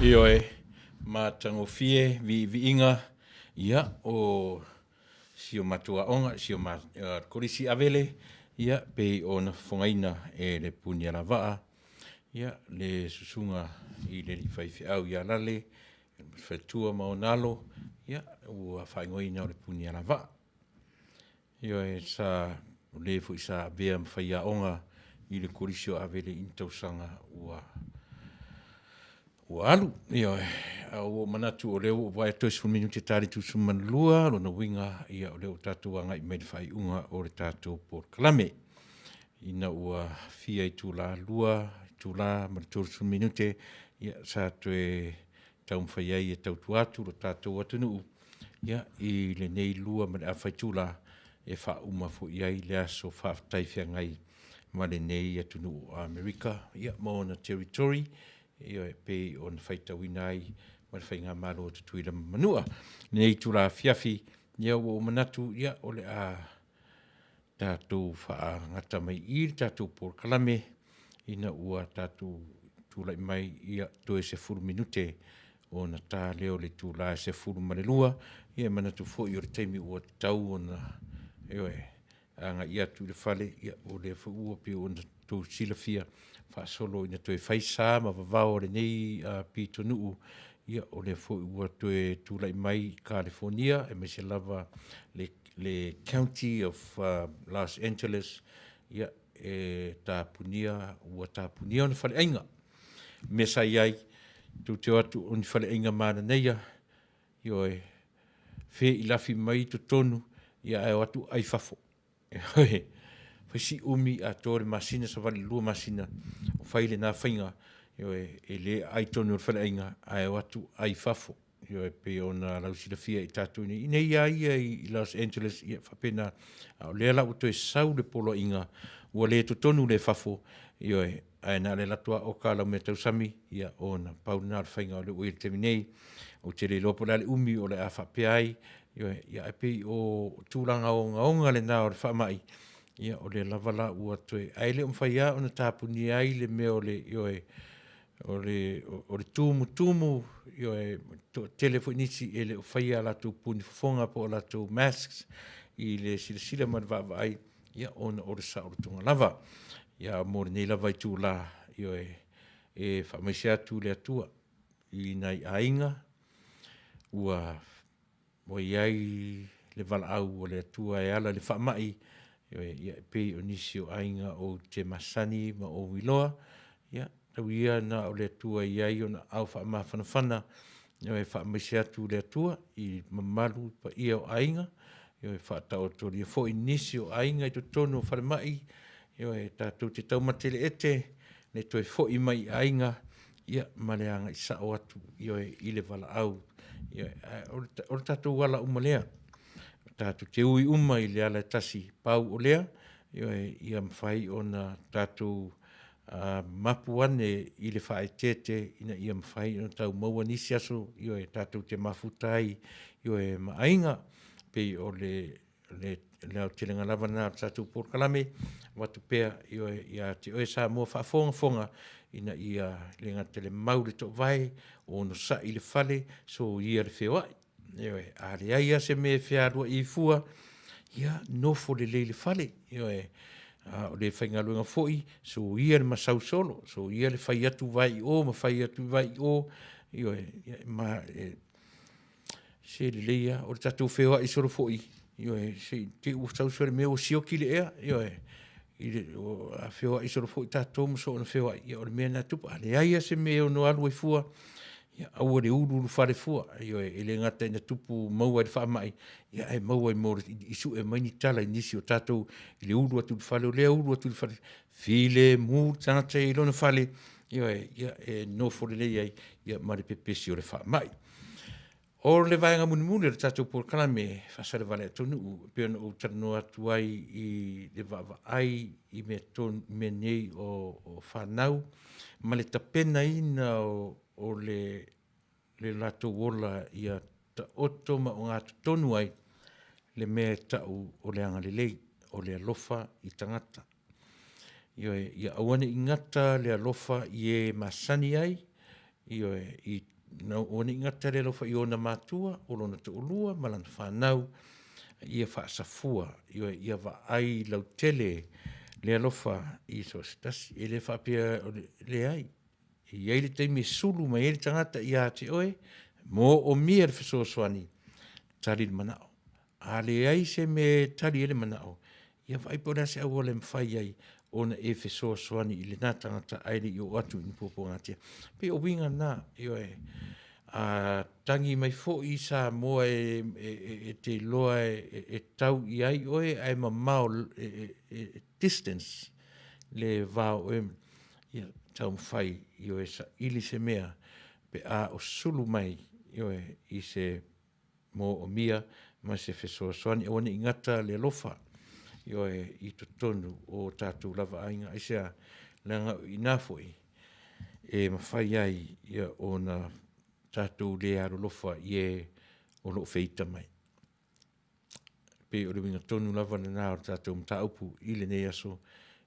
Io ma tango fie vi inga ia o sio matua onga sio ma korisi avele ia pe ona fongaina e le punia la vaa ia le susunga I le fai au ia lale fatua maonalo ia ua faingoina o le punia la vaa io sa le fu sa vea mfaia onga I le korisio avele intausanga ua alu io o manatu o leo vai to su minuti tari tu su manlua lo no winga ia o leo tatu anga I made fai unga o le tatu por klame ina ua fia I tu la lua tu la ma tu su minuti ia sa to e tau fai ai tau tu atu lo tatu atunu ia I le nei lua ma a fai tu la e fa uma fu ia le aso Faafetai fia ngai ma le nei atunu America ia mo na territory io pe on faita winai ma fainga malo tu Tuilaepa Manua nei tu la fiafi ia o manatu ia ole a tatu fa ngata mai I tatu por kalame ina ua tatu tu lai mai ia to se furu minute ona ta leo le tu la se furu malelua ia manatu fo I taimi ua tau ona io anga ia tu le fale ia o le fu ua pe ona tu silafia fa solo ina to faisa ma vavao le nei Taunuu ia o le fo ua to tu lai mai California e me se lava le county of Los Angeles ia tapunia ua tapunia ona fale ainga me sai ai tu te atu ona fale ainga mana neia io fe ilafi mai to tonu ia e atu ai fafo Fasi umi a tore masina sa vale lua masina o faile na fainga io e le ai tonu fale ainga ai watu ai fafo io pe ona la usila fia I tatu ni nei ai I Los Angeles ia fa pena o le la uto e sau le polo inga o le to tonu le fafo io ai na le latua o kala me tau sami ia ona pauna fainga o le o terminei o te le lopo le umi o le afa pe ai io ia pe o tulanga o ngaonga le na o le fa mai ia o le lavala ua toe ai le umfaia ona tapuni ai le me o le o le tumu io to telefonisi e le faia la tu puni fonga po la tu masks I le sila man va ai ia ona o le sa o tunga lava ia mo nei lava I tu la io e fa maisia tu le atua I nai ainga ua mo iai le vala au o le atua e ala le fa mai ia pe onisio ainga o te masani ma o wiloa ia tawia na o le tua ia ona au fa ma fana ia fa mesia tu le tua I mamalu pa ia o ainga ia fa ta o to le fo inisio ainga I to tono fa mai ia ta tu te tau matele ete le to fo I mai ainga ia maleanga I sa o atu ia I le vala au ia o tatu wala umalea tatu te ui uma I le ala tasi pau o lea ia mwhai ona tatu mapu ane I le whae tete ina ia mwhai ona tau maua nisi aso ia tatu te mafutai ia maainga pe o le telenga lava na tatu por kalame watu pea ia te oe sa mua whaafonga ina ia le ngatele maure to vai ono sa I le fale so ia le whewai ale ai se me fiarua I fua ia no fo le fale o le fainga luenga foi so ia le masau solo so ia le fai atu vai o ma fai atu vai o ma se le ia o tatu feo I solo foi se te o sau solo me o sioki le ia o a feo I solo foi tatu mo so na feo ia o le mena tu ale ai se me o no alu I fua ia au le ulu fare fua ele ngata ina tupu maua le whaamai ia e maua I mora isu e maini tala inisi o tatou le ulu atu le fale o le ulu atu le fale file mu tangata I lona fale ia e no fore le ia mare pepesi o le whaamai o le vaenga muni le tatou por kalame Fasa le Vale Taunuu pe ona o tano atu ai I le vava ai I me nei o whanau ma le tapena ina o le lato wola ia ta oto ma o ngātu tonu ai le mea tau o le anga lelei o le alofa I tangata. Ia awane I ngata le alofa I e masani ai i no oni ngata le lo fa iona matua o lona te ulua malana whanau ia whaasafua ia va ai lau tele le alofa i so stasi e le whapia le ai i eile teimi sulu mai eile tangata i a te oe mo o mia le whesoswani tali le manao a le ai se me tali ele manao ia vai pona se au le mwhai ai ona e whesoswani i le nā tangata aile i o atu i popo ngatia pe o winga nā i oe a tangi mai fo i sa moa e te loa e tau i ai oe ai mamao distance le vao e ia tau mwhai i oe sa ili se mea pe a o sulu mai i oe i se mo o mia ma se whesoaswani o ni ingata le lofa i oe i to tonu o tātou lava ainga i sea langa i nāfoi e mawhai ai ia o na tātou le aro lofa i e o lo feita mai. Pe o le winga tonu lava na nā o tātou mtaupu i le nei aso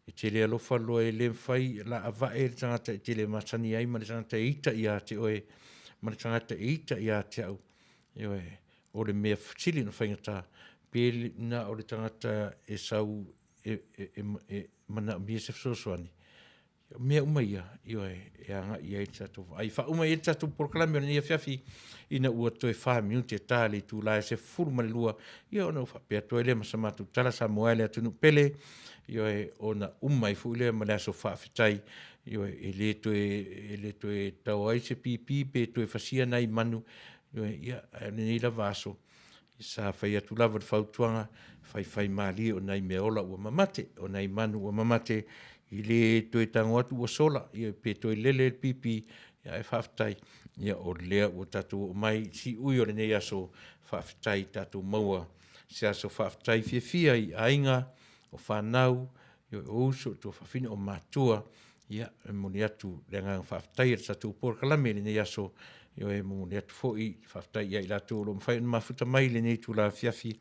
e te le alofa loa e le mwhai la awa e le tangata e te le matani ai ma le tangata e ita i a te oe ma le tangata e ita i a te au e oe o le mea whatili na whaingata pe na o le tangata e sau mana mia se whasoswani mea umaia i oe e anga i e tātou ai wha umai e tātou proklami o ni a whiawhi ina ua toe wha miuti e tāli tū lai se furu male lua i o na uwha pia toe le masamatu tala sa moaile atunu pele i oe o na umai fu ile ma le aso Faafetai i oe e le toe tau ai se pipi pe toe whasia nai manu i oe ia ni la vaso sa whai atu lava de whautuanga whai mali o nai me ola ua mamate o nai manu ua mamate i le toe tango atu ua sola i pe toe lele pipi ia e Faafetai ia o lea ua tatu o mai si ui o le nei aso Faafetai tatu maua se aso Faafetai fia i ainga o whanau i o uso to whawhine o mātua ia e moni atu le ngang Faafetai e tatu por kalame le nei aso i o e moni atu fo i Faafetai ia i lato lo mwhai na mafuta mai le nei tu la fiafi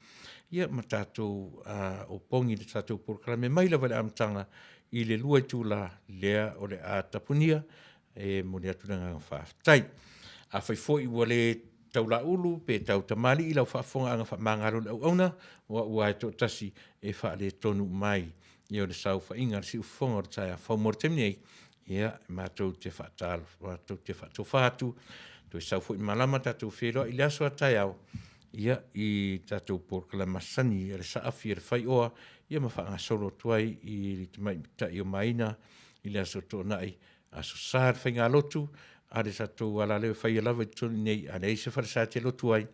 ia ma tātou o pongi le tātou por kalame mai la wale amtanga i le lua i tu la lea o le a tapunia e moni atu le ngang Faafetai a whai fo i wale tau la ulu pe tau tamali i lau whaafonga anga whaamangaro le au auna ua e tō tasi e wha le tonu mai i o le sau whainga si ufonga o le tai a whaumore temni ei ia mātou te whaatalo mātou te whaatofātu to e sau fo i malama tātou wheroa i le aso a tai au ia i tātou porkala masani i le saafi i le whai oa ia ma whaanga solo tuai i le tamai ta i o maina i le aso tō nai aso sār whainga lotu a le tātou ala leo whai alawa i tōni nei a nei se wharasa te lotu ai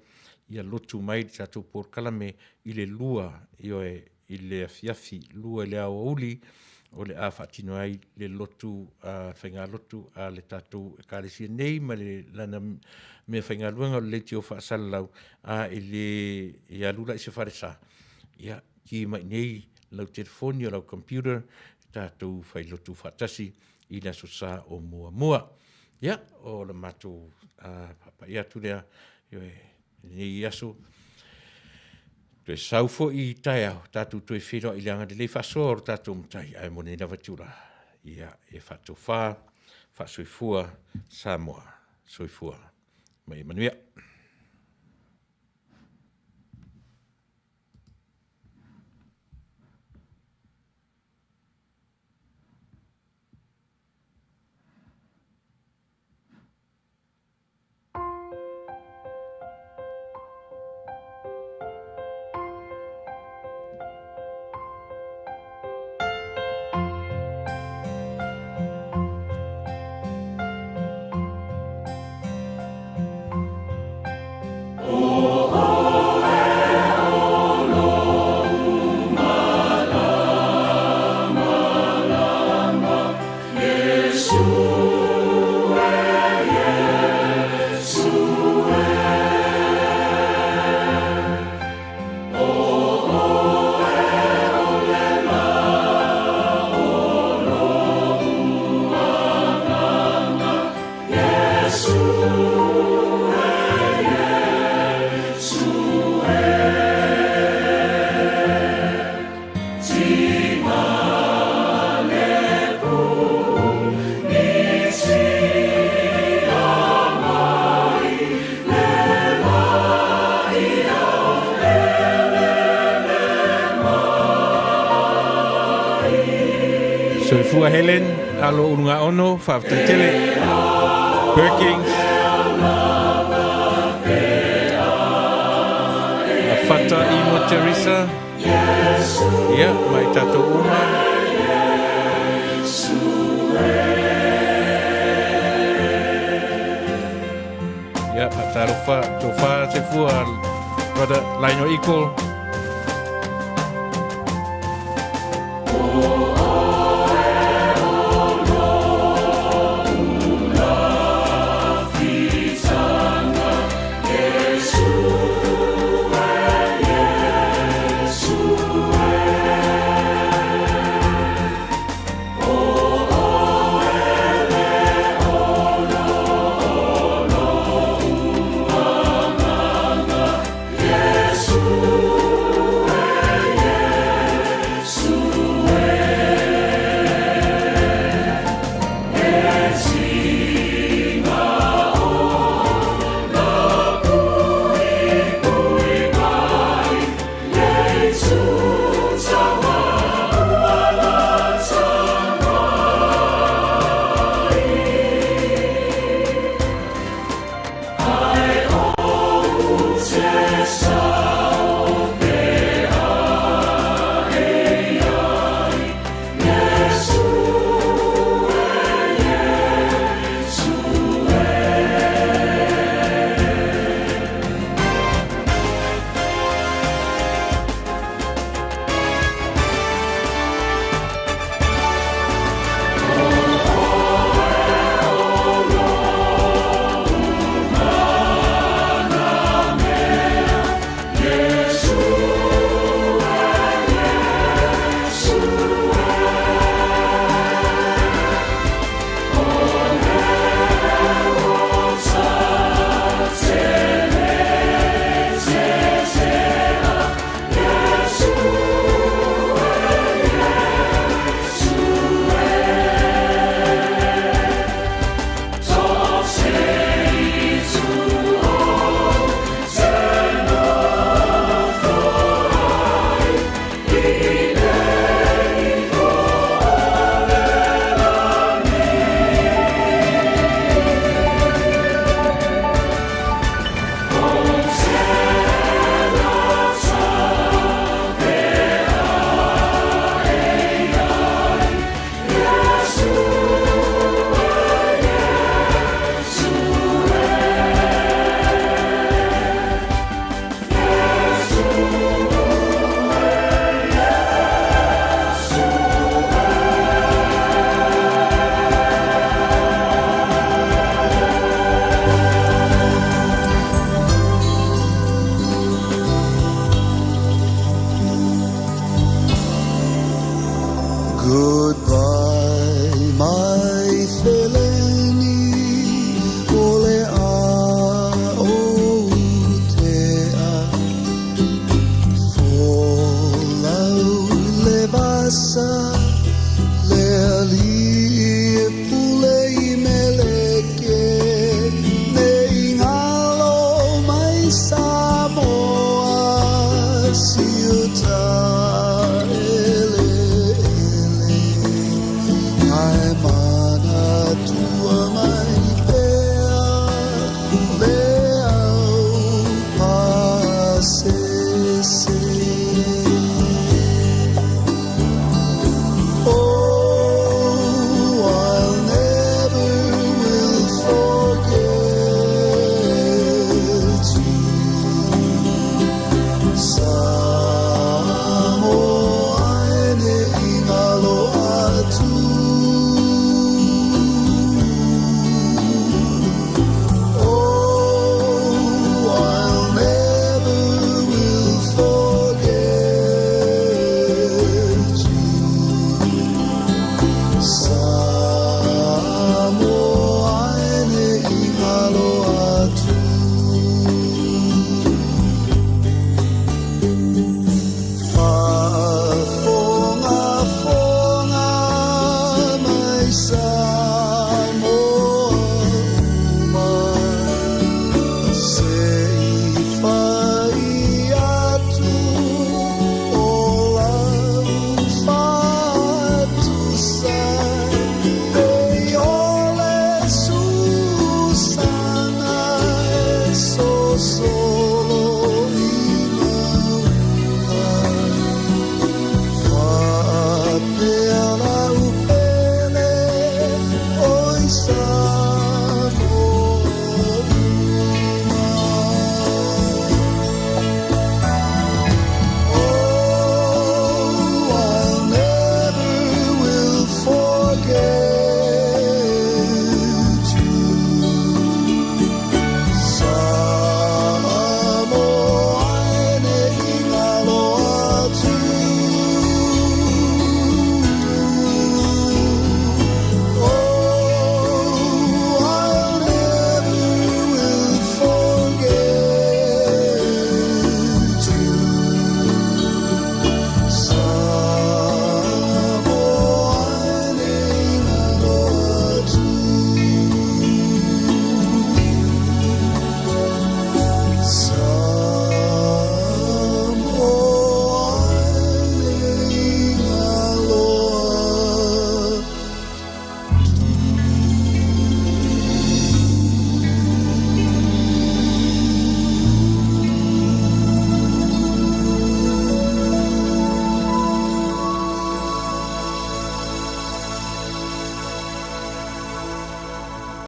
ia lotu mai le tātou porkala me i le lua i oe i le afiafi lua i le awa uli o le a whaatino ai le lotu a whainga lotu a le tātou e kāresia nei ma le lana me whainga luanga o le leiti o whaasalau a i le i alula i se wharasa ia ki mai nei lau telefoni o lau computer tātou whai lotu whaatasi i la sosa o mua mua. Ia, o le mātou papai atu lea, ni aso, toe saufo i tai au, tātou toe whiro i leanga de le whasoa o tātou mtai, ai mone na watula. Ia, e whatou whasoifua, Samoa, soifua, mai Manuia. Yeah. Tatua Helen, alo unga ono, Faafetai tele, Perkins, Fata Imo Teresa, ya, mai tato uma, ya, atarufa, tofa sefua, pada laino equal.